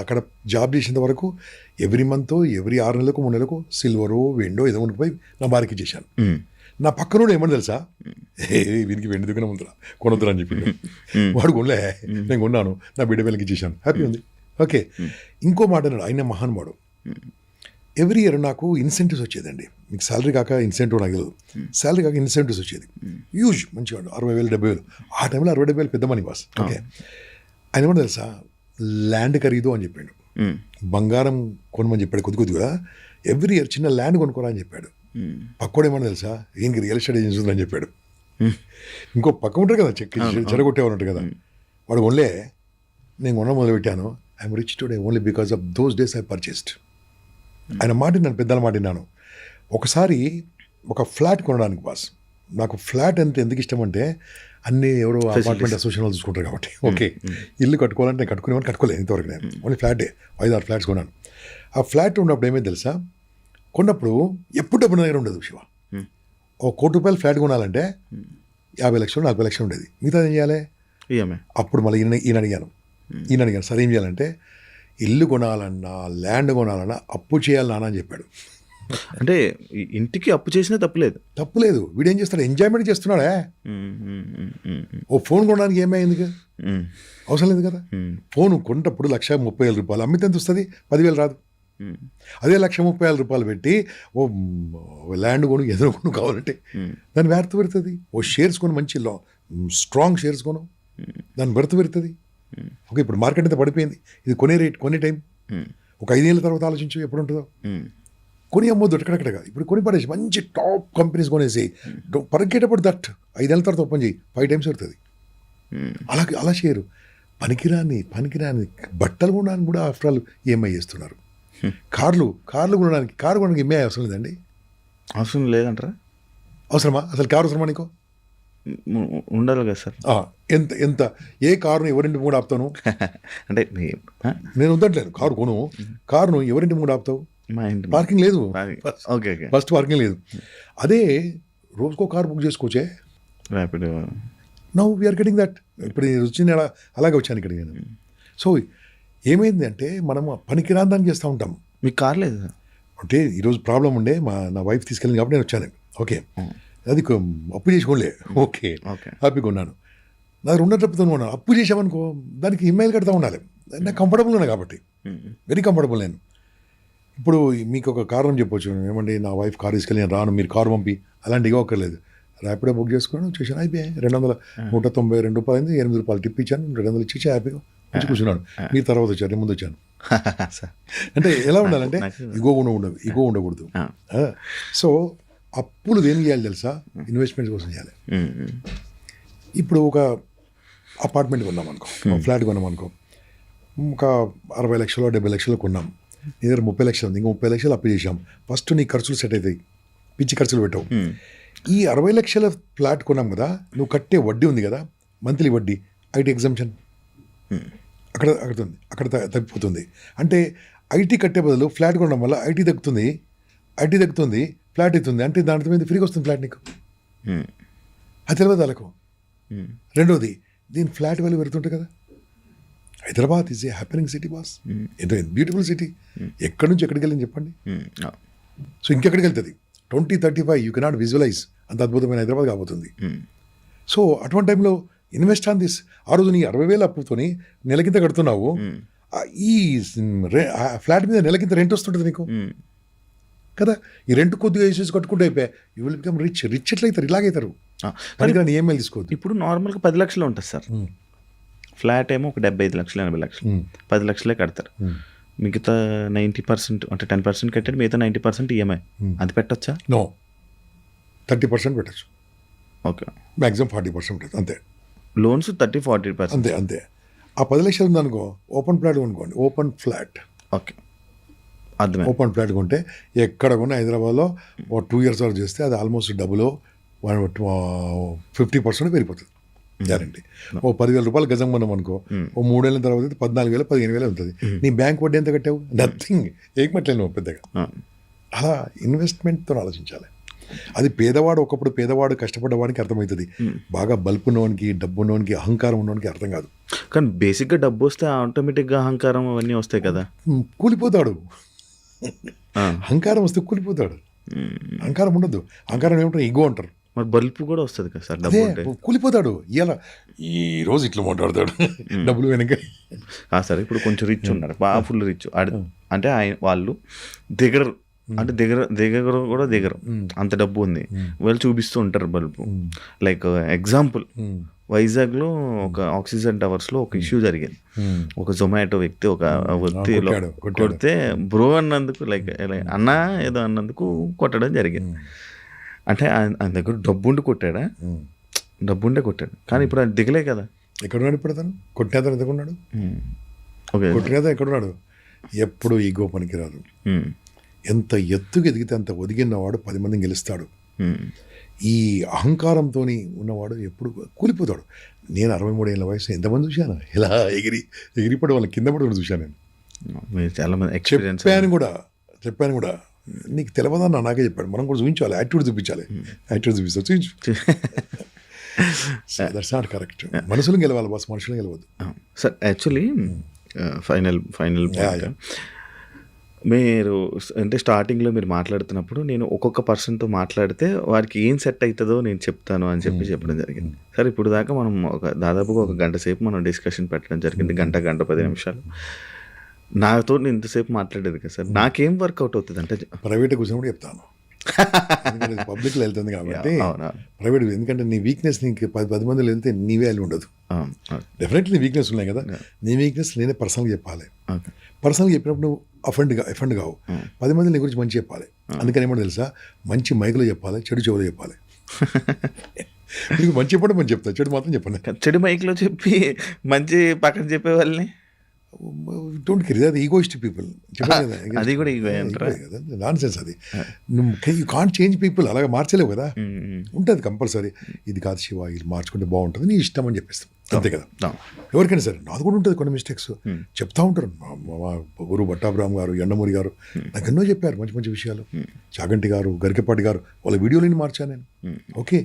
అక్కడ జాబ్ చేసేంత వరకు ఎవ్రీ మంత్, ఎవ్రీ 6 నెలలకు 3 నెలలకు సిల్వరో వెండో ఏదో ఉండిపోయి నా భార్యకి ఇచ్చేసాను. నా పక్కన ఏమని తెలుసా, వీనికి వెండి దుకాణం ఉందిరా, కొనొద్దురా అని చెప్పిండు. వాడు కొనలే, నేను కొన్నాను, నా బిడ్డ పిల్లలకి ఇచ్చేసాను, హ్యాపీ ఉంది. ఓకే, ఇంకో మాట అన్నాడు ఆయన, మహానుభావుడు. ఎవ్రీ ఇయర్ నాకు ఇన్సెంటివ్స్ వచ్చేదండి. మీకు శాలరీ కాక ఇన్సెంటివ్ నాకు తెలియదు, శాలరీ కాక ఇన్సెంటివ్స్ వచ్చేది హ్యూజ్, మంచిగా 60,000 70,000. ఆ టైంలో 60-70,000 పెద్ద మనీ బాస్. ఓకే, ఆయన ఏమన్నా తెలుసా, ల్యాండ్ ఖరీదు అని చెప్పాడు, బంగారం కొనమని చెప్పాడు, కొద్దిగా ఎవ్రీ ఇయర్ చిన్న ల్యాండ్ కొనుక్కోరా అని చెప్పాడు. పక్కోడు ఏమన్నా తెలుసా, ఈయనకి రియల్ ఎస్టేట్ ఏజెన్సీ ఉందని చెప్పాడు. ఇంకో పక్క ఉంటారు కదా, చెరగొట్టేవారు ఉంటారు కదా, వాడు కొనలే, నేను కొనడం మొదలుపెట్టాను. I'm rich today only because of those days I purchased. ఆయన మాట నన్ను పెద్దల మాట విన్నాను. ఒకసారి ఒక ఫ్లాట్ కొనడానికి బాస్, నాకు ఫ్లాట్ అంటే ఎందుకు ఇష్టం అంటే, అన్ని ఎవరో అపార్ట్మెంట్ అసోసియేషన్ వాళ్ళు చూసుకుంటారు కాబట్టి. ఓకే, ఇల్లు కట్టుకోవాలంటే నేను కట్టుకునేవాడిని, కట్టుకోలేదు ఇంతవరకు. నేను ఓన్లీ ఫ్లాటే 5-6 ఫ్లాట్స్ కొన్నాను. ఆ ఫ్లాట్ ఉన్నప్పుడు ఏమైంది తెలుసా, కొన్నప్పుడు ఎప్పుడు డబ్బు నా దగ్గర ఉండదు శివ. ఒక ₹1,00,00,000 ఫ్లాట్ కొనాలంటే 50 లక్షలు 40 లక్షలు ఉండేది, మిగతా ఏం చేయాలి? అప్పుడు మళ్ళీ ఈయన అడిగాను, సరే ఏం చేయాలంటే, ఇల్లు కొనాలన్నా ల్యాండ్ కొనాలన్నా అప్పు చేయాలి నాన్న అని చెప్పాడు. అంటే ఇంటికి అప్పు చేసినా తప్పులేదు. వీడేం చేస్తాడు, ఎంజాయ్మెంట్ చేస్తున్నాడే. ఓ ఫోన్ కొనడానికి ఏమైంది, అవసరం లేదు కదా. ఫోన్ కొన్నప్పుడు ₹1,30,000 అమ్మితే ఎంత వస్తుంది, 10,000 రాదు. అదే ₹1,30,000 పెట్టి ఓ ల్యాండ్ కొను, ఏదో కొను కావాలంటే దాని వ్యర్థ పెడుతుంది. ఓ షేర్స్ కొను, మంచి స్ట్రాంగ్ షేర్స్ కొను, దాని వ్యర్థ పెడుతుంది. ఓకే, ఇప్పుడు మార్కెట్ అంతా పడిపోయింది, ఇది కొనే రేట్, కొనే టైం ఒక 5 ఏళ్ళ తర్వాత ఆలోచించు ఎప్పుడు ఉంటుందో. కొని అమ్మొద్దు ఎక్కడెక్కడగా, ఇప్పుడు కొని పడేసి మంచి టాప్ కంపెనీస్ కొనేసి పరగేటప్పుడు దట్ 5 ఏళ్ళ తర్వాత ఓపెన్ చేయి, 5 టైమ్స్ పెడుతుంది. అలా చేయరు. పనికిరాని బట్టలు కొనడానికి కూడా ఆఫ్టర్ ఆల్ ఈఎంఐ చేస్తున్నారు. కార్లు కొనడానికి ఈఎంఐ అవసరం లేదండి. అవసరం లేదంటారా? అవసరమా అసలు? కారు అవసరమా నీకు? ఉండాలి కదా సార్. ఎంత ఏ కారును ఎవరింటి ముందు ఆపుతాను అంటే నేను వద్దట్లేదు. కారును ఎవరింటి ముందు ఆపుతావు? పార్కింగ్ లేదు, ఫస్ట్ పార్కింగ్ లేదు. అదే రోజుకో కారు బుక్ చేసుకోవచ్చే. Rapid now we are getting that. ఇప్పుడు వచ్చిన అలాగే వచ్చాను ఇక్కడ నేను. సో ఏమైంది అంటే, మనం పనికిరాందాన్ని చేస్తూ ఉంటాం. మీకు కార్ లేదు అంటే ఈరోజు ప్రాబ్లం ఉండే, నా వైఫ్ తీసుకెళ్ళింది కాబట్టి నేను వచ్చాను. ఓకే, అది అప్పు చేసుకోలే. ఓకే, హ్యాపీగా ఉన్నాను. నా దగ్గర ఉన్న డబ్బుతో ఉన్నాను. అప్పు చేసామనుకో, దానికి ఈమెయిల్ కడతా ఉండాలి. నాకు కంఫర్టబుల్ ఉన్నా కాబట్టి, వెరీ కంఫర్టబుల్. నేను ఇప్పుడు మీకు ఒక కారణం చెప్పొచ్చు, ఏమండి నా వైఫ్ కారు తీసుకెళ్ళి నేను రాను, మీరు కారు పంపి, అలాంటి ఇవ్వ ఒక్కర్లేదు. ర్యాపిడో బుక్ చేసుకున్నాను, చేశాను, అయిపోయాయి. $192 అయింది, ₹8 టిప్ ఇచ్చాను, 200 ఇచ్చి హ్యాపీగా మంచి కూర్చున్నాను. మీరు తర్వాత వచ్చారు, నేను ముందు వచ్చాను. అంటే ఎలా ఉండాలంటే ఇగో ఉండకూడదు. సో అప్పులు దేనికి చేయాలి తెలుసా? ఇన్వెస్ట్మెంట్ కోసం చేయాలి. ఇప్పుడు ఒక అపార్ట్మెంట్ కొన్నాం అనుకో, ఫ్లాట్ కొన్నాం అనుకో, ఒక 60 లక్షలు 70 లక్షలు కొన్నాం. నీ దగ్గర 30 లక్షలు ఉంది, ఇంకో 30 లక్షలు అప్పు చేసాం. ఫస్ట్ నీ ఖర్చులు సెట్ అవుతాయి, పిచ్చి ఖర్చులు పెట్టవు. ఈ 60 లక్షల ఫ్లాట్ కొన్నాం కదా, నువ్వు కట్టే వడ్డీ ఉంది కదా, మంత్లీ వడ్డీ, ఐటీ ఎగ్జంప్షన్ అక్కడ తగ్గిపోతుంది. అంటే ఐటీ కట్టే బదులు ఫ్లాట్ కొనడం వల్ల ఐటీ తగ్గుతుంది, ఫ్లాట్ అవుతుంది. అంటే దాంట్లో మీద ఫ్రీగా వస్తుంది ఫ్లాట్ నీకు. అది తెలియదు వాళ్ళకు. రెండోది, దీని ఫ్లాట్ వాల్యూ పెరుగుతుంటుంది కదా. Hyderabad is a happening city boss, ఎంతో బ్యూటిఫుల్ సిటీ. ఎక్కడి నుంచి ఎక్కడికి వెళ్ళింది చెప్పండి. సో ఇంకెక్కడికి వెళ్తుంది? 2035 యూ కెనాట్ విజువలైజ్. అంత అద్భుతమైన హైదరాబాద్ కాబోతుంది. సో అటువంటి టైంలో ఇన్వెస్ట్ ఆన్ దిస్. ఆ రోజు నీ 60,000 అప్పుతోని నెలకింత కడుతున్నావు, ఈ ఫ్లాట్ మీద నెలకింత రెంట్ వస్తుంటుంది నీకు కదా. ఈ రెంట్ కొద్దిగా వేసేసి కట్టుకుంటూ అయిపోయా, you will become rich. Rich ఎట్లయితారు, ఇలాగైతారు. పనికిరాని ఈఎంఐలు తీసుకోవద్దు. ఇప్పుడు నార్మల్గా 10 లక్షలు ఉంటుంది సార్, ఫ్లాట్ ఏమో ఒక 75 లక్షలు 80 లక్షలు, 10 లక్షలే కడతారు. మిగతా 90% అంటే 10% కట్టాడు, మిగతా 90% ఈఎంఐ. అది పెట్టచ్చా? నో, 30% పెట్టచ్చు. ఓకే, మ్యాక్సిమం 40% ఉంటుంది అంతే. లోన్స్ 30-40%. అంతే అంతే. ఆ 10 లక్షలు ఉందనుకో, ఓపెన్ ఫ్లాట్ కొనుక్కోండి. ఓపెన్ ఫ్లాట్, ఓకే, అర్థమే. ఓపెన్ ఫ్లాట్ కొంటే ఎక్కడ కొన్నా హైదరాబాద్లో 2 years వరకు చేస్తే అది ఆల్మోస్ట్ డబుల్ 50% పెరిగిపోతుంది గ్యారంటీ. 10,000 రూపాయలు గజం కొన్నాం అనుకో, 3 ఏళ్ళ తర్వాత 14,000 15,000 ఉంటుంది. నీ బ్యాంక్ వడ్డీ ఎంత కట్టావు? నథింగ్, ఏకమట్లేదు పెద్దగా. అలా ఇన్వెస్ట్మెంట్తో ఆలోచించాలి. అది పేదవాడు, ఒకప్పుడు పేదవాడు కష్టపడ్డవాడికి అర్థమవుతుంది. బాగా బల్పు ఉన్నవానికి, డబ్బు ఉన్నవానికి, అహంకారం ఉన్నవానికి అర్థం కాదు. కానీ బేసిక్గా డబ్బు వస్తే ఆటోమేటిక్గా అహంకారం అవన్నీ వస్తాయి కదా. కూలిపోతాడు. అహంకారం వస్తే కూలిపోతాడు. అహంకారం ఉండదు. అహంకారం ఏమంటారు? ఈగో అంటారు. మరి బల్పు కూడా వస్తుంది కదా సార్, అదే డబ్బు ఉంటే. కూలిపోతాడు. ఇలా ఈ రోజు ఇట్లా మాట్లాడతాడు డబ్బులు వెనక. సార్ ఇప్పుడు కొంచెం రిచ్ ఉన్నారు, బాగా ఫుల్ రిచ్. అంటే వాళ్ళు దిగరు, అంటే దిగరు కూడా దిగరు, అంత డబ్బు ఉంది. వాళ్ళు చూపిస్తూ ఉంటారు బల్బు. లైక్ ఎగ్జాంపుల్, వైజాగ్లో ఒక ఆక్సిజన్ టవర్స్లో ఒక ఇష్యూ జరిగింది. ఒక జొమాటో వ్యక్తి ఒక వ్యక్తి కొడితే బ్రో అన్నందుకు, లైక్ అన్నా ఏదో అన్నందుకు కొట్టడం జరిగింది. అంటే ఆయన దగ్గర డబ్బుండి కొట్టాడా? డబ్బుండే కొట్టాడు, కానీ ఇప్పుడు ఆయన దిగలే కదా. ఎక్కడున్నాడు ఇప్పుడు అతను? కొట్టేతను ఎందుకున్నాడు? కొట్టినేత ఎక్కడున్నాడు? ఎప్పుడు ఈగో పనికిరాదు. ఎంత ఎత్తుకు ఎదిగితే అంత ఒదిగినవాడు 10 మందిని గెలుస్తాడు. ఈ అహంకారంతో ఉన్నవాడు ఎప్పుడు కూలిపోతాడు. నేను 63 ఏళ్ళ వయసు ఎంతమంది చూశాను ఇలా ఎగిరిపడి వాళ్ళని కింద పడి చూశాను నేను. చాలా మంది చెప్పాను కూడా. నీకు తెలియదన్నా నాకే చెప్పాడు. మనం కూడా చూపించాలి, యాటిట్యూడ్ చూపించాలి. యాటిట్యూడ్ చూపిస్తావు, చూపించు. That's not correct. మనుషులు గెలవాలి బాస్, మనుషులు గెలవద్దు. సార్ యాక్చువల్లీ ఫైనల్ పాయింట్, మీరు అంటే స్టార్టింగ్లో మీరు మాట్లాడుతున్నప్పుడు నేను ఒక్కొక్క పర్సన్తో మాట్లాడితే వారికి ఏం సెట్ అవుతుందో నేను చెప్తాను అని చెప్పడం జరిగింది. సరే ఇప్పుడు దాకా మనం దాదాపుగా ఒక గంట సేపు మనం డిస్కషన్ పెట్టడం జరిగింది. గంట 10 నిమిషాలు నాతో ఇంతసేపు మాట్లాడేది కదా సార్. నాకేం వర్కౌట్ అవుతుంది అంటే ప్రైవేట్ కూర్చొని చెప్తాను, పబ్లిక్లో వెళ్తుంది కాబట్టి. ప్రైవేట్ ఎందుకంటే నీ వీక్నెస్ నీకు 10 మందిలో వెళ్తే నీ వాల్యూ ఉండదు. డెఫినెట్లీ వీక్నెస్ ఉన్నాయి కదా, నీ వీక్నెస్ నేనే పర్సనల్గా చెప్పాలి. పర్సనల్గా చెప్పినప్పుడు నువ్వు అఫెండ్ కావు. 10 మంది నీ గురించి మంచి చెప్పాలి. అందుకని ఏమో తెలుసా, మంచి మైకులో చెప్పాలి, చెడు చెవులో చెప్పాలి. నీకు మంచి చెప్పడం మంచి చెప్తా, చెడు మాత్రం చెప్పండి. చెడు మైక్లో చెప్పి మంచి పక్కన చెప్పే వాళ్ళని డోంట్ కేర్, అది ఈగోయిస్ట్ పీపుల్. అది కూడా ఈగో నాన్ సెన్స్. అది యూ కాంట్ చేంజ్ పీపుల్, అలాగే మార్చలేవు కదా. ఉంటుంది కంపల్సరీ, ఇది కాదు శివ, ఇది మార్చుకుంటే బాగుంటుంది, నీ ఇష్టం అని చెప్పేస్తాం, అంతే కదా. ఎవరికైనా సరే నాది కూడా ఉంటుంది కొన్ని మిస్టేక్స్, చెప్తా ఉంటారు. మా గురువు భట్టాభిరామ్ గారు, ఎండమూరి గారు నాకు ఎన్నో చెప్పారు మంచి మంచి విషయాలు. చాగంటి గారు, గరికపాటి గారు, వాళ్ళ వీడియోలని మార్చాను నేను. ఓకే,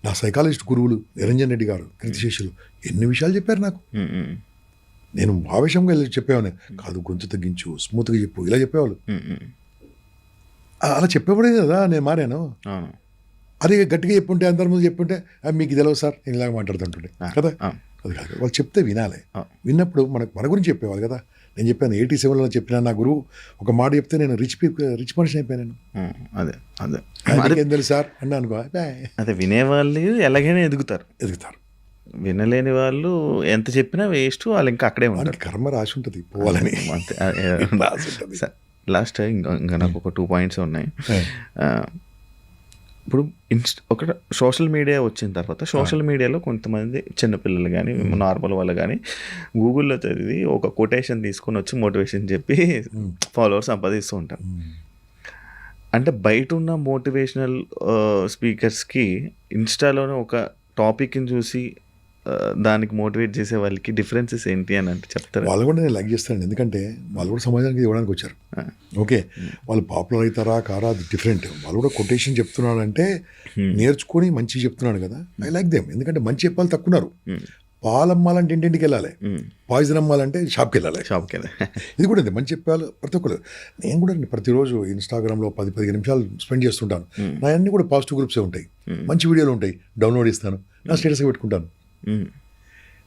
నా సైకాలజిస్ట్ గురువులు నిరంజన్ రెడ్డి గారు, కీర్తిశేషులు ఎన్ని విషయాలు చెప్పారు నాకు. నేను ఆవేశంగా చెప్పేవాడిని కాదు, గొంతు తగ్గించు, స్మూత్గా చెప్పు, ఇలా చెప్పేవాళ్ళు. అలా చెప్పేవాడే కదా నేను మారాను. అదే గట్టిగా చెప్పుంటే, అందరి ముందు చెప్పుంటే మీకు తెలియదు సార్ నేను ఇలాగ మాట్లాడుతుంటుండే కదా. అది కాదు, వాళ్ళు చెప్తే వినాలి. విన్నప్పుడు మన గురించి చెప్పేవాళ్ళు కదా. నేను చెప్పాను 87లో చెప్పిన నా గురువు ఒక మాట చెప్తే నేను రిచ్ మనిషి అయిపోయాను. అదే ఏం తెలుసు సార్ అన్నా అనుకో, అదే వినేవాళ్ళు ఎలాగైనా ఎదుగుతారు. వినలేని వాళ్ళు ఎంత చెప్పినా వేస్ట్, వాళ్ళు ఇంకా అక్కడే ఉంటారు. కర్మ రాసి ఉంటుంది పోవాలని. లాస్ట్ ఇంకా నాకు ఒక 2 పాయింట్స్ ఉన్నాయి. ఇప్పుడు ఒక సోషల్ మీడియా వచ్చిన తర్వాత సోషల్ మీడియాలో కొంతమంది చిన్నపిల్లలు కానీ నార్మల్ వాళ్ళు కానీ గూగుల్లో చదివి ఒక కొటేషన్ తీసుకొని వచ్చి మోటివేషన్ చెప్పి ఫాలోవర్స్ సంపాదిస్తూ ఉంటారు. అంటే బయట ఉన్న మోటివేషనల్ స్పీకర్స్కి ఇన్స్టాలోనే ఒక టాపిక్ని చూసి దానికి మోటివేట్ చేసే వాళ్ళకి డిఫరెన్సెస్ ఏంటి అని అంటే చెప్తారు. వాళ్ళు కూడా నేను లైక్ చేస్తాను, ఎందుకంటే వాళ్ళు కూడా సమాజానికి ఇవ్వడానికి వచ్చారు. ఓకే, వాళ్ళు పాపులర్ అవుతారా కారా అది డిఫరెంట్. వాళ్ళు కూడా కొటేషన్ చెప్తున్నాడు అంటే నేర్చుకొని మంచిగా చెప్తున్నాడు కదా, ఐ లైక్ దెమ్. ఎందుకంటే మంచి చెప్పాలి తక్కున్నారు. పాలు అమ్మాలంటే ఇంటింటికి వెళ్ళాలి, పాయిజన్ అమ్మాలంటే షాప్కి వెళ్ళాలి. ఇది కూడా అంతే, మంచి చెప్పాలి ప్రతి ఒక్కరు. నేను కూడా ప్రతిరోజు ఇన్స్టాగ్రామ్లో 10-15 నిమిషాలు స్పెండ్ చేస్తుంటాను. నా అన్నీ కూడా పాజిటివ్ గ్రూప్సే ఉంటాయి, మంచి వీడియోలు ఉంటాయి, డౌన్లోడ్ ఇస్తాను, నా స్టేటస్గా పెట్టుకుంటాను.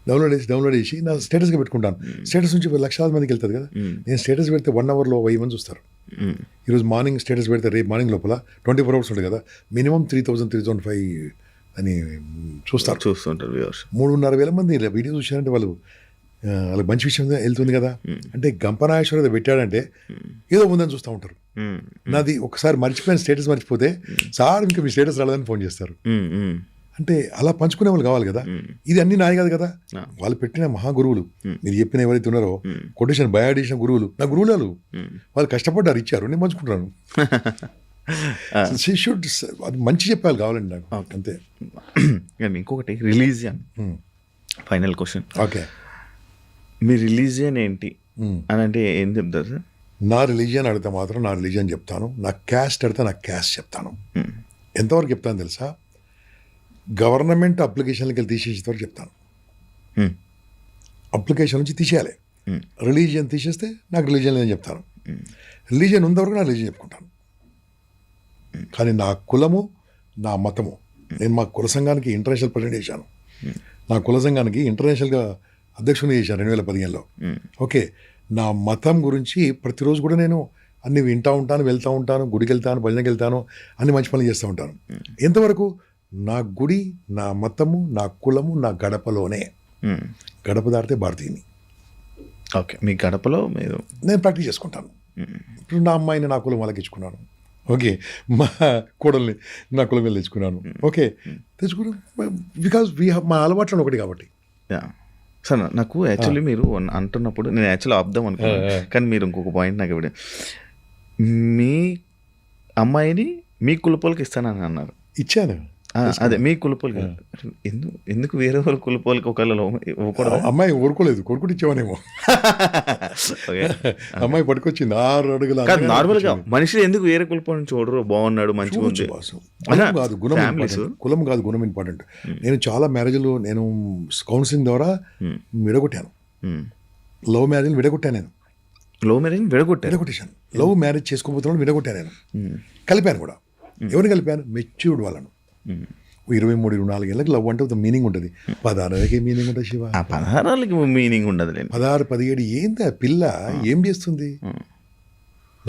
డౌన్లోడ్ చేసి నా స్టేటస్గా పెట్టుకుంటాను. స్టేటస్ నుంచి లక్షలాది మందికి వెళ్తుంది కదా. నేను స్టేటస్ పెడితే 1 అవర్లో 1000 మంది చూస్తారు. ఈరోజు మార్నింగ్ స్టేటస్ పెడితే రేపు మార్నింగ్ లోపల 24 అవర్స్ ఉంటుంది కదా, మినిమం 3,000-3,500 అని చూస్తుంటారు వ్యూవర్స్. 3,500 మంది ఇలా వీడియో చూసారంటే వాళ్ళకి మంచి విషయం వెళ్తుంది కదా. అంటే గంపనాగేశ్వర పెట్టాడంటే ఏదో ఉందని చూస్తూ ఉంటారు. నాది ఒకసారి మర్చిపోయిన స్టేటస్ మర్చిపోతే సార్ ఇంకా మీ స్టేటస్ రాలేదని ఫోన్ చేస్తారు. అంటే అలా పంచుకునే వాళ్ళు కావాలి కదా. ఇది అన్ని నాయ కాదు కదా, వాళ్ళు పెట్టిన మహాగురువులు, మీరు చెప్పిన ఎవరైతే ఉన్నారో కొటేషన్ బయాడిషన్ గురువులు, నా గురువులు వాళ్ళు కష్టపడ్డారు, ఇచ్చారు, నేను పంచుకుంటాను. షుడ్ అది మంచి చెప్పాలి కావాలండి నాకు, అంతే. ఇంకొకటి రిలీజియన్, ఫైనల్ క్వశ్చన్. ఓకే, మీ రిలీజియన్ ఏంటి అని అంటే ఏం చెప్తారు సార్? నా రిలీజియన్ అడిగితే మాత్రం నా రిలీజియన్ చెప్తాను, నా క్యాస్ట్ అడిగితే నా క్యాస్ట్ చెప్తాను. ఎంతవరకు చెప్తాను తెలుసా? గవర్నమెంట్ అప్లికేషన్లకి వెళ్ళి తీసేసేంతవరకు చెప్తాను. అప్లికేషన్ నుంచి తీసేయాలి. రిలీజియన్ తీసేస్తే నాకు రిలీజియన్ లేదని చెప్తాను. రిలీజియన్ ఉన్నంతవరకు నా రిలీజియన్ చెప్పుకుంటాను. కానీ నా కులము, నా మతము, నేను మా కుల సంఘానికి ఇంటర్నేషనల్ ప్రెసిడెంట్ చేశాను. నా కుల సంఘానికి ఇంటర్నేషనల్గా అధ్యక్షుని చేశాను 2015లో. ఓకే, నా మతం గురించి ప్రతిరోజు కూడా నేను అన్ని వింటూ ఉంటాను, వెళ్తూ ఉంటాను, గుడికి వెళ్తాను, భజనకి వెళ్తాను, అన్ని మంచి పనులు చేస్తూ ఉంటాను. ఎంతవరకు? నా గుడి, నా మతము, నా కులము, నా గడపలోనే. గడప దాటితే భారతీయుని. ఓకే, మీ గడపలో మీరు నేను ప్రాక్టీస్ చేసుకుంటాను. ఇప్పుడు నా అమ్మాయిని నా కులం వాళ్ళకి ఇచ్చుకున్నాను. ఓకే, మా కోడల్ని నా కులం వెళ్ళి తెచ్చుకున్నాను. ఓకే, తెచ్చుకున్నాను బికాజ్ మా అలవాట్లను ఒకటి కాబట్టి. సార్ నాకు యాక్చువల్లీ మీరు అంటున్నప్పుడు నేను యాక్చువల్లీ ఆపుదాం అనుకున్నాను, కానీ మీరు ఇంకొక పాయింట్ నాకు ఇవ్వడం, మీ అమ్మాయిని మీ కులపోలకి ఇస్తానని అన్నారు. ఇచ్చాను. అదే మీ కులపోలకి. ఎందుకు వేరే వాళ్ళ కులపోలకి ఒకళ్ళు ఇవ్వకూడదు? అమ్మాయి ఊరుకోలేదు, కొడుకుని ఇచ్చేవానేమో. అమ్మాయి పట్టుకొచ్చింది 6 అడుగుల. నార్మల్గా మనుషులు ఎందుకు వేరే కులపోని చూడరు? బాగున్నాడు, మంచిగా ఉంది. కాదు గుణం, కులం కాదు గుణం ఇంపార్టెంట్. నేను చాలా మ్యారేజ్లు నేను కౌన్సిలింగ్ ద్వారా విడగొట్టాను. లవ్ మ్యారేజ్ విడగొట్టాను నేను. విడగొట్టేశాను. లవ్ మ్యారేజ్ చేసుకోబోతున్నాను, విడగొట్టాను నేను. కలిపాను కూడా. ఎవరిని కలిపాను? మెచ్యూర్డ్ వాళ్ళను. 23-24 ఏళ్ళకి లవ్ అంటే ఒక మీనింగ్ ఉంటుంది. 16 మీనింగ్ ఉంటుంది శివ. 16 మీనింగ్ ఉండదు. 16-17 ఏంది ఆ పిల్ల ఏం చేస్తుంది?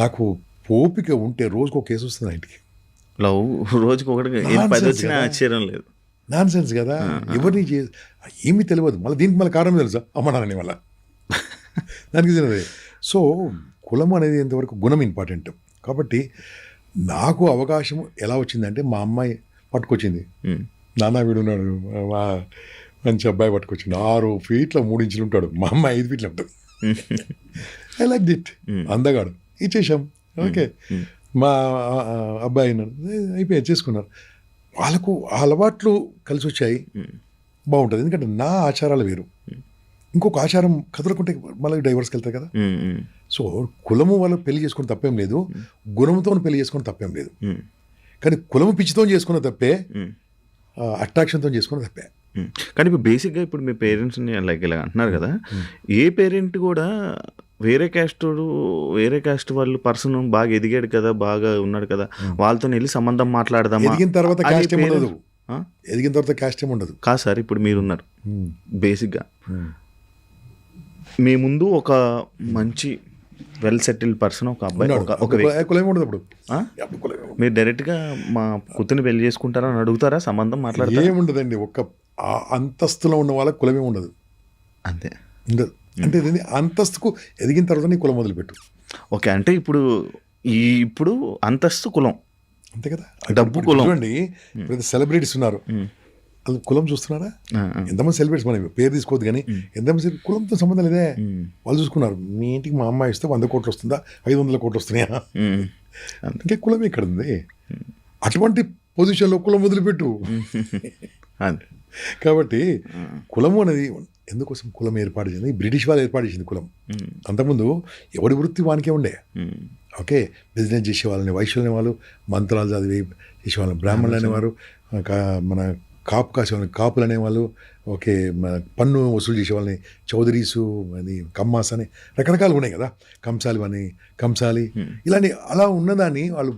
నాకు ఓపిక ఉంటే రోజుకు ఒక కేసు వస్తుంది ఇంటికి. లవ్ రోజుకి ఒకటి ఆశ్చర్యం లేదు. నాన్ సెన్స్ కదా. ఎవరిని ఏమీ తెలియదు. మళ్ళీ దీనికి మళ్ళీ కారణం తెలుసా? అమ్మ నాన్నని వల్ల దానికి తెలియదు. సో కులం అనేది ఎంతవరకు గుణం ఇంపార్టెంట్. కాబట్టి నాకు అవకాశం ఎలా వచ్చిందంటే మా అమ్మాయి పట్టుకొచ్చింది. నాన్న వీడున్నాడు, మంచి అబ్బాయి పట్టుకొచ్చింది. 6 ఫీట్ల 3 ఇంచులు ఉంటాడు. మా అమ్మాయి 5 ఫీట్ల ఉంటుంది. I like this. అందగాడు. ఇచ్చేసాం. ఓకే, మా అబ్బాయి అయిపోయి చేసుకున్నారు. వాళ్ళకు అలవాట్లు కలిసి వచ్చాయి, బాగుంటుంది. ఎందుకంటే నా ఆచారాలు వేరు, ఇంకొక ఆచారం కదలకుంటే మళ్ళీ డైవర్స్కి వెళ్తాయి కదా. సో కులము వాళ్ళు పెళ్లి చేసుకుని తప్పేం లేదు, గుణంతో పెళ్లి చేసుకుని తప్పేం లేదు. కానీ కులము పిచ్చితో చేసుకున్న తప్పే, అట్రాక్షన్తో చేసుకున్న తప్పే. కానీ ఇప్పుడు బేసిక్గా ఇప్పుడు మీ పేరెంట్స్ని లైక్ ఇలా అంటున్నారు కదా, ఏ పేరెంట్ కూడా వేరే క్యాస్ట్ వాళ్ళు పర్సన్ బాగా ఎదిగాడు కదా, బాగా ఉన్నాడు కదా, వాళ్ళతో వెళ్ళి సంబంధం మాట్లాడదాం. ఎదిగిన తర్వాత క్యాస్ట్ ఏం ఉండదు. ఎదిగిన తర్వాత క్యాస్ట్ ఏం ఉండదు. కాదు సార్, ఇప్పుడు మీరున్నారు బేసిక్గా, మీ ముందు ఒక మంచి వెల్ సెటిల్డ్ పర్సన్, ఒక అబ్బాయి, మీరు డైరెక్ట్గా మా కూతుర్ని పెళ్లి చేసుకుంటారా అని అడుగుతారా? సంబంధం మాట్లాడతారా? ఏముండదండి. ఒక అంతస్తులో ఉన్న వాళ్ళకి కులమే ఉండదు. అంతే ఉండదు. అంటే అంతస్తుకు ఎదిగిన తర్వాత నీ కులం మొదలుపెట్టు. ఓకే, అంటే ఇప్పుడు అంతస్తు కులం అంతే కదా. డబ్బు కులం. చూడండి, ఇప్పుడు సెలబ్రిటీస్ ఉన్నారు, వాళ్ళు కులం చూస్తున్నారా? ఎంతమంది సెలబ్రిటీస్, మనం పేరు తీసుకోవద్దు కానీ ఎంతమంది కులంతో సంబంధం లేదే. వాళ్ళు చూసుకున్నారు, మీ ఇంటికి మా అమ్మాయి ఇస్తే 100 కోట్లు వస్తుందా, 500 కోట్లు వస్తున్నాయా? ఇంకే కులం ఎక్కడ ఉంది? అటువంటి పొజిషన్లో కులం వదిలిపెట్టు. కాబట్టి కులము అనేది ఎందుకోసం కులం ఏర్పాటు చేసింది? బ్రిటిష్ వాళ్ళు ఏర్పాటు చేసింది కులం. అంతకుముందు ఎవడి వృత్తి వానికే ఉండే. ఓకే, బిజినెస్ చేసేవాళ్ళని వైశ్యులు అనేవాళ్ళు, మంత్రాలు చదివి చేసేవాళ్ళని బ్రాహ్మణులు అనేవారు, మన కాపు కాసేవాళ్ళని కాపులు అనేవాళ్ళు, ఓకే, మన పన్ను వసూలు చేసేవాళ్ళని చౌదరీసు అని, కమ్మాస్ అని రకరకాలు ఉన్నాయి కదా, కంసాలి ఇలాంటి అలా ఉన్నదాన్ని వాళ్ళు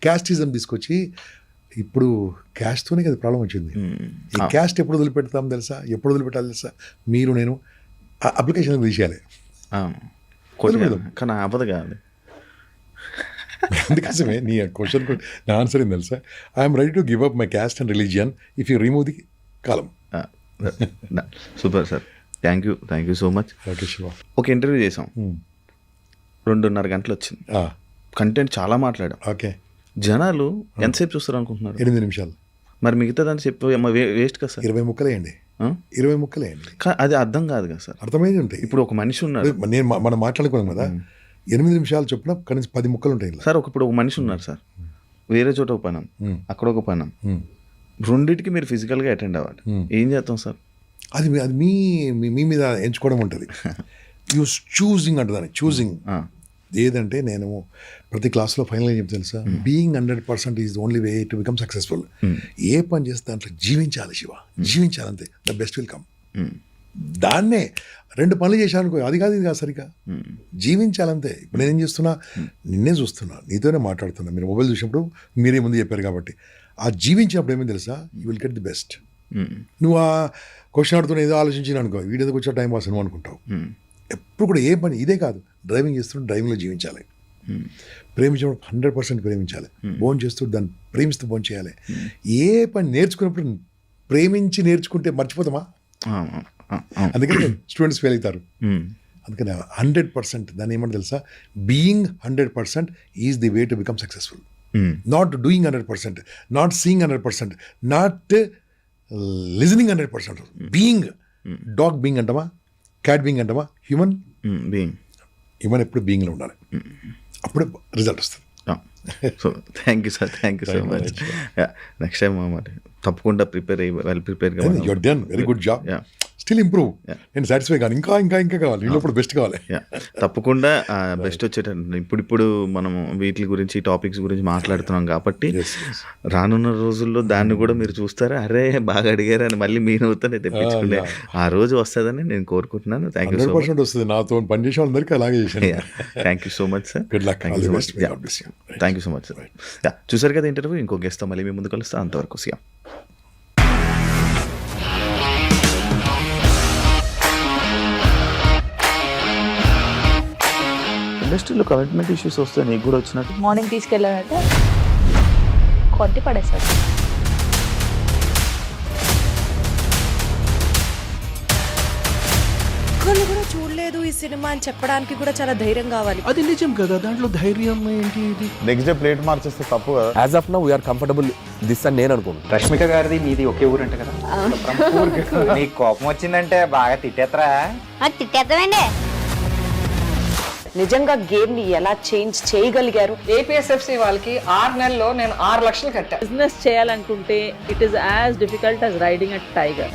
క్యాస్టిజం తీసుకొచ్చి ఇప్పుడు క్యాస్ట్తోనే కదా ప్రాబ్లం వచ్చింది. ఈ క్యాస్ట్ ఎప్పుడు వదిలిపెడతాం తెలుసా, ఎప్పుడు వదిలిపెట్టాలి తెలుసా, మీరు నేను అప్లికేషన్ తీసేయాలి. కానీ అవ్వదు కాదు. అందుకోసమే నీ క్వశ్చన్ నా ఆన్సర్ ఏం తెలుసా, I'm ready to give up my caste and religion if you remove the column. Super sir, thank you so much. Okay Shiva. ఒక ఇంటర్వ్యూ చేసాం, 2.5 గంటలు వచ్చింది. కంటెంట్ చాలా మాట్లాడాం. ఓకే. జనాలు ఎంతసేపు చూస్తారు అనుకుంటున్నారు? 8 నిమిషాలు. మరి మిగతాదని చెప్పి వేస్ట్ కదా సార్. 20 ముక్కలేయండి, 20 ముక్కలేయండి. అది అర్థం కాదు కదా సార్. అర్థమైంది ఉంటాయి. ఇప్పుడు ఒక మనిషి ఉన్నారు, మనం మాట్లాడుకున్నాం కదా, 8 నిమిషాలు చొప్పున కనీసం 10 ముక్కలు ఉంటాయి సార్. ఇప్పుడు ఒక మనిషి ఉన్నారు సార్, వేరే చోట ఒక పనం, అక్కడ ఒక పనం, రెండింటికి మీరు ఫిజికల్గా అటెండ్ అవ్వాలి. ఏం చేస్తాం సార్? అది అది మీ మీద ఎంచుకోవడం ఉంటుంది. యూ చూజింగ్ అంటే దాన్ని చూజింగ్ ఏదంటే, నేను ప్రతి క్లాస్లో ఫైనల్ ఏం చెప్తాను తెలుసా, being 100% is only way to become successful. ఏ పని చేస్తే దాంట్లో జీవించాలి శివ, జీవించాలంతే, ద బెస్ట్ విల్ కమ్. దాన్నే 2 పనులు చేశాను, అది కాదు ఇది కాదు, సరిగా జీవించాలంతే. ఇప్పుడు నేనేం చేస్తున్నా, నిన్నే చూస్తున్నా, నీతోనే మాట్లాడుతున్నా, మీరు మొబైల్ చూసినప్పుడు మీరే ముందు చెప్పారు కాబట్టి, ఆ జీవించినప్పుడు ఏమైంది తెలుసా, you will get the best. నువ్వు ఆ క్వశ్చన్ ఆడుతున్నా ఏదో ఆలోచించిన అనుకో, వీడేందుకు వచ్చా టైం పాస్ నువ్వు అనుకుంటావు. ఎప్పుడు కూడా ఏ పని ఇదే కాదు, డ్రైవింగ్ చేస్తుంటే డ్రైవింగ్లో జీవించాలి, ప్రేమించినప్పుడు 100% ప్రేమించాలి, భోజనం చేస్తూ దాన్ని ప్రేమిస్తూ భోజనం చేయాలి. ఏ పని నేర్చుకున్నప్పుడు ప్రేమించి నేర్చుకుంటే మర్చిపోతామా? అందుకని స్టూడెంట్స్ ఫెయిల్ అవుతారు. అందుకని 100% దాన్ని ఏమంటే తెలుసా, being 100% is the way to become successful. Not doing 100%, not seeing 100%, not listening 100%. Being, dog being అంటామా, క్యాట్ బీయింగ్ అంటామా, హ్యూమన్ హ్యూమన్ ఎప్పుడు బీయింగ్లో ఉండాలి, అప్పుడే రిజల్ట్ వస్తుంది. So thank you sir, thank you so much. Next time మరి తప్పకుండా well ప్రిపేర్గా. Your done very good job, still improve. నేను సాటిస్ఫై కానీ ఇంకా ఇంకా ఇంకా కావాలి, ఇప్పుడు బెస్ట్ కావాలి. తప్పకుండా బెస్ట్ వచ్చేటట్టు. ఇప్పుడు మనము వీటి గురించి, టాపిక్స్ గురించి మాట్లాడుతున్నాం కాబట్టి రానున్న రోజుల్లో దాన్ని కూడా మీరు చూస్తారా, అరే బాగా అడిగారు అని మళ్ళీ మీ నవ్వుతానే తెప్పించుకునే ఆ రోజు వస్తుందని నేను కోరుకుంటున్నాను. Thank you so much. వస్తుంది, నాతో పనిచేసే వాళ్ళందరికీ అలాగే చేశాను. Thank you so much sir. Good luck. Thank you so much sir. చూసారు కదా ఇంటర్వ్యూ, ఇంకో గెస్ట్తో మళ్ళీ మీ ముందు కలుస్తా. అంతవరకు సియా. ఇండస్ట్రీలో కమిట్మెంట్ ఇష్యూస్ వస్తే నీకు కూడా వచ్చినట్టు? మార్నింగ్ తీసుకెళ్ళాడంటే కొట్టి పడేస్తాడు. ఒక్కళ్ళు కూడా చూడలేదు ఈ సినిమా అని చెప్పడానికి కూడా చాలా ధైర్యం కావాలి. అది నిజం కదా, దాంట్లో ధైర్యం ఏంటి? ఇది నెక్స్ట్ డే ప్లేట్ మార్చేస్తే తప్పు కదా. As of now we are comfortable this అని నేను అనుకుంటున్నాను. రష్మిక గారిది మీది ఒకే ఊరంట కదా? నీకు కోపం వచ్చిందంటే బాగా తిట్టేత్తరా? తిట్టేద్దామండి. నిజంగా గేమ్ ని ఎలా చేంజ్ చేయగలిగారు? ఏపీఎస్ఎఫ్సి వాళ్ళకి 6 నెలల్లో నేను 6 లక్షలు కట్టా. బిజినెస్ చేయాలనుకుంటే it is as difficult as riding a tiger.